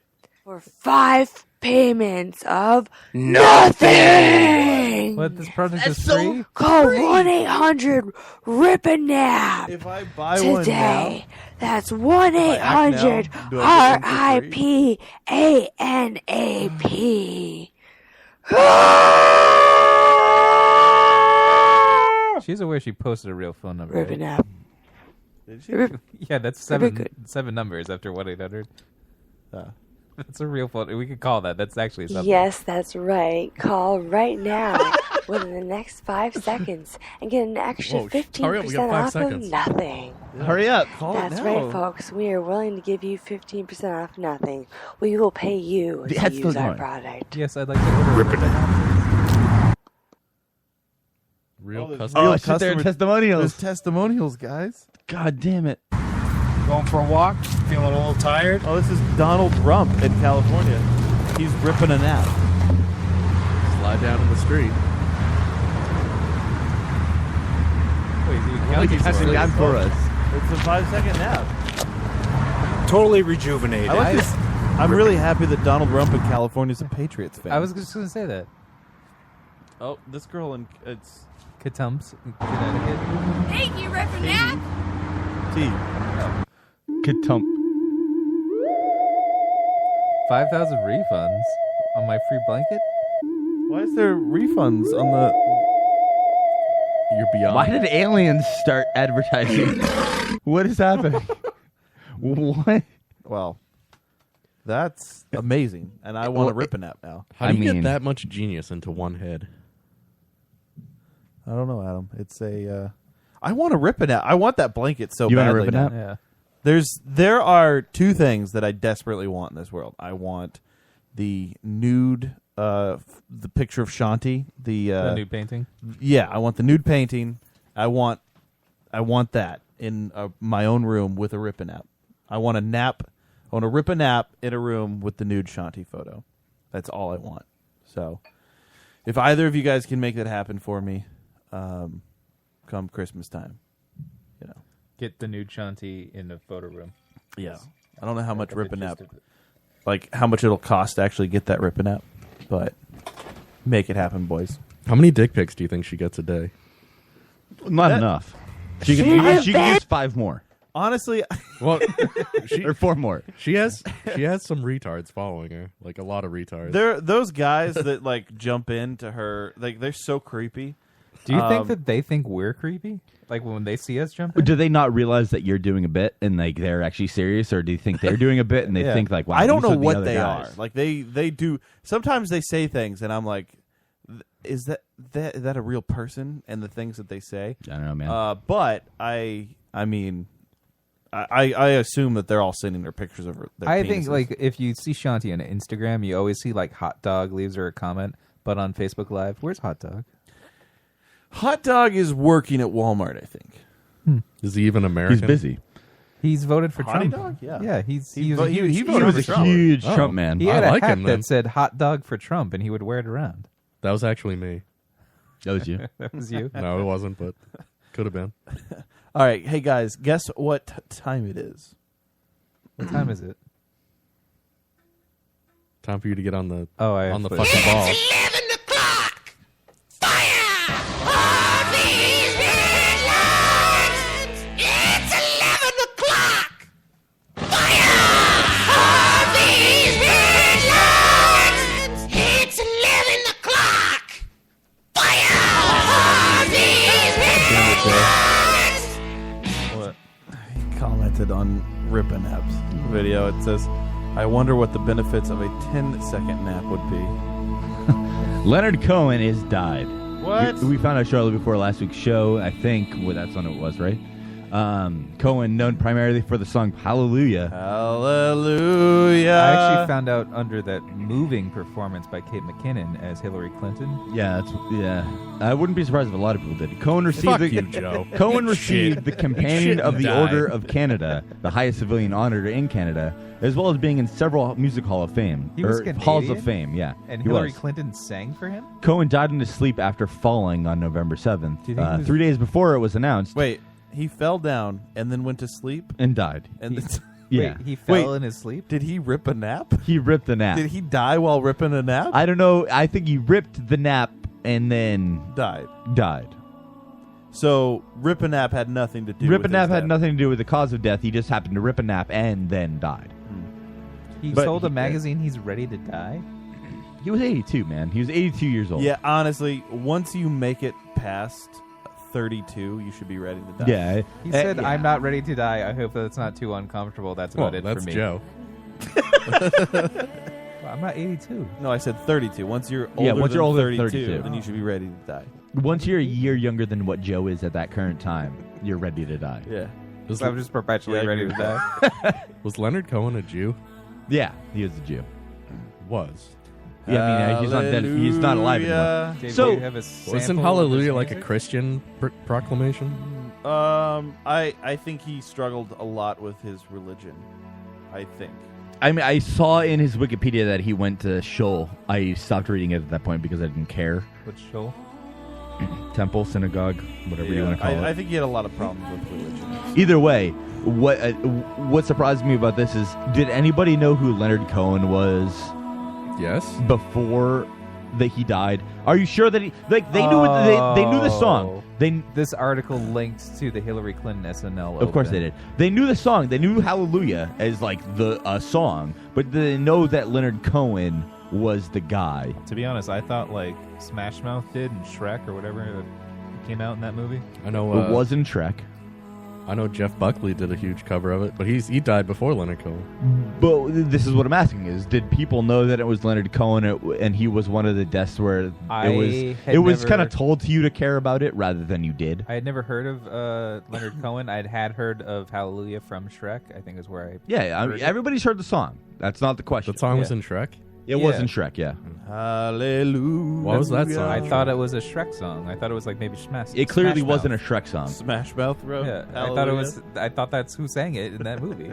For 5 payments of nothing. What, this project is free? Call 1-800-RIP-A-NAP. If I buy one today. That's act now, do I get one for RIPANAP. She's aware she posted a real phone number. Rip a right? nap. Did she? Rip- Yeah, that's Rip- seven numbers after 1-800. That's a real phone. We could call that. That's actually something. Yes, that's right. Call right now within the next 5 seconds and get an extra Whoa, hurry up, we got 15% 5 off seconds. of nothing. Hurry up. That's right, folks. We are willing to give you 15% off nothing. We will pay you The to ad's still use our going. product. Yes, I'd like to order. Real there's customer. real Oh, sit there, testimonials. There's testimonials, guys. God damn it. Going for a walk, feeling a little tired. Oh, this is Donald Rump in California. He's ripping a nap. Slide down in the street. Wait, dude, I think he's That's a right. guy for us. It's a 5-second nap. Totally rejuvenated. I like this. I'm really happy that Donald Rump in California is a Patriots fan. I was just going to say that. Oh, this girl in it's Katumps, Connecticut. Thank you, Rip a Nap. T. Katump. 5,000 refunds on my free blanket? Why is there refunds on the? You're beyond. Why did aliens start advertising? What is happening? What? Well, that's amazing, and I want to rip a nap now. How do you get that much genius into one head? I don't know, Adam. It's a. I want to rip a nap. I want that blanket so You wanna badly. rip a now. nap? Yeah. There are 2 things that I desperately want in this world. I want the nude, the picture of Shanti, the nude painting. Yeah, I want the nude painting. I want that in my own room with a rip a nap. I want a nap. I want to rip a nap in a room with the nude Shanti photo. That's all I want. So, if either of you guys can make that happen for me, come Christmas time, you know. Get the nude Shanti in the photo room. Yeah. I don't know how much I got the rip a gist nap, of it. like how much it'll cost to actually get that rip a nap, but make it happen, boys. How many dick pics do you think she gets a day? Not enough. She can use 5 more. Honestly, well, or 4 more. She has some retards following her, like a lot of retards. They're those guys that like jump into her, like they're so creepy. Do you think that they think we're creepy? Like when they see us jump in? Do they not realize that you're doing a bit and like they're actually serious, or do you think they're doing a bit and they Yeah. think like, wow? I don't these know are the what other they guys. are. Like they do. Sometimes they say things, and I'm like, is that a real person? And the things that they say, I don't know, man. But I mean, I assume that they're all sending their pictures of their I penises. think like if you see Shanti on Instagram, you always see like Hot Dog leaves her a comment, but on Facebook Live, where's Hot Dog? Hot Dog is working at Walmart, I think. Is he even American? He's busy. He's voted for Hottie Trump. Dog? Yeah. Yeah, He he was a huge, he voted for Trump. huge Oh. Trump man. He had I a like hat him, then. that said "Hot Dog for Trump," and he would wear it around. That was actually me. That was you. That was you. No, it wasn't, but could have been. All right, hey guys, guess what time it is? What time is it? Time for you to get on the on the fucking ball. 11 o'clock. Fire! All these red lights. It's 11 o'clock. Fire! All these red lights. It's 11 o'clock. Fire! All these red lights. What? He commented on Rip a Nap's video. It says, I wonder what the benefits of a 10-second nap would be. Leonard Cohen is died. What? We found out shortly before last week's show. I think that's when it was, right? Cohen, known primarily for the song Hallelujah. Hallelujah. I actually found out under that moving performance by Kate McKinnon as Hillary Clinton. Yeah, I wouldn't be surprised if a lot of people did. Cohen received Fuck the you, Joe. Cohen Eat received shit. the Companion Eat shit of and the die. Order of Canada, the highest civilian honor in Canada, as well as being in several music Hall of Fame He was or Canadian? halls of fame. Yeah, And he Hillary was. Clinton sang for him? Cohen died in his sleep after falling on November 7th. Do you think he was- 3 days before it was announced. Wait, he fell down and then went to sleep? And died. And Yeah. Wait, he fell in his sleep? Did he rip a nap? He ripped the nap. Did he die while ripping a nap? I don't know. I think he ripped the nap and then Died. So rip a nap had nothing to do Rip with a nap his had death. nothing to do with the cause of death. He just happened to rip a nap and then died. He But told a he- magazine he's ready to die? He was 82, man. He was 82 years old. Yeah, honestly, once you make it past 32, you should be ready to die. Yeah. He said, yeah. I'm not ready to die. I hope that's not too uncomfortable. That's about it that's for me. Joe. Well, I'm not 82. No, I said 32. Once you're older, Yeah, once than you're older than 32, 32. then you should be ready to die. Once you're a year younger than what Joe is at that current time, you're ready to die. Yeah. So I'm just perpetually Yeah, I ready agree to with die. Was Leonard Cohen a Jew? Yeah, he is a Jew. Was. Yeah, I mean, he's not dead. He's not alive anymore. Dave, So do you have a Wasn't sample of Hallelujah his like a music? Christian proclamation? I think he struggled a lot with his religion. I think. I mean, I saw in his Wikipedia that he went to Shul. I stopped reading it at that point because I didn't care. Which Shul? Temple, synagogue, whatever you want to call it. I think he had a lot of problems with religion. Either way, what surprised me about this is, did anybody know who Leonard Cohen was? Yes. Before that he died. Are you sure that he they knew they knew the song? This article linked to the Hillary Clinton SNL. Of course open. they did. They knew the song. They knew Hallelujah as like the song, but they know that Leonard Cohen was the guy. To be honest, I thought like Smash Mouth did and Shrek or whatever that came out in that movie. I know. It wasn't Shrek. I know Jeff Buckley did a huge cover of it, but he died before Leonard Cohen. But this is what I'm asking: is did people know that it was Leonard Cohen and he was one of the deaths where it was kind of told to you to care about it rather than you did? I had never heard of Leonard Cohen. I had heard of Hallelujah from Shrek. I think is where I Yeah, I mean, everybody's heard the song. That's not the question. The song was in Shrek? It was in Shrek, yeah. Hallelujah. What was that song? I thought it was a Shrek song. I thought it was like maybe Smash. It clearly Smash wasn't Mouth. a Shrek song. Smash Mouth wrote. Yeah, Hallelujah. I thought that's who sang it in that movie.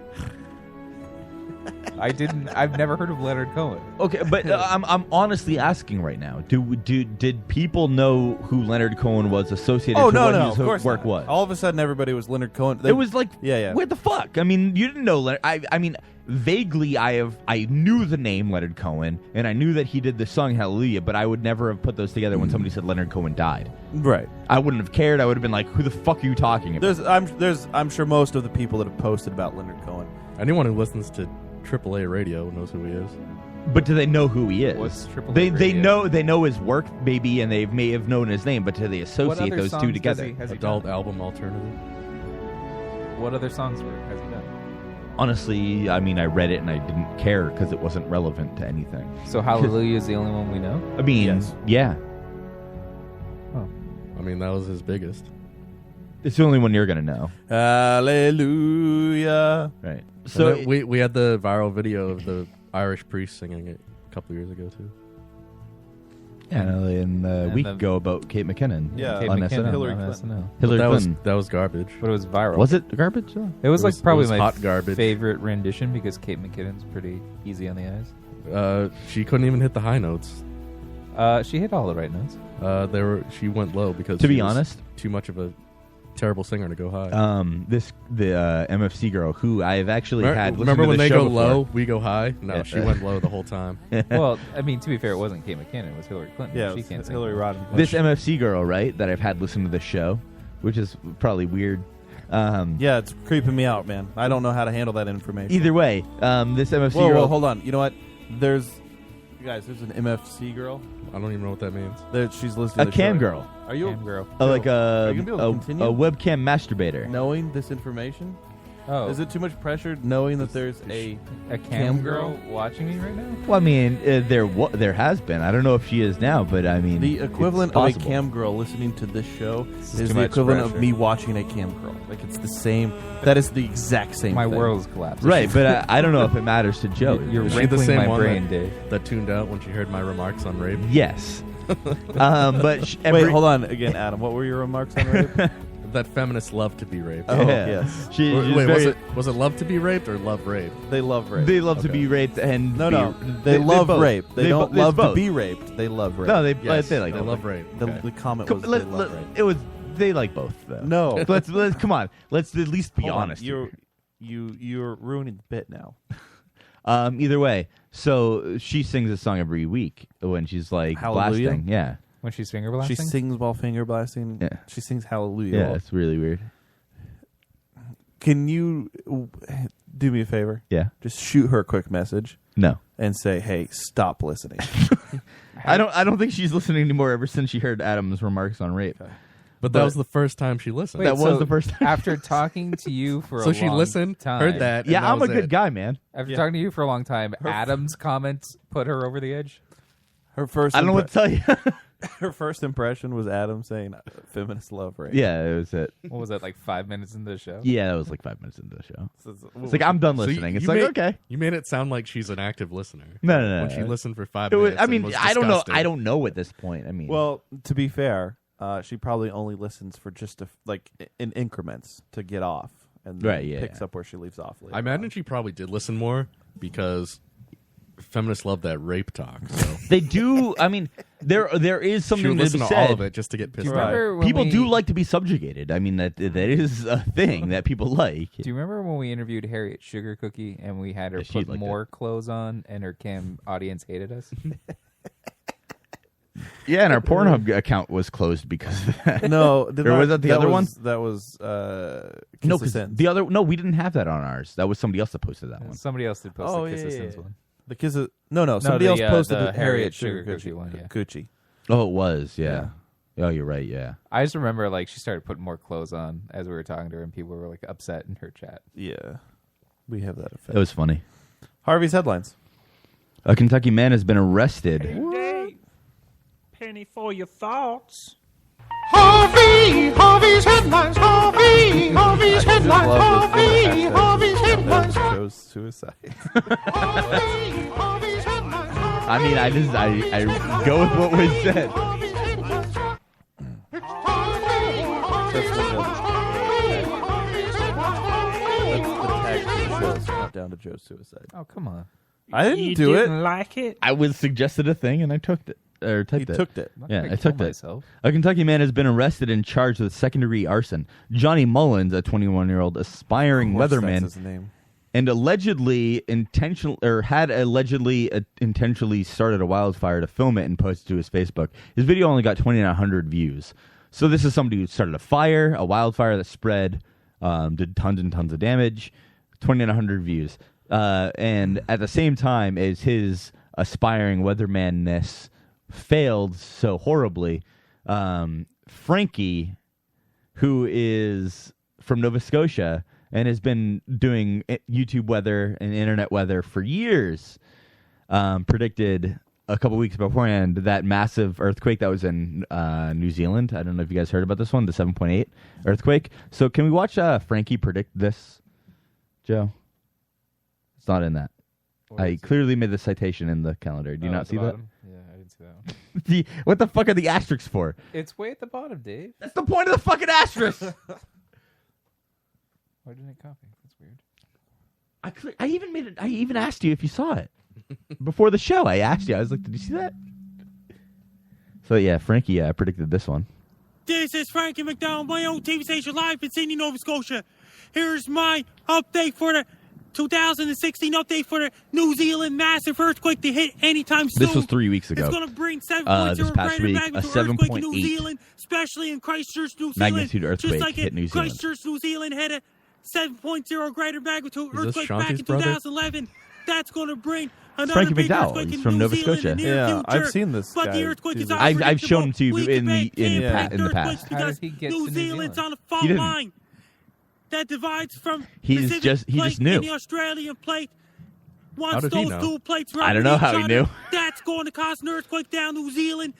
I've never heard of Leonard Cohen. Okay, but I'm honestly asking right now: did people know who Leonard Cohen was associated Oh to no, what no, his of course work not. was? All of a sudden, everybody was Leonard Cohen. It was like, yeah. What the fuck? I mean, you didn't know Leonard. I mean, vaguely, I knew the name Leonard Cohen, and I knew that he did the song Hallelujah, but I would never have put those together when somebody said Leonard Cohen died. Right. I wouldn't have cared. I would have been like, who the fuck are you talking about? I'm sure most of the people that have posted about Leonard Cohen. Anyone who listens to AAA radio knows who he is. But do they know who he is? What's AAA they radio? know his work maybe, and they may have known his name, but do they associate other those songs two does together? he- has he Adult done? album alternative. What other songs has he done? Honestly, I mean, I read it and I didn't care because it wasn't relevant to anything. So Hallelujah is the only one we know? I mean, Yes. yeah, I mean, that was his biggest. it's the only one you're gonna know, Hallelujah. right? So So we had the viral video of the Irish priest singing it a couple years ago too. and a And week the- ago about Kate McKinnon, Yeah, Kate on McKinnon SNL. Hillary on Clinton. SNL. Hillary that Clinton. was garbage. But it was viral. Was it garbage? though? It was It like was- probably it was my hot garbage. favorite rendition because Kate McKinnon's pretty easy on the eyes. She couldn't even hit the high notes. She hit all the right notes. She went low because To be she was honest- too much of a terrible singer to go high. The MFC girl who I have actually had. listened Remember to when the they show go before. low, we go high? No, Yeah. she went low the whole time. Well, I mean, to be fair, it wasn't Kate McKinnon. It was Hillary Clinton. Yeah, she it's can't sing. Hillary Rodham. This MFC girl, right, that I've had listen to the show, which is probably weird. Yeah, it's creeping me out, man. I don't know how to handle that information. Either way, this MFC Whoa, girl. whoa, hold on. You know what? There's an MFC girl. I don't even know what that means. She's listening A to the cam show. girl. Are you Cam girl. Like Are a you gonna be able to continue webcam masturbator. knowing this information? Oh. Is it too much pressure knowing that there's a cam girl watching me right now? Well, I mean, there has been. I don't know if she is now, but I mean, The equivalent it's of a possible. cam girl listening to this show is is too the much equivalent pressure. of me watching a cam girl. Like, it's the same. That is the exact same My thing. world's collapsed. Right, but I don't know if it matters to Joe. Is she the same one that tuned out when she heard my remarks on rape? Yes. But Wait, hold on again, Adam. What were your remarks on rape? That feminists love to be raped. Oh, yes. She's Wait, very- was it love to be raped or love rape? They love rape. They love to be raped and No, be- they love both. rape. They don't it's love to both. be raped. They love rape. No, they Yes, they like they both. love rape. The comment was they love rape. It was they like both though. No. let's come on. Let's at least be Hold on. honest. You're ruining the bit now. Either way, so she sings a song every week when she's like Hallelujah? blasting. Yeah. When she's finger blasting? She sings while finger blasting. Yeah. She sings Hallelujah. Yeah, it's really weird. Can you do me a favor? Yeah. Just shoot her a quick message. No. And say, "Hey, stop listening." I don't think she's listening anymore ever since she heard Adam's remarks on rape. But that was the first time she listened. That was the first time. After talking to you for So a she long listened, time. heard that. Yeah, and that I'm a was good it. guy, man. After Yeah. talking to you for a long time, Adam's comments put her over the edge. Her first. I don't know what to tell you. Her first impression was Adam saying, "Feminists love rape." Yeah, it was it. What was that, like 5 minutes into the show? Yeah, that was like 5 minutes into the show. So It's like I'm done So listening. you It's like made- okay. You made it sound like she's an active listener. No. When she listened for 5 It was- minutes. I and mean, was I don't know. disgusted. I don't know at this point. I mean, Well, to be fair, she probably only listens for just in increments to get off, and then Right, yeah, picks yeah. up where she leaves off. Later I imagine she probably did listen more because feminists love that rape talk. So they do. I mean, there is she something would to listen be to said. all of it just to get pissed you off. remember when People we- do like to be subjugated. I mean, that is a thing that people like. Do you remember when we interviewed Harriet Sugar Cookie and we had her Yeah, she put liked more clothes on and her cam audience hated us? Yeah, and our Pornhub account was closed because of that. no. Or was that the other one? That was No, Kiss the because Sins. the other we didn't have that on ours. That was somebody else that posted that one. Somebody else did post the Kiss of Sins one. The Kiss of no. Somebody else posted the the Harriet Harriet Sugar Sugar Cookie one, yeah. Coochie. Oh, it was. Yeah. Oh, you're right. Yeah. I just remember like she started putting more clothes on as we were talking to her and people were like upset in her chat. Yeah, we have that effect. It was funny. Harvey's headlines. A Kentucky man has been arrested. Penny for your thoughts. Harvey's headlines. Harvey's headlines. Harvey's headlines. Joe's suicide. I mean, I go with what was said. That's the tag for the show. It's not down to Joe's suicide. Oh, come on. I didn't You do didn't it. like it? I was suggested a thing and I took it. Or typed You it. took it. I'm not Yeah, gonna I kill took it. myself. A Kentucky man has been arrested and charged with second-degree arson. Johnny Mullins, a 21-year-old aspiring Of course that's weatherman, his name. and allegedly intentionally started a wildfire to film it and post it to his Facebook. His video only got 2,900 views. So this is somebody who started a wildfire that spread, did tons and tons of damage, 2,900 views. And at the same time as his aspiring weathermanness failed so horribly, Frankie, who is from Nova Scotia and has been doing YouTube weather and internet weather for years, predicted a couple weeks beforehand that massive earthquake that was in New Zealand. I don't know if you guys heard about this one, the 7.8 earthquake. So can we watch Frankie predict this, Joe? It's not in that. I clearly made the citation in the calendar. Do you not see that? Yeah, I didn't see that one. What the fuck are the asterisks for? It's way at the bottom, Dave. That's the point of the fucking asterisk. Why didn't it copy? That's weird. I even made it. I even asked you if you saw it before the show. I asked you. I was like, "Did you see that?" So yeah, Frankie predicted this one. This is Frankie McDonald, my own TV station live in Sydney, Nova Scotia. Here's my update for the 2016 update for the New Zealand massive earthquake to hit anytime soon. This was 3 weeks ago. It's going to bring 7.0 this past greater week, a magnitude earthquake in New 7.8 Zealand, especially in Christchurch, New Zealand. magnitude earthquake Just like hit New Zealand. Christchurch, New Zealand had a 7.0 greater magnitude this earthquake back Shanti's in brother? 2011. That's going to bring another Frankie big McDowell. earthquake He's in from New Nova Zealand Scotia. in the near Yeah, I've future. seen this But guy the earthquake do is this. I've shown him to you We in can't the predict in the earthquakes past. How because did he get New to New Zealand's Zealand? on a fault He didn't. line. that divides from He Pacific just plate knew. and the Australian plate. How Once did he those know? two plates run I don't into know each how he other, knew. That's going to cause an earthquake down New Zealand,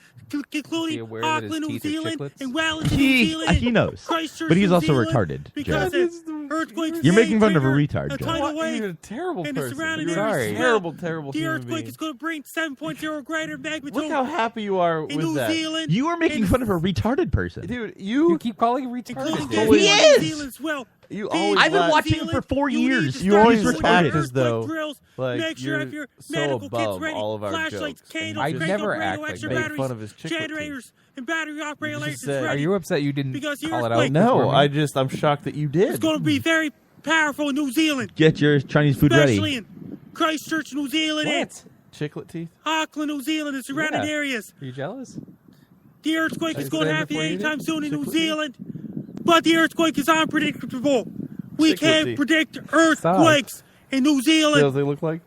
including aware that his Auckland, New teeth are Zealand, chiclets? and Wellington, New Zealand. He knows, Christchurch, but he's New also Zealand, retarded. Because Joe. earthquakes You're making fun of a trigger retard, a Joe. tidal wave, You're a terrible and the person. surrounding You're areas a as terrible, well. terrible The human earthquake being. is going to bring 7.0 greater magnitude. Look how happy you are in with New that. Zealand. You are making fun of a retarded person. Dude, you keep calling him retarded. Including He New is! Zealand as well. You Being always I've been laugh- watching him for 4 years. You always He's act retarded. as though drills. like Make sure you're if your so medical kits above ready, all of our flashlights, jokes. and candles, I you just never radio act like extra that. make batteries, fun of his chiclet teeth. generators, and battery operated You just lasers said- ready. Are you upset you didn't Because the call it earthquake- out? No, before me? I'm shocked that you did. It's going to be very powerful in New Zealand, Get your Chinese food especially ready. in Christchurch, New Zealand, and Chiclet teeth? Auckland, New Zealand, and surrounding Yeah. areas. Are you jealous? The earthquake I is going to said happen before you anytime did. soon in New Chiclet teeth. Zealand, but the earthquake is unpredictable. We Chiclet can't teeth. predict earthquakes in New See what Zealand. they look like?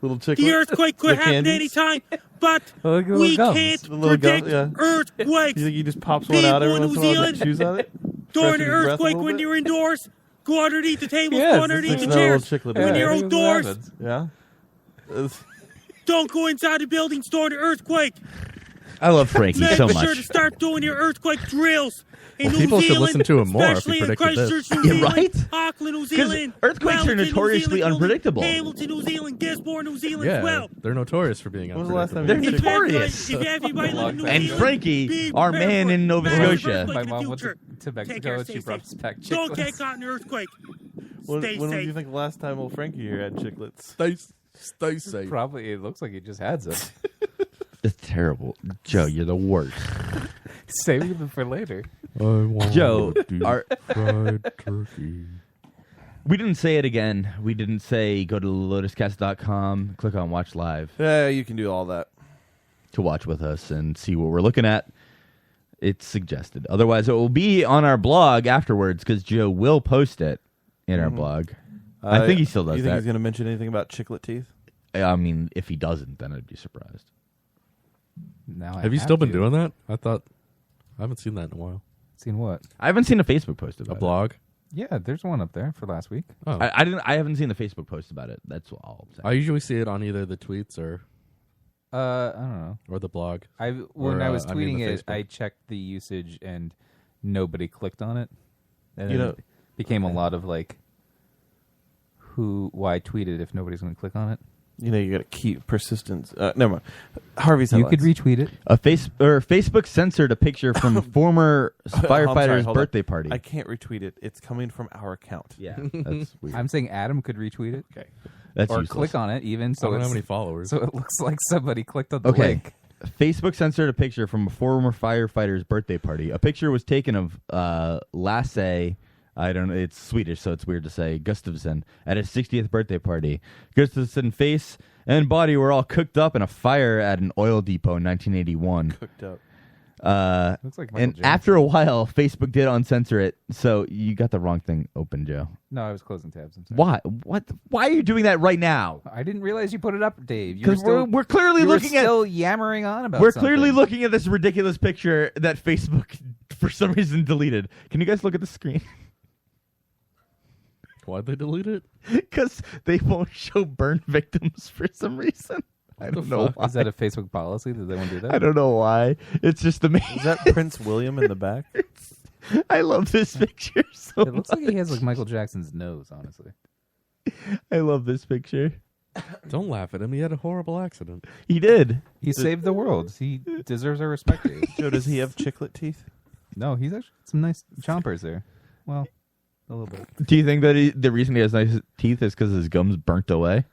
Little chiclet. The earthquake could The happen candies? anytime, but Like little we gums. can't The little gums, predict yeah. earthquakes. You think he just pops one out every People in once in New a while and Zealand, chews on it? During Stretches the his breath a earthquake, little when bit? you're indoors, go underneath the tables, Yes, go underneath it's the like a little chairs. chiclet When baby. you're Yeah. outdoors, Yeah. don't go inside the buildings during the earthquake. I love Frankie Make so sure much. to start doing your earthquake drills. In Well, New people should Zealand, listen to him more if he especially in predicted this. Christchurch, New Yeah, Zealand, right? Auckland, New 'Cause Zealand, earthquakes are Wellington, New notoriously Zealand, unpredictable. Hamilton, New Zealand, Gisborne, New Zealand Yeah, as well. they're notorious for being When was the last unpredictable. time They're you notorious. If everybody live in New And Zealand, Frankie, be our prepared man for in Nova massive Scotia. earthquake My in the mom went future. to Take Mexico care, and stay she brought safe. us back Don't chiclets. get caught in an earthquake. When Stay when safe. do you think the last time old Frankie here had chiclets? Stay safe. Probably, it looks like he just had some. It's terrible. Joe, you're the worst. Saving them for later. I want Joe, deep our- fried turkey. We didn't say it again. We didn't say go to lotuscast.com, click on Watch Live Yeah, you can do all that. to watch with us and see what we're looking at. It's suggested. Otherwise, it will be on our blog afterwards because Joe will post it in our blog. I think he still does You think that. he's going to mention anything about chiclet teeth? I mean, if he doesn't, then I'd be surprised. Now Have you still been doing that? I haven't seen that in a while. Seen what? I haven't seen a Facebook post about A blog? Yeah, there's one up there for last week. Oh. I haven't seen the Facebook post about it. That's all I'm saying. I usually see it on either the tweets or I don't know. or the blog. When I was I mean tweeting the it, Facebook. I checked the usage and nobody clicked on it. And You then know- it became a lot of like, why tweet it if nobody's going to click on it? You know, you got to keep persistence. Never mind. Harvey's You could headlines. retweet it. Facebook censored a picture from a former I'm firefighter's sorry, hold on. birthday party. I can't retweet it. It's coming from our account. Yeah, that's weird. I'm saying Adam could retweet it. Okay. That's or useless. click on it even. So I don't it's- have any followers. So it looks like somebody clicked on the Okay. link. Facebook censored a picture from a former firefighter's birthday party. A picture was taken of Lasse, I don't know, it's Swedish, so it's weird to say, Gustafsson, at his 60th birthday party. Gustafsson's face and body were all cooked up in a fire at an oil depot in 1981. Cooked up. Looks like Michael and Jackson. after a while, Facebook did uncensor it. So you got the wrong thing open, Joe. No, I was closing tabs. I'm sorry. Why? What? Why are you doing that right now? I didn't realize you put it up, Dave. You were Because we're clearly you were looking at still yammering on about. We're something. clearly looking at this ridiculous picture that Facebook, for some reason, deleted. Can you guys look at the screen? Why'd they delete it? Because they won't show burn victims for some reason. I don't know why. Is that a Facebook policy? Did they want to do that? I don't know why. It's just amazing. Is that Prince William in the back? I love this picture so It looks like he has like Michael Jackson's nose. Honestly, I love this picture. Don't laugh at him. He had a horrible accident. He did. he saved the world. He deserves our respect. Dave. Joe, does he have chiclet teeth? No, he's actually some nice chompers there. Well, a little bit. Do you think that the reason he has nice teeth is because his gums burnt away?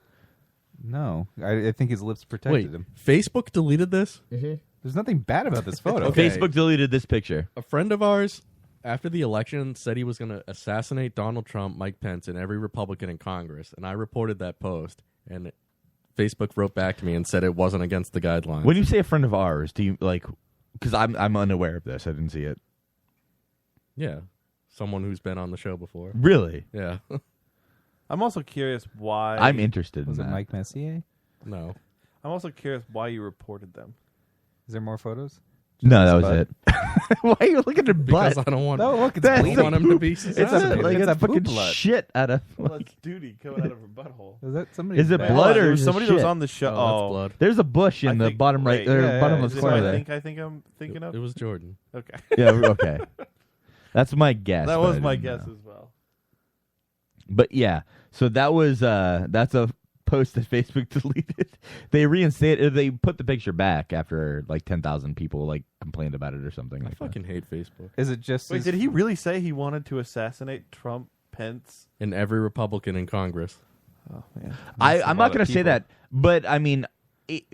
No, I think his lips protected Wait, him. Facebook deleted this? There's nothing bad about this photo. Okay. Facebook deleted this picture. A friend of ours, after the election, said he was going to assassinate Donald Trump, Mike Pence, and every Republican in Congress. And I reported that post, and Facebook wrote back to me and said it wasn't against the guidelines. When you say a friend of ours, do you like? Because I'm unaware of this. I didn't see it. Yeah. Someone who's been on the show before. Really? Yeah. I'm also curious why. I'm interested Was in it that. Mike Messier? No. I'm also curious why you reported them. Is there more photos? No, that was it. Why are you looking at Because butt? I don't want. No, look, it's I bleeding. don't want him to be. It's a fucking shit out of. Well, it's duty coming out of her butthole. Is that somebody? Is it blood or is it somebody that was shit? on the show? Oh, that's blood. There's a bush in I the think- bottom right, wait, or bottom is left this corner what there. I think I'm thinking of. It was Jordan. Okay. Yeah, okay. That's my guess. That but was I my didn't guess know. as well. But yeah, so that was that's a post that Facebook deleted. They reinstated. They put the picture back after like 10,000 people like complained about it or something. I like fucking hate Facebook. Is it just? Wait, his- did he really say he wanted to assassinate Trump, Pence? And every Republican in Congress. Oh man, I'm not going to say that, but I mean,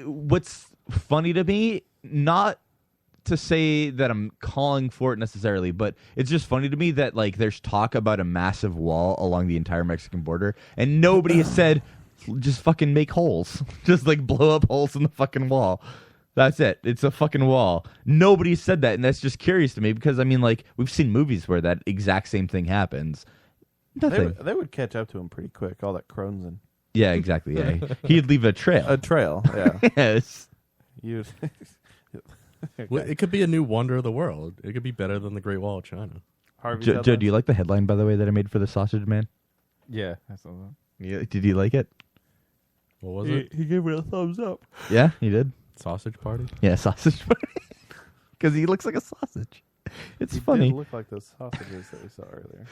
what's funny to me, not to say that I'm calling for it necessarily, but it's just funny to me that like there's talk about a massive wall along the entire Mexican border, and nobody has said just fucking make holes, just like blow up holes in the fucking wall. That's it. It's a fucking wall. Nobody said that, and that's just curious to me because I mean, like we've seen movies where that exact same thing happens. Nothing. They would catch up to him pretty quick. All that Crohn's. Yeah, exactly. Yeah, he'd leave a trail. A trail. Yeah. Yes. You. Well, it could be a new wonder of the world. It could be better than the Great Wall of China. Joe, do you like the headline, by the way, that I made for the Sausage Man? Yeah, I saw that. Yeah, did you like it? What was it? He gave it a thumbs up. Yeah, he did. Sausage Party? Yeah, Sausage Party. Because he looks like a sausage. It's He funny. did look like those sausages that we saw earlier.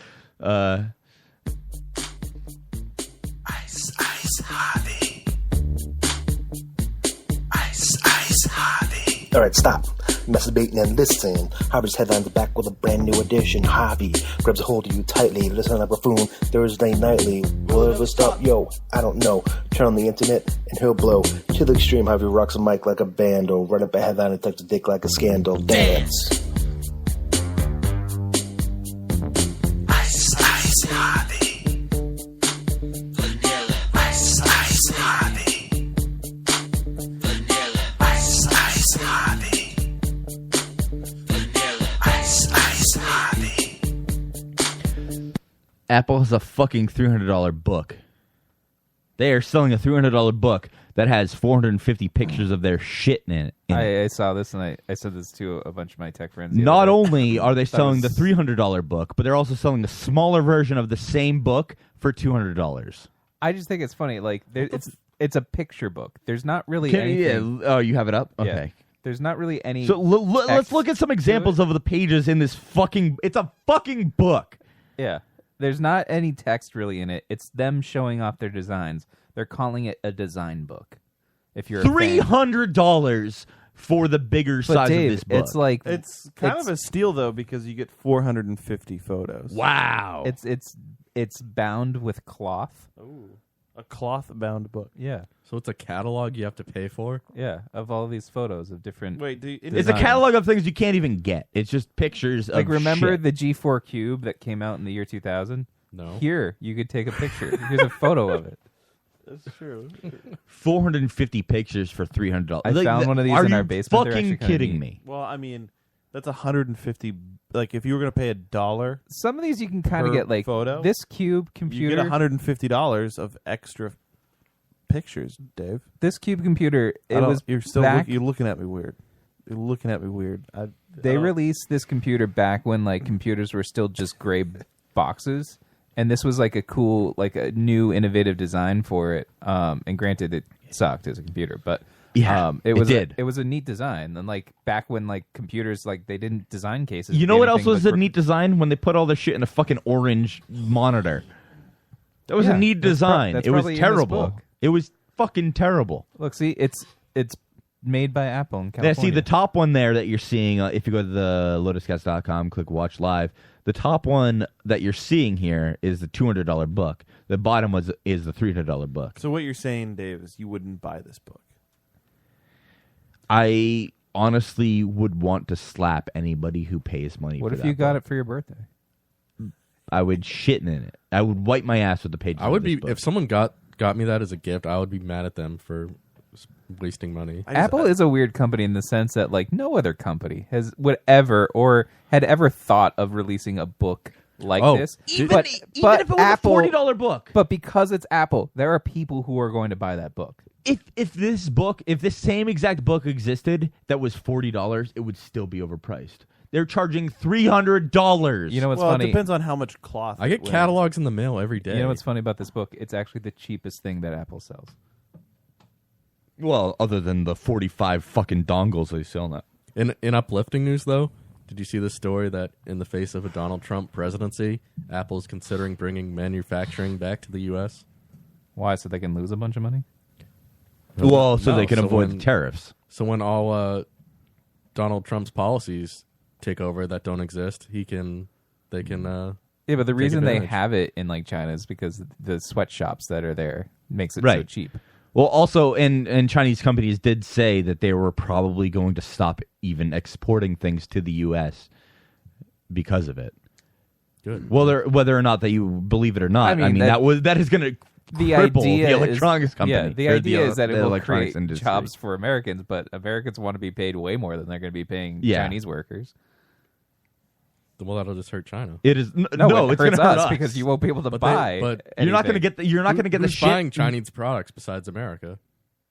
Ice, ice, Harvey. Ice, ice, Harvey. All right, stop. Masturbating and listen. Harvey's headlines are back with a brand new edition. Harvey grabs a hold of you tightly. Listen like a buffoon Thursday nightly. Will it ever stop? Yo, I don't know. Turn on the internet and he'll blow. To the extreme, Harvey rocks a mic like a band or run up a headline and touch a dick like a scandal. Dance. Ice, ice, Harvey. Ice, ice, Harvey. Ice, ice, Harvey. Ice, ice, Harvey. Apple has a fucking $300 book. They are selling a $300 book that has 450 pictures of their shit in it. I saw this and I said this to a bunch of my tech friends. the Not other day. only are they That selling was- the $300 book, but they're also selling a smaller version of the same book for $200. I just think it's funny. Like it's a picture book. There's not really anything. Yeah. Oh, you have it up? Yeah. Okay. There's not really any. So let's look at some examples of the pages in this fucking. It's a fucking book. Yeah. There's not any text really in it. It's them showing off their designs. They're calling it a design book. If you're a fan. $300 for the bigger But size Dave, of this book. it's like It's kind of a steal though because you get 450 photos. Wow. It's bound with cloth. Ooh. A cloth bound book. Yeah. So it's a catalog you have to pay for? Yeah, of all these photos of different. Wait, it's a catalog of things you can't even get. It's just pictures Like of remember shit. the G4 Cube that came out in the year 2000? No. Here, you could take a picture. Here's a photo of it. That's true. 450 pictures for $300. I found one of these are in you our basement. They're Fucking actually kinda kidding neat. me? Well, I mean, that's 150. Like if you were going to pay $1, Some of these you can kind of per get like photo, this cube computer. you get $150 of extra pictures, Dave. This cube computer. I It don't- was You're still back. you're looking at me weird. You're looking at me weird. They released this computer back when like computers were still just gray boxes, and this was like a cool, like a new innovative design for it. And granted, it sucked as a computer, but Yeah, it it was did. it was a neat design. And like back when like computers like they didn't design cases. You to know be what else anything was but a neat design? When they put all their shit in a fucking orange monitor. That was Yeah, a neat that's design. that's It was probably in this terrible. book. It was fucking terrible. Look, see, it's made by Apple in Yeah, California. see the top one there that you're seeing. If you go to the lotuscast.com, click watch live. The top one that you're seeing here is the $200 book. The bottom is the $300 book. So what you're saying, Dave, is you wouldn't buy this book. I honestly would want to slap anybody who pays money. What for if that you got book. it for your birthday? I would shit in it. I would wipe my ass with the pages. I would of this be book. if someone got me that as a gift. I would be mad at them for wasting money. Apple is a weird company in the sense that like no other company would ever or had ever thought of releasing a book like Oh. this. Even but if it was a Apple, $40 book. But because it's Apple, there are people who are going to buy that book. If this same exact book existed that was $40, it would still be overpriced. They're charging $300. You know what's well, funny? it depends on how much cloth. I get it weighs. catalogs in the mail every day. You know what's funny about this book? It's actually the cheapest thing that Apple sells. Well, other than the 45 fucking dongles they sell now. In uplifting news, though, did you see the story that in the face of a Donald Trump presidency, Apple is considering bringing manufacturing back to the U.S.? Why? So they can lose a bunch of money? Well, so they can avoid the tariffs. So when all Donald Trump's policies take over that don't exist, they can. Yeah, but the take reason they advantage. have it in like China is because the sweatshops that are there makes it so Right. cheap. Well, also, and Chinese companies did say that they were probably going to stop even exporting things to the U.S. because of it. Good. Whether or not that you believe it or not, I mean, that is going to The cripple idea the electronics company. Yeah, the or idea is that it the will electronics create industry. jobs for Americans, but Americans want to be paid way more than they're going to be paying Yeah. Chinese workers. Well, that'll just hurt China. It is No, no, it it's going hurts to hurt us us because you won't be able to But buy. You're not going to get the. You're not going to get the Who's shit. buying Chinese products besides America?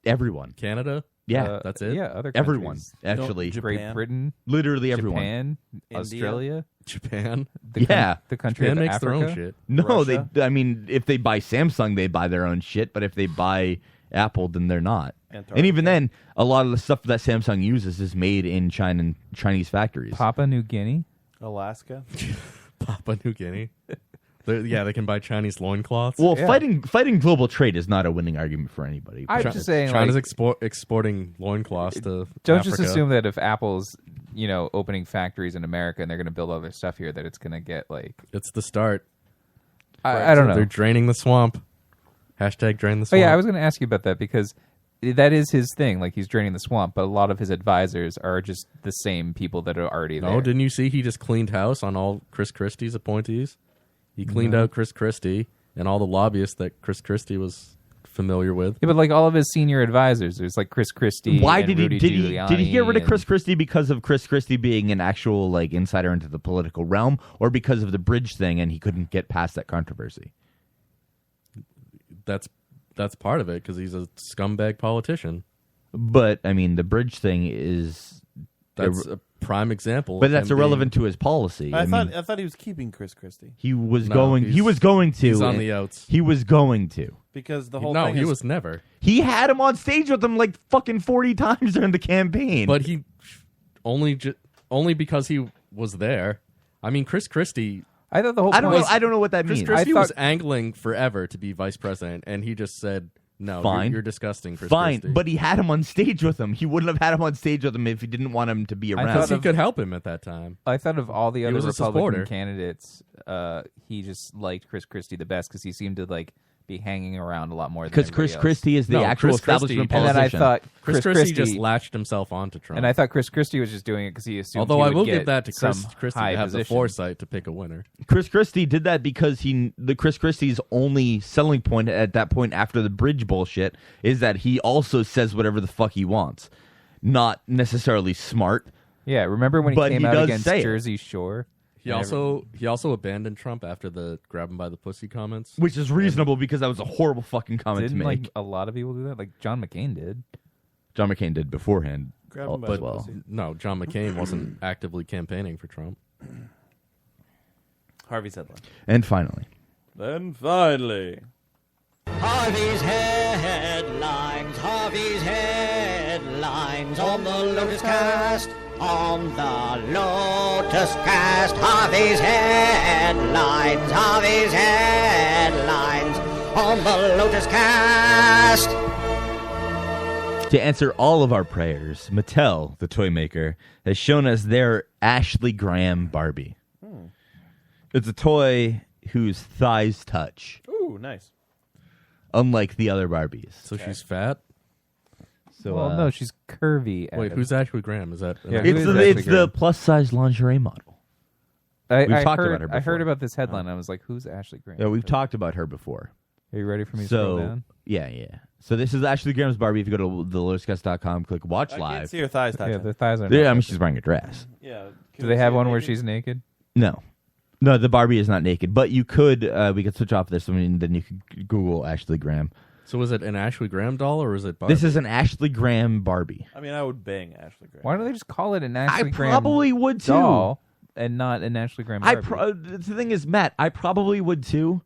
Everyone. Canada? Yeah, that's it. Yeah, other everyone countries. actually. Great Britain, literally everyone. Japan, India? Australia, Japan. The country Japan of makes Africa. their own shit. No, Russia? they. I mean, if they buy Samsung, they buy their own shit. But if they buy Apple, then they're not. And even then, a lot of the stuff that Samsung uses is made in China and Chinese factories. Papua New Guinea, Alaska. Papua New Guinea. They can buy Chinese loincloths. Well, fighting global trade is not a winning argument for anybody. I'm just saying, China's like, exporting loincloths to don't Africa. just assume that if Apple's opening factories in America and they're going to build all their stuff here, that it's going to get like. It's the start. I don't know. They're draining the swamp. Hashtag drain the Oh swamp. yeah, I was going to ask you about that because that is his thing. Like he's draining the swamp, but a lot of his advisors are just the same people that are already there. No, didn't you see he just cleaned house on all Chris Christie's appointees? He cleaned out Chris Christie and all the lobbyists that Chris Christie was familiar with. Yeah, but like all of his senior advisors, there's like Chris Christie. Why and did he Rudy did he Giuliani did he get rid of and- Chris Christie because of Chris Christie being an actual like insider into the political realm, or because of the bridge thing and he couldn't get past that controversy? That's part of it because he's a scumbag politician. But I mean, the bridge thing is That's a prime example. but of that's him irrelevant to his policy. I mean, thought he was keeping Chris Christie he was No, going. He he's- was going to. he's on the outs. He was going to. because the whole No, thing he is, was never. He had him on stage with him like fucking 40 times during the campaign. But he only because he was there. I mean, Chris Christie. I thought the whole. I don't point know. I don't know what that Chris means. Christie I was thought- angling forever to be vice president, and he just said, "No, Fine. you're disgusting, Chris Fine, Christie." but he had him on stage with him. He wouldn't have had him on stage with him if he didn't want him to be around. Because he could help him at that time. I thought of all the He other was a Republican supporter. candidates, he just liked Chris Christie the best because he seemed to like be hanging around a lot more. Because Chris Christie is the No, actual Chris Christie- establishment And then I politician. thought Chris Christie just latched himself onto Trump. and I thought Chris Christie was just doing it because he assumed. Although he I would will get give that to Chris some Christie high to have the position. foresight to pick a winner. Chris Christie did that because the Chris Christie's only selling point at that point after the bridge bullshit is that he also says whatever the fuck he wants. Not necessarily smart. Yeah, remember when he But came he out does against say it. Jersey Shore? He also abandoned Trump after the grab him by the pussy comments. Which is reasonable because that was a horrible fucking comment Didn't to make. like a lot of people do that? Like John McCain did. John McCain did beforehand. Grab him by as the well. pussy. No, John McCain wasn't actively campaigning for Trump. Harvey's headline. And finally, Then finally, Harvey's headlines, Harvey's headlines on the Lotus Cast, on the Lotus Cast. Harvey's headlines, Harvey's headlines on the Lotus Cast. to answer all of our prayers, Mattel, the toy maker, has shown us their Ashley Graham Barbie. It's a toy whose thighs touch, ooh, nice. unlike the other Barbies. So she's fat. So, well, no, she's curvy. Wait, Adam. who's Ashley Graham? Is that? Yeah, it's who is the, Ashley it's the Graham? plus size lingerie model. I talked heard, about her I heard before. about this headline. I was like, "Who's Ashley Graham?" Yeah, we've talked about her before. Are you ready for me to scroll down? Yeah. So this is Ashley Graham's Barbie. If you go to thelotuscast.com, click Watch I Live. can't see her thighs touching. Yeah, the thighs are. Yeah, I not mean, she's wearing a dress. Yeah. Do they have one where she's naked? No. No, the Barbie is not naked, but you could. We could switch off this. I mean, then you could Google Ashley Graham. So is it an Ashley Graham doll or is it Barbie? This is an Ashley Graham Barbie. I mean, I would bang Ashley Graham. Why don't they just call it an Ashley Graham probably would too. doll and not an Ashley Graham Barbie? The thing is, Matt, I probably would too,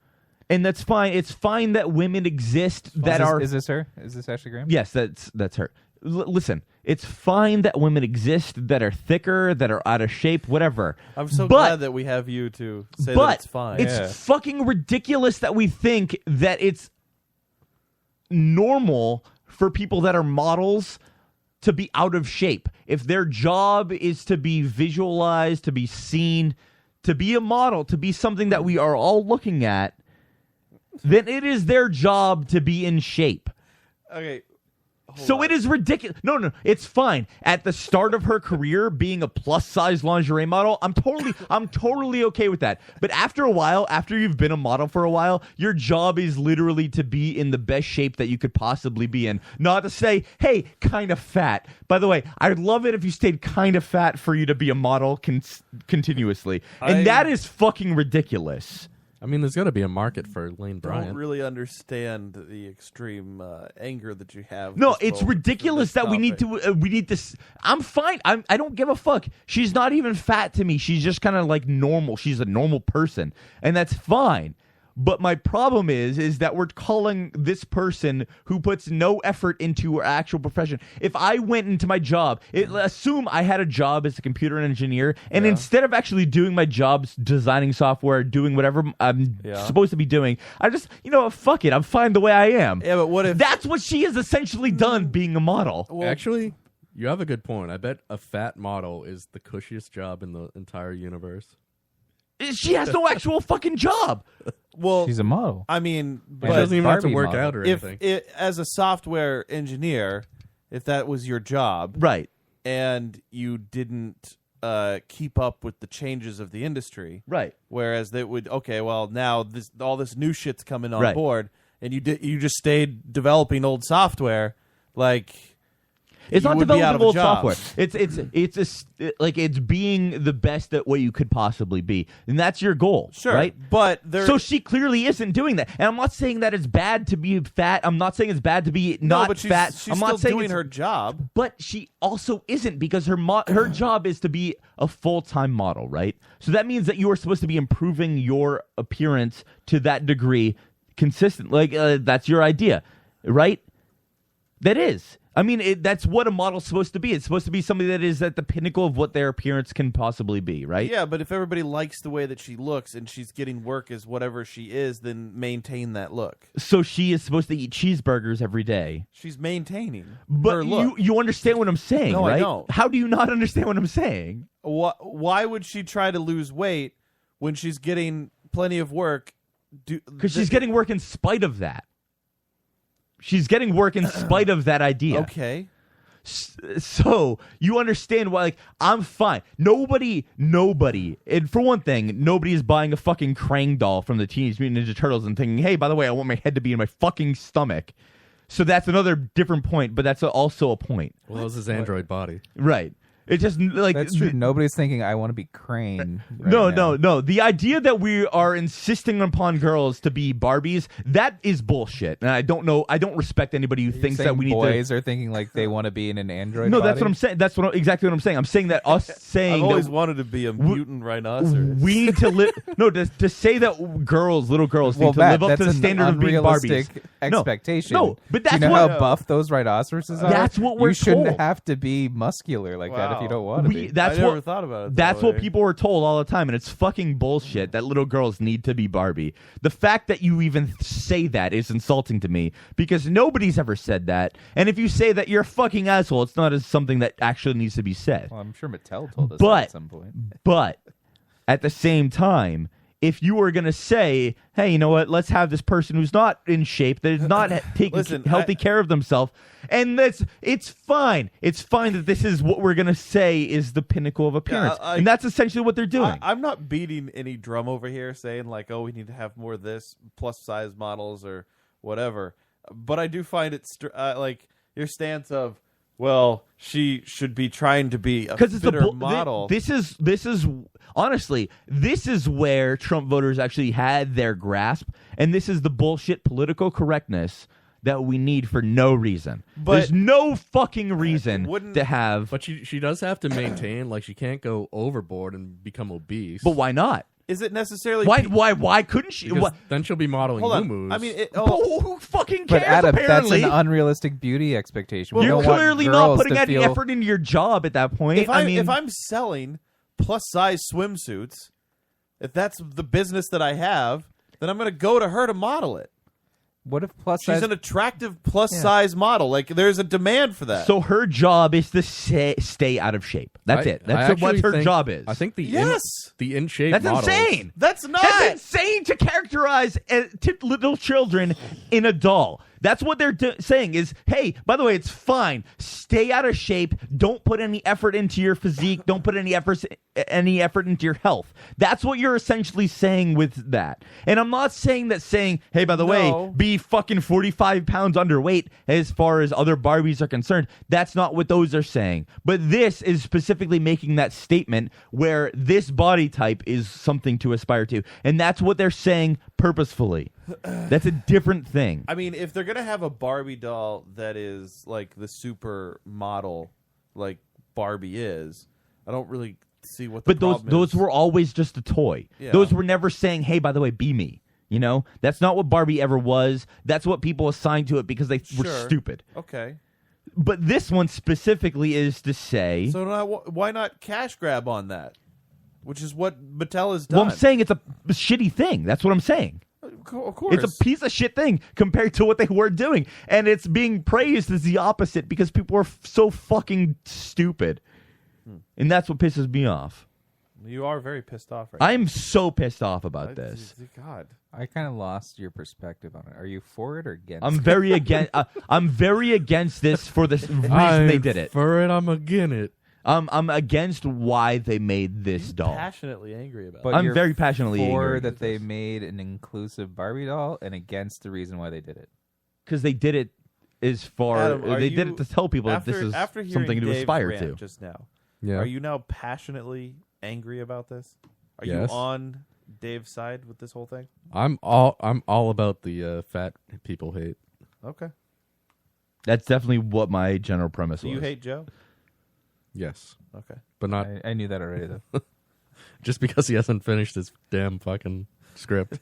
and that's fine. It's fine that women exist that are. Is this her? Is this Ashley Graham? Yes, that's her. Listen, it's fine that women exist that are thicker, that are out of shape, whatever. I'm so glad that we have you to say that it's fine. It's fucking ridiculous that we think that it's normal for people that are models to be out of shape. If their job is to be visualized, to be seen, to be a model, to be something that we are all looking at, then it is their job to be in shape. Okay. So it is ridiculous. No, it's fine. At the start of her career, being a plus-size lingerie model, I'm totally okay with that. But after a while, after you've been a model for a while, your job is literally to be in the best shape that you could possibly be in. Not to say, hey, kind of fat. By the way, I'd love it if you stayed kind of fat for you to be a model continuously. And that is fucking ridiculous. I mean, there's got to be a market for Lane I Bryant. don't really understand the extreme anger that you have. No, at this it's moment ridiculous for this that we need to. I'm fine. I don't give a fuck. She's not even fat to me. She's just kind of like normal. She's a normal person, and that's fine. But my problem is that we're calling this person who puts no effort into her actual profession. If I went into my job, assume I had a job as a computer engineer, and instead of actually doing my job, designing software, doing whatever I'm supposed to be doing, I just, fuck it, I'm fine the way I am. Yeah, but what if... That's what she has essentially done being a model. Actually, you have a good point. I bet a fat model is the cushiest job in the entire universe. She has no actual fucking job. Well, she's a model. I mean, She doesn't even have to work out or if anything. as a software engineer, if that was your job, right, and you didn't keep up with the changes of the industry, right, whereas they would, now all this new shit's coming on Right. board, and you just stayed developing old software, like. It's you not would be out developing of a old job. software. It's being the best at what you could possibly be, and that's your goal, Sure, right? but so she clearly isn't doing that, and I'm not saying that it's bad to be fat. I'm not saying it's bad to be not but she's, fat. She's I'm still not saying doing it's- her job. but she also isn't because her job is to be a full-time model, right? So that means that you are supposed to be improving your appearance to that degree, consistent. Like that's your idea, right? That is. I mean, that's what a model's supposed to be. It's supposed to be somebody that is at the pinnacle of what their appearance can possibly be, right? Yeah, but if everybody likes the way that she looks and she's getting work as whatever she is, then maintain that look. So she is supposed to eat cheeseburgers every day. She's maintaining her But look. you understand what I'm saying, No, I right? don't. How do you not understand what I'm saying? Why would she try to lose weight when she's getting plenty of work? Because she's getting work in spite of that. She's getting work in spite of that idea. Okay. So you understand why, like, I'm fine. Nobody, and for one thing, nobody is buying a fucking Krang doll from the Teenage Mutant Ninja Turtles and thinking, hey, by the way, I want my head to be in my fucking stomach. So that's another different point, but that's also a point. Well, that was his android body. Right. It's just like That's true. Nobody's thinking I want to be Crane. No. The idea that we are insisting upon girls to be Barbies, that is bullshit. And I don't know. I don't respect anybody who thinks that we need boys to. are thinking like they want to be in an android. No, body? that's what I'm saying. That's exactly what I'm saying. I'm saying that us saying I've always that wanted to be a mutant rhinoceros. we need to live. No, to say that little girls need to live up to the standard of being Barbies. Unrealistic expectation. No, but that's you know what. how buff those rhinoceroses are. That's what we're You shouldn't told. have to be muscular like that if you don't want to be. That's I what, never thought about it. That's that what way. people were told all the time, and it's fucking bullshit that little girls need to be Barbie. The fact that you even say that is insulting to me because nobody's ever said that. And if you say that, you're a fucking asshole. It's not as something that actually needs to be said. Well, I'm sure Mattel told us that at some point. But at the same time, if you were going to say, hey, you know what, let's have this person who's not in shape, that is not taking healthy care of themselves, and it's fine. It's fine that this is what we're going to say is the pinnacle of appearance. And that's essentially what they're doing. I'm not beating any drum over here saying like, oh, we need to have more of this plus size models or whatever. But I do find it like your stance of well, she should be trying to be a Because it's the fitter model. This is honestly, this is where Trump voters actually had their grasp, and this is the bullshit political correctness that we need for no reason. But- There's no fucking reason to have. But she does have to maintain, like, she can't go overboard and become obese. But why not? Is it necessarily? Why couldn't she? Because then she'll be modeling Hold on. moves. I mean, who fucking But cares? Adam, that's apparently, an unrealistic beauty expectation. We you're don't want clearly not girls putting to any feel- effort into your job at that point. If I mean, if I'm selling plus size swimsuits, if that's the business that I have, then I'm going to go to her to model it. What if plus She's size? an attractive plus size model. Like there's a demand for that. so her job is to stay out of shape. That's it. That's what her job is. I think the Yes. the in shape. That's models, insane. That's not. That's insane to characterize little children in a doll. That's what they're saying is, hey, by the way, it's fine. Stay out of shape. Don't put any effort into your physique. Don't put any effort into your health. That's what you're essentially saying with that. And I'm not saying, hey, by the way, be fucking 45 pounds underweight as far as other Barbies are concerned. That's not what those are saying. But this is specifically making that statement where this body type is something to aspire to. And that's what they're saying purposefully. That's a different thing. I mean, if they're gonna have a Barbie doll that is like the super model, like Barbie is, I don't really see what the But those problem is. were always just a toy. Yeah. Those were never saying, hey, by the way, be me. You know, that's not what Barbie ever was. That's what people assigned to it because they were Sure. stupid. Okay. But this one specifically is to say. So why not cash grab on that? Which is what Mattel has done. Well, I'm saying it's a shitty thing. That's what I'm saying. Of course. It's a piece of shit thing compared to what they were doing. And it's being praised as the opposite because people are so fucking stupid. And that's what pisses me off. You are very pissed off right I'm so pissed off about this. God. I kind of lost your perspective on it. Are you for it or against? I'm it? very against this for the reason they did it. For it, I'm against it. I'm against why they made this doll. Passionately angry about But I'm you're very passionately for angry that they made an inclusive Barbie doll, and against the reason why they did it. because they did it as far Adam, are they did you- it to tell people that this is after hearing something to Dave's aspire rant to. just now. Yeah. Are you now passionately angry about this? Are Yes. you on Dave's side with this whole thing? I'm all about the fat people hate. Okay. That's definitely what my general premise Do was. you hate Joe? Yes. Okay. But not I knew that already, though. just because he hasn't finished his damn fucking script.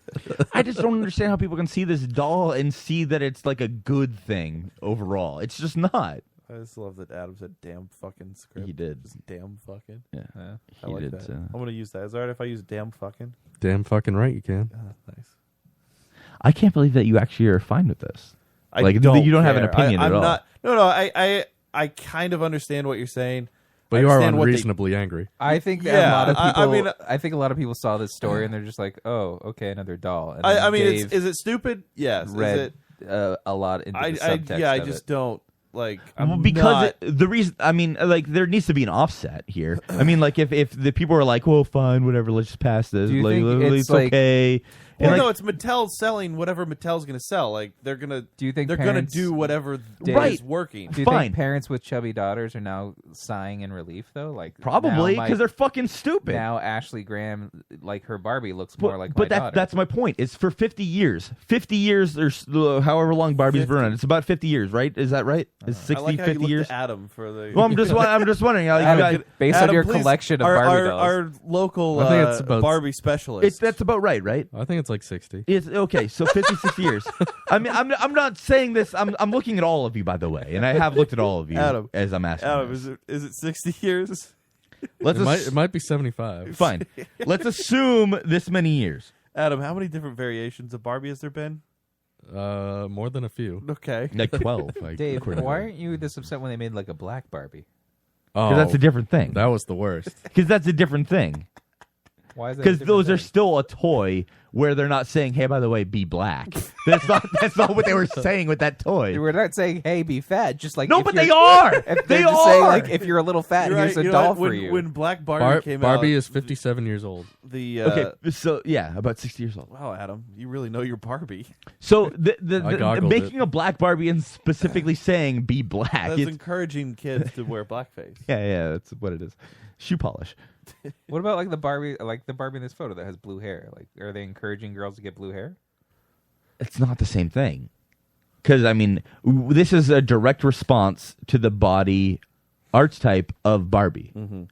I just don't understand how people can see this doll and see that it's like a good thing overall. It's just not. I just love that Adam said damn fucking script. He did. Just damn fucking. Yeah. I He like did, that. so. I'm going to use that. Is it all right if I use damn fucking? Damn fucking right you can. Nice. I can't believe that you actually are fine with this. I like don't you don't have an care. opinion I'm at all. not, No, I kind of understand what you're saying. But I you are understand what they- unreasonably angry. I think that Yeah, a lot of people. I mean, I think a lot of people saw this story and they're just like, "Oh, okay, another doll." And I mean, Dave is it stupid? Yes. Is read it? a lot into the subtext. I of just it. don't like. Well, I'm because not- the reason, I mean, like there needs to be an offset here. I mean, like if the people are like, well, fine, whatever, let's just pass this. Do you like, think it's like- okay? Well, And, no, like, it's Mattel selling whatever Mattel's going to sell. Like they're gonna. Do you think they're going to parents- do whatever Right. is working? Do you Fine. think parents with chubby daughters are now sighing in relief though? Like probably now because they're fucking stupid. now Ashley Graham, like her Barbie, looks more like but my daughter. that's my point. It's for 50 years. 50 years, there's however long Barbie's been around. It's about 50 years, right? Is that right? Is 60, I like how 50 you looked years? at Adam for the. Well, I'm just wondering. How Adam, based on Adam, your please, collection of our, Barbie our, dolls. our local I think it's about- Barbie specialist. That's about right, right? I think it's like 60. It's okay. So 50, 60 years. I mean, I'm not saying this. I'm looking at all of you, by the way, and I have looked at all of you Adam, as I'm asking. Adam, this. is it 60 years? Let's It might be 75. fine. Let's assume this many years. Adam, how many different variations of Barbie has there been? More than a few. Okay. Like 12. Like, Dave, according to- why aren't you this upset when they made like a black Barbie? Oh, Because that's a different thing. That was the worst. Because that's a different thing. Why is that? a Because different those are thing? still a toy where they're not saying, "Hey, by the way, be black." That's not what they were saying with that toy. We're not saying, "Hey, be fat." Just like No, if but you're- they are. If They they're just saying, are. like, if you're a little fat, You're here's right. a You know doll what? for when, you. When Black Barbie came Barbie out, is 57 years old. The Okay, so yeah, about 60 years old. Wow, Adam, you really know your Barbie. So the goggled making a black Barbie and specifically saying "be black." That's it's- encouraging kids to wear blackface. yeah, that's what it is. Shoe polish. What about like the Barbie in this photo that has blue hair? Like, are they encouraging girls to get blue hair? It's not the same thing. Because, I mean, this is a direct response to the body archetype of Barbie. Mm-hmm.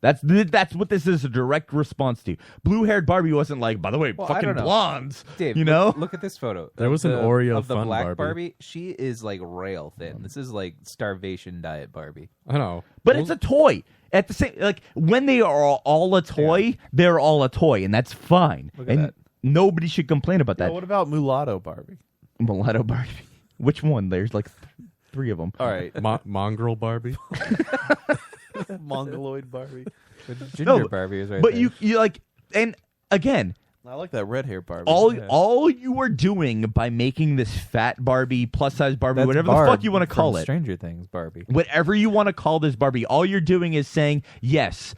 That's what this is a direct response to. Blue-haired Barbie wasn't like, by the way, Well, I fucking don't know. blondes. Dave, you know? look at this photo. There was an the- Oreo of the fun black Barbie. She is like rail thin. This is like starvation diet Barbie. I know. But it's a toy. At the same, like, when they are all a toy, they're all a toy, and that's fine. Look at and that. nobody should complain about that. What about Mulatto Barbie? Mulatto Barbie. Which one? There's like 3 of them. All right, Mongrel Barbie. Mongoloid Barbie. Ginger Barbie is right But there. you like, and again, I like that red hair Barbie. all you are doing by making this fat Barbie, plus size Barbie, That's whatever Barb the fuck you want to call from it, Stranger Things Barbie. whatever you want to call this Barbie, all you're doing is saying, yes,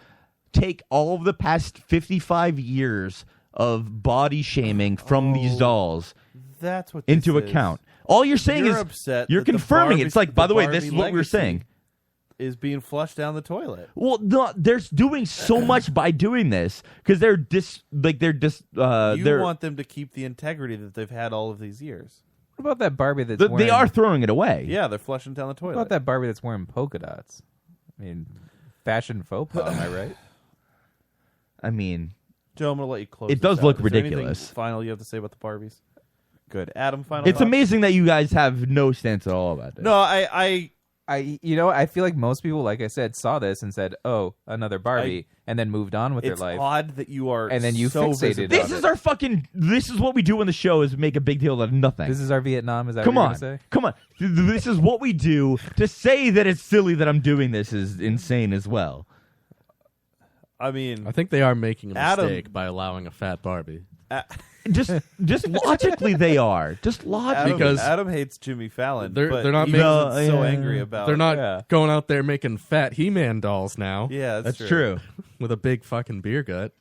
take all of the past 55 years of body shaming from these dolls That's what this into is. account. All you're saying You're is upset you're that the confirming. Barbie- It's like, by the way, this Barbie is what we were legacy saying. Is being flushed down the toilet. Well, no, they're doing so much by doing this because they're You want them to keep the integrity that they've had all of these years. What about that Barbie that's they wearing... are throwing it away. Yeah, they're flushing down the What toilet. about that Barbie that's wearing polka dots? I mean, fashion faux pas, am I right? I mean, Joe, I'm going to let you close it this does out. look Is there anything ridiculous. final you have to say about the Barbies? Good. Adam, final It's thoughts? amazing that you guys have no stance at all about this. No, I I feel like most people, like I said, saw this and said, "Oh, another Barbie," and then moved on with their it's life. odd that you are and then you so fixated. visible. This is our fucking. This is what we do on the show: is make a big deal out of nothing. This is our Vietnam. Is that Come what on, you're gonna say? come on. This is what we do. To say that it's silly that I'm doing this is insane as well. I mean, I think they are making a Adam- mistake by allowing a fat Barbie. Just logically, they are just logically. Because Adam hates Jimmy Fallon. They're but not he making wasn't so angry about. They're not Yeah. going out there making fat He-Man dolls now. Yeah, that's true. With a big fucking beer gut.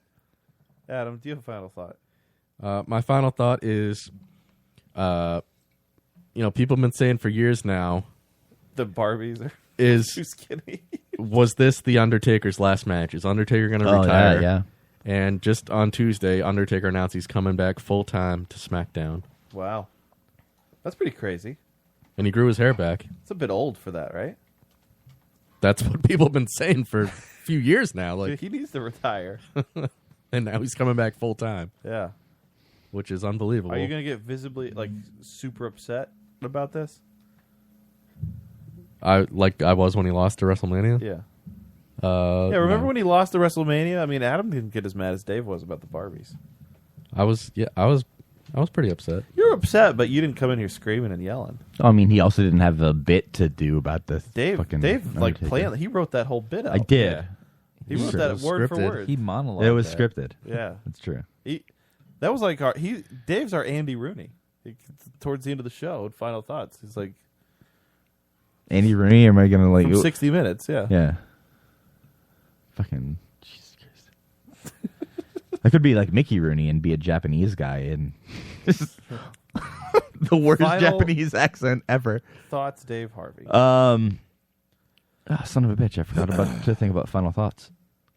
Adam, do you have a final thought? My final thought is, people have been saying for years now, The Barbies are is too skinny. was this the Undertaker's last match? Is Undertaker going to Oh, retire? yeah. And just on Tuesday, Undertaker announced he's coming back full time to SmackDown, Wow, that's pretty crazy. and he grew his hair back. It's a bit old for that, right? That's what people have been saying for a few years now. Like, He needs to retire. and now he's coming back full time, Yeah. which is unbelievable. Are you going to get visibly super upset about this? I was when he lost to WrestleMania. Yeah. Yeah, Remember when he lost to WrestleMania? I mean, Adam didn't get as mad as Dave was about the Barbies. I was pretty upset. You were upset, but you didn't come in here screaming and yelling. I mean, he also didn't have a bit to do about this. Dave Undertaker. he wrote that whole bit out. I did. Yeah. He wrote that word for word. He monologued. It was that. scripted. Yeah, that's true. That was like Dave's our Andy Rooney. Towards the end of the show, final thoughts. He's like Andy Rooney, am I gonna like from 60 Minutes? Yeah. Yeah. Fucking Jesus Christ. I could be like Mickey Rooney and be a Japanese guy, and this is the worst Final Japanese accent ever. Thoughts, Dave Harvey. Son of a bitch! I forgot to think about final thoughts.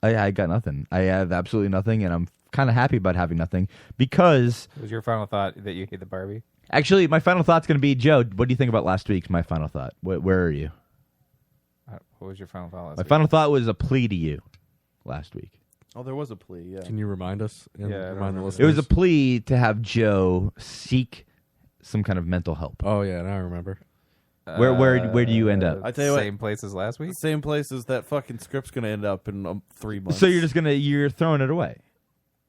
I got nothing. I have absolutely nothing, and I'm kind of happy about having nothing because. Was your final thought that you hate the Barbie? Actually, my final thought's going to be, Joe, what do you think about last week's My Final Thought? Where are you? What was your final thought last My week? final thought was a plea to you last week. Oh, there was a plea. Yeah. Can you remind us? And Yeah, I don't remind the remember. listeners? It was a plea to have Joe seek some kind of mental help. Oh yeah, now I remember. Where do you end up? I tell you Same place as last week? Same place as that fucking script's going to end up in 3 months. So you're throwing it away.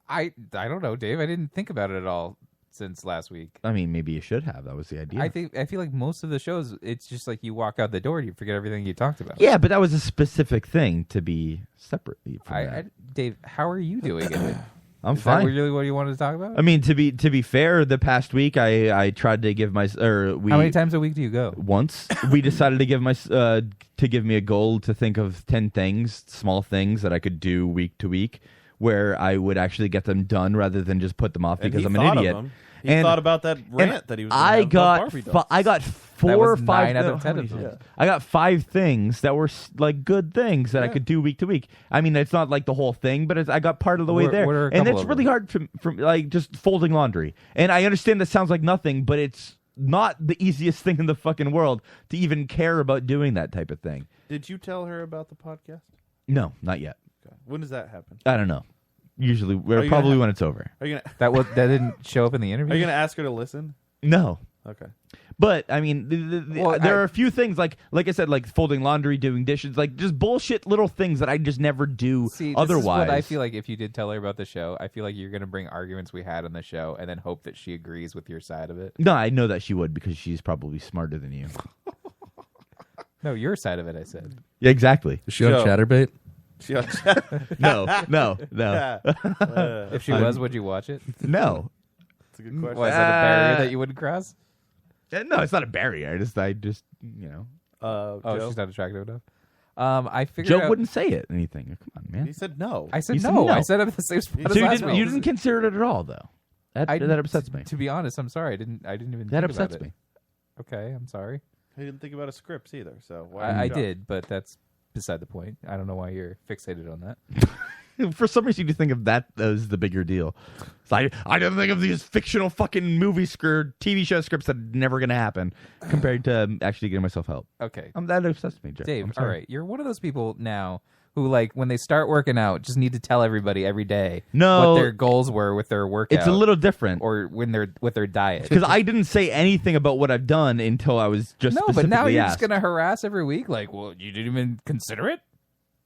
I don't know, Dave. I didn't think about it at all since last week. I mean, maybe you should have. That was the idea. I feel like most of the shows, it's just like you walk out the door and you forget everything you talked about. Yeah, but that was a specific thing to be separate from that. Dave, how are you doing it? I'm Is fine. that really what you wanted to talk about? I mean, to be fair, the past week I tried to give my How many times a week do you go? Once. We decided to give me a goal to think of 10 things, small things that I could do week to week, where I would actually get them done rather than just put them off And because he I'm an thought of idiot. them. He thought about that rant that he was gonna have about Barbie dolls. I got four That or was five. 9 out of 10 of them. Yeah. I got 5 things that were like good things that I could do week to week. I mean, it's not like the whole thing, but I got part of the way there, what are a and couple it's of really hard from like just folding laundry. And I understand that sounds like nothing, but it's not the easiest thing in the fucking world to even care about doing that type of thing. Did you tell her about the podcast? No, not yet. Okay. When does that happen? I don't know. Usually, you probably gonna when it's over. Are you gonna? That didn't show up in the interview. Are you gonna ask her to listen? No. Okay. But I mean, there are a few things like I said, like folding laundry, doing dishes, like just bullshit little things that I just never do. See, otherwise. This is what I feel like if you did tell her about the show, I feel like you're going to bring arguments we had on the show and then hope that she agrees with your side of it. No, I know that she would because she's probably smarter than you. No, your side of it, I said. Yeah, exactly. Is she on Chatterbait? She on No. If she was, would you watch it? No. That's a good question. Was that a barrier that you wouldn't cross? No, it's not a barrier. I just Oh, Joe? she's not attractive enough. I figured Joe out- wouldn't say it. Anything? Come on, man. He said no. I said You said no. no. I said it at the same spot as So last week. you didn't consider it at all, though. That upsets me. To be honest, I'm sorry. I didn't even. That think upsets about it. me. Okay, I'm sorry. He didn't think about a script either. So why I Joe? did, but that's beside the point. I don't know why you're fixated on that. For some reason, you think of that as the bigger deal. It's like, I don't think of these fictional fucking movie TV show scripts that are never going to happen compared to actually getting myself help. Okay. That upsets me, Joe. Dave, I'm all sorry. right. You're one of those people now who, like, when they start working out, just need to tell everybody every day No. what their goals were with their workout. It's a little different. Or when they're with their diet. Because I didn't say anything about what I've done until I was just No, but now specifically you're asked. just going to harass every week? Like, well, you didn't even consider it?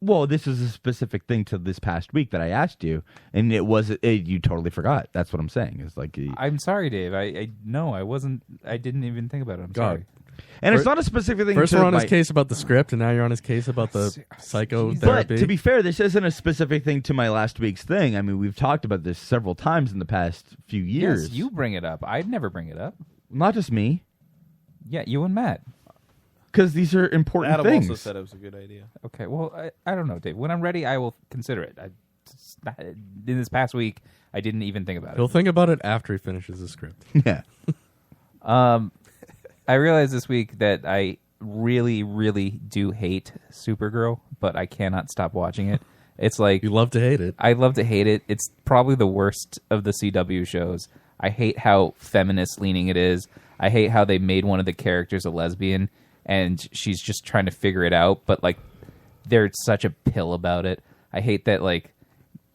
Well, this is a specific thing to this past week that I asked you, and you totally forgot. That's what I'm saying. It's like, I'm sorry, Dave. I wasn't. I didn't even think about it. I'm sorry. and it's not a specific thing. First, to we're on his my- case about the script, and now you're on his case about the psychotherapy. But to be fair, this isn't a specific thing to my last week's thing. I mean, we've talked about this several times in the past few years. Yes, you bring it up. I'd never bring it up. Not just me. Yeah, you and Matt. Because these are important Adam things. also said it was a good idea. Okay, well, I don't know, Dave. When I'm ready, I will consider it. In this past week, I didn't even think about it. He'll think about it after he finishes the script. Yeah. I realized this week that I really, really do hate Supergirl, but I cannot stop watching it. It's like you love to hate it. I love to hate it. It's probably the worst of the CW shows. I hate how feminist leaning it is. I hate how they made one of the characters a lesbian, and she's just trying to figure it out. But like, they're such a pill about it. I hate that like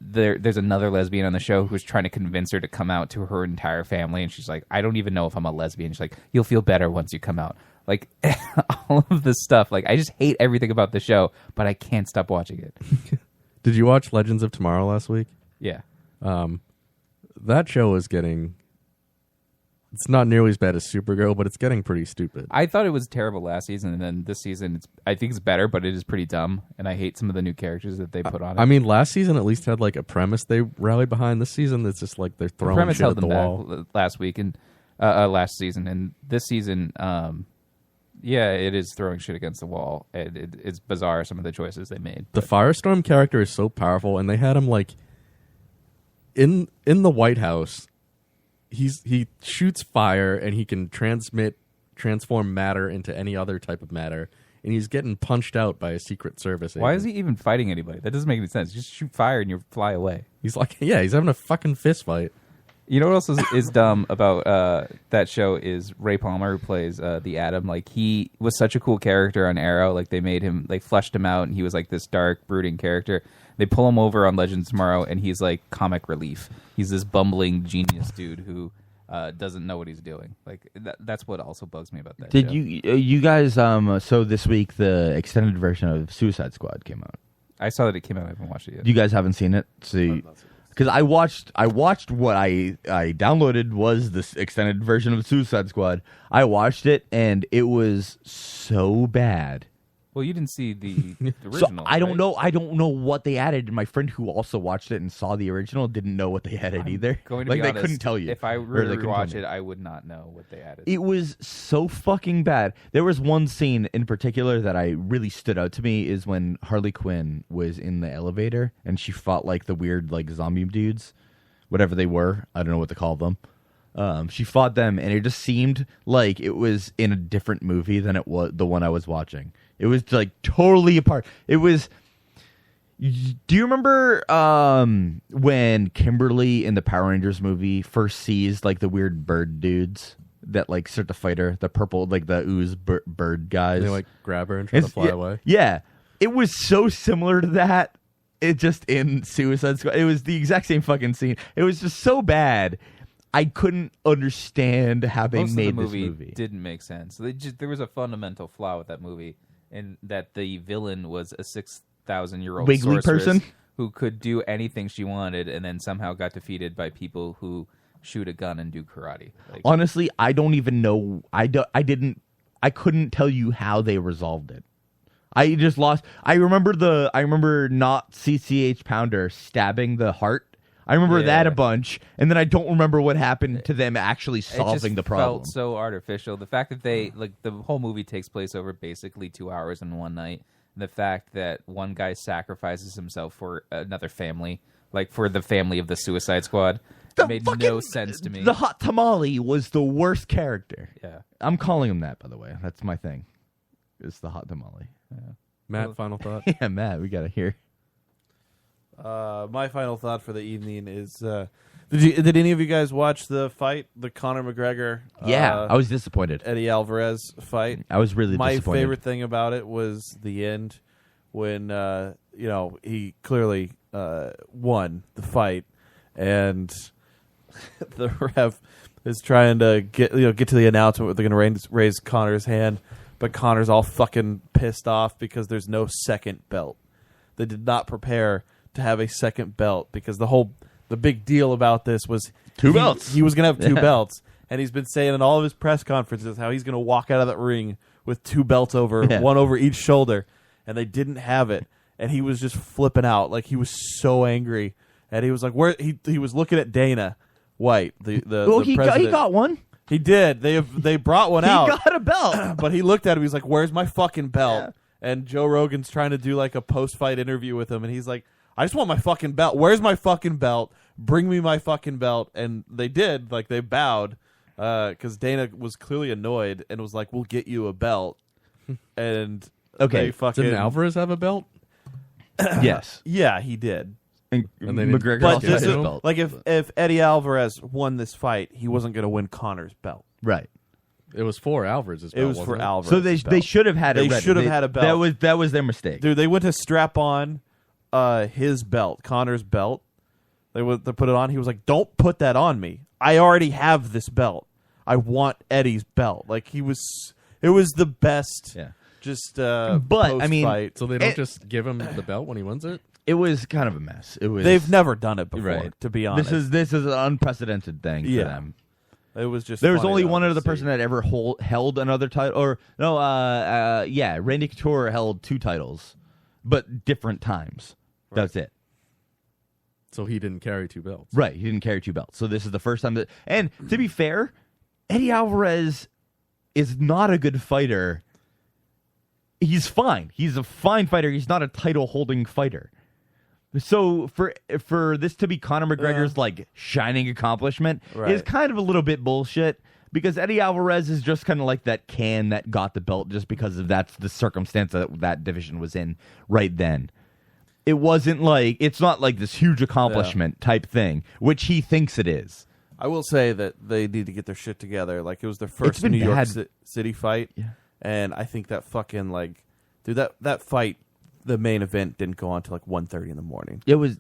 there's another lesbian on the show who's trying to convince her to come out to her entire family, and she's like, I don't even know if I'm a lesbian. She's like, you'll feel better once you come out. Like all of this stuff. Like I just hate everything about the show, but I can't stop watching it. Did you watch Legends of Tomorrow last week? Yeah. That show is getting... It's not nearly as bad as Supergirl, but it's getting pretty stupid. I thought it was terrible last season, and then this season, I think it's better, but it is pretty dumb, and I hate some of the new characters that they put on it. I mean, last season at least had like a premise they rallied behind. This season, it's just like they're the throwing premise shit held at the them wall. back last week and last season, and this season, yeah, it is throwing shit against the wall. It's bizarre some of the choices they made. The Firestorm character is so powerful, and they had him like in the White House. He shoots fire, and he can transform matter into any other type of matter, and he's getting punched out by a Secret Service agent. Why is he even fighting anybody? That doesn't make any sense. Just shoot fire and you fly away. He's like, yeah, he's having a fucking fist fight. You know what else is dumb about that show is Ray Palmer, who plays the Atom. Like, he was such a cool character on Arrow. Like, they fleshed him out, and he was like this dark, brooding character. They pull him over on Legends Tomorrow, and he's like comic relief. He's this bumbling genius dude who doesn't know what he's doing. Like, that's what also bugs me about that Did show. you guys? So this week the extended version of Suicide Squad came out. I saw that it came out. I haven't watched it yet. You guys haven't seen it? See, because I watched what I downloaded was this extended version of Suicide Squad. I watched it and it was so bad. Well, you didn't see the original. So I don't right? know. I don't know what they added. My friend who also watched it and saw the original didn't know what they added either. Going to like be they honest, couldn't tell you. If I Or were they to couldn't tell rewatch me. it, I would not know what they added. It was so fucking bad. There was one scene in particular that I really stood out to me is when Harley Quinn was in the elevator and she fought like the weird like zombie dudes, whatever they were. I don't know what to call them. She fought them and it just seemed like it was in a different movie than it was the one I was watching. It was like totally apart. It was. Do you remember when Kimberly in the Power Rangers movie first sees like the weird bird dudes that like start to fight her, the purple like the ooze bird guys? They like grab her and try to fly away. Yeah, it was so similar to that. It just in Suicide Squad. It was the exact same fucking scene. It was just so bad. I couldn't understand how they Most made of the this movie. Didn't make sense. There was a fundamental flaw with that movie, in that the villain was a 6,000-year-old Wiggly sorceress person? who could do anything she wanted, and then somehow got defeated by people who shoot a gun and do karate. Like, Honestly, I don't even know. I couldn't tell you how they resolved it. I just lost. I remember not CCH Pounder stabbing the heart. I remember that a bunch, and then I don't remember what happened to them actually solving the problem. It felt so artificial. The fact that the whole movie takes place over basically 2 hours in one night. The fact that one guy sacrifices himself for another family, like for the family of the Suicide Squad, made no sense to me. The hot tamale was the worst character. Yeah. I'm calling him that, by the way. That's my thing. It's the hot tamale. Yeah. Matt, final thought? Yeah, Matt, we got to hear. My final thought for the evening is: did any of you guys watch the fight, the Conor McGregor? Yeah, I was disappointed. Eddie Alvarez fight. I was really my disappointed. favorite thing about it was the end when he clearly won the fight, and the ref is trying to get to the announcement where they're going to raise Conor's hand, but Conor's all fucking pissed off because there's no second belt. They did not prepare to have a second belt because the big deal about this was two belts. He was going to have two Yeah. belts, and he's been saying in all of his press conferences how he's going to walk out of that ring with two belts Yeah. one over each shoulder, and they didn't have it, and he was just flipping out, like he was so angry, and he was like, "Where?" He was looking at Dana White, the he president. got one. He did. They brought one He out. got a belt. But he looked at him. He's like, "Where's my fucking belt?" And Joe Rogan's trying to do like a post-fight interview with him, and he's like, "I just want my fucking belt. Where's my fucking belt? Bring me my fucking belt." And they did. Like they bowed because Dana was clearly annoyed and was like, "We'll get you a belt." And Okay. they fucking Didn't Alvarez have a belt? Yes. Yeah, he did. And they didn't- McGregor But also this had is, his belt. like if Eddie Alvarez won this fight, he wasn't going to win Conor's belt. Right. It was for Alvarez's It belt. was for wasn't it? Alvarez. So they should have had it. They ready. should have had a belt. That was their mistake. Dude, they went to strap on his belt, Conor's belt. They put it on. He was like, "Don't put that on me. I already have this belt. I want Eddie's belt." Like it was the best. Yeah. Just But, I mean, post-fight. So they don't just give him the belt when he wins it? It was kind of a mess. It was. They've never done it before, Right. to be honest. This is an unprecedented thing Yeah. for them. It was just there was funny, only though, one to other see. person that ever held another title, or no, Randy Couture held 2 titles, but different times. That's it. So he didn't carry 2 belts. Right, he didn't carry 2 belts. So this is the first time that. And to be fair, Eddie Alvarez is not a good fighter. He's fine. He's a fine fighter. He's not a title-holding fighter. So for this to be Conor McGregor's like shining accomplishment is Right. kind of a little bit bullshit, because Eddie Alvarez is just kind of like that can that got the belt just because of that's the circumstance that division was in right then. It wasn't like, it's not like this huge accomplishment type thing, which he thinks it is. I will say that they need to get their shit together. Like it was their first been New York bad. City fight, and I think that fucking like, dude, that fight, the main event didn't go on till like 1:30 in the morning. It was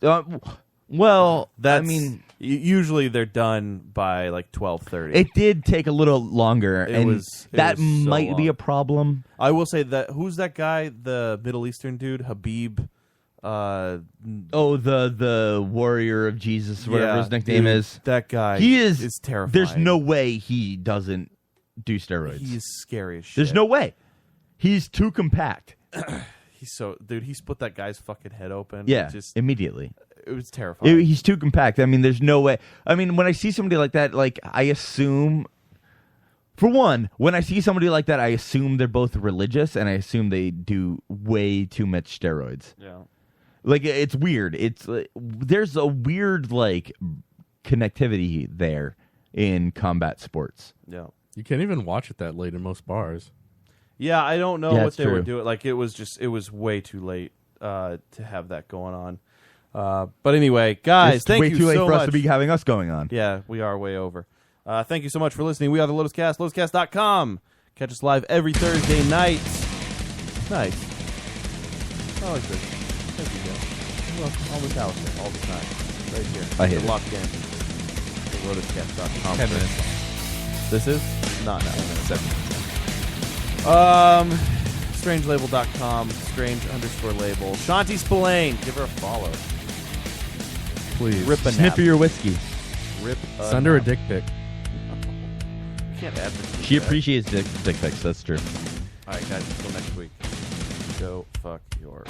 well. That's, I mean, usually they're done by like 12:30. it did take a little longer, It and was- it that was so might be long. a problem. I will say that who's that guy, the Middle Eastern dude, Habib? Oh, the warrior of Jesus, whatever Yeah, his nickname dude, is. that guy He is terrifying. There's no way he doesn't do steroids. He's scary as shit. There's no way. He's too compact. He's so dude. He split that guy's fucking head open. Yeah, just immediately. It was terrifying. He's too compact. I mean, there's no way. I mean, when I see somebody like that, like I assume, for one, when I see somebody like that, I assume they're both religious, and I assume they do way too much steroids. Yeah, like it's weird. It's there's a weird like connectivity there in combat sports. Yeah, you can't even watch it that late in most bars. Yeah, I don't know Yeah, what it's they were true. doing. Like it was way too late to have that going on. But anyway, guys, It's thank way you too late so for much. us to be having us going on. Yeah, we are way over. Thank you so much for listening. We are the Lotus Cast, lotuscast.com. Catch us live every Thursday night. Nice. I like this. Thank you, guys. Well, almost out there all the time. Right here. I hate You're it. locked in. The lotuscast.com. 10 minutes. This is? Not now. 7 minutes. Strangelabel.com, strange_label. Shanti Spillane, give her a follow. Please. Rip a Sniff nap. your whiskey. Rip a Send her a nap. dick pic. Can't advertise She that. appreciates dick pics. That's true. All right, guys, until next week. Go fuck your...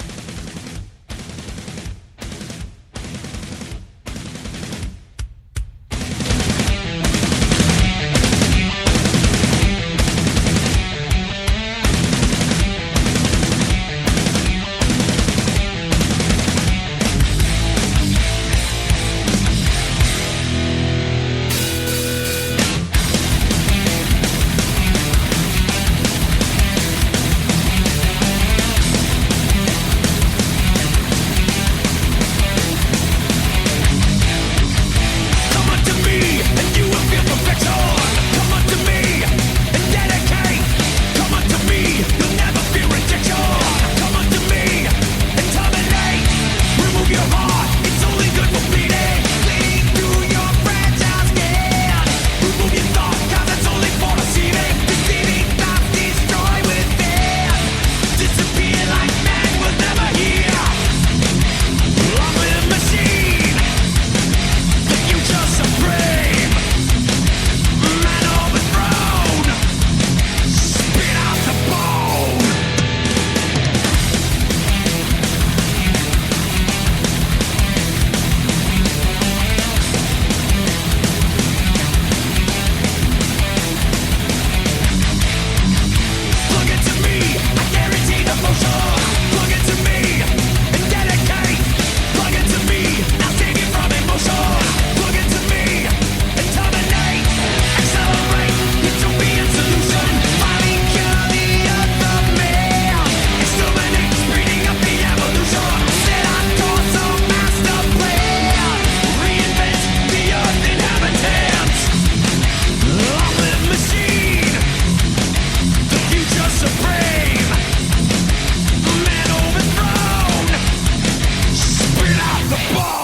Come unto me, and you will feel perfection. Come unto me, and dedicate. Come unto me, you'll never feel rejection. Come unto me, and terminate. Remove your heart, it's only good for bleeding. Bleeding through your fragile skin. Remove your thought, 'cause it's only for deceiving. Deceiving thoughts destroy within. Disappear like man will never hear. I'm a machine. The future supreme, man overthrown, spit out the bone. Plug into me, I guarantee the motion. Plug into me and dedicate. Plug into me, I'll save you from emotion. Plug into me and terminate. Accelerate, utopian solution. Finally cure the earth from man. Exterminate, speeding up the evolution. Set our course of master plan. Reinvent the earth inhabitants. I'm a machine. The future supreme, man overthrown, spit out the bone.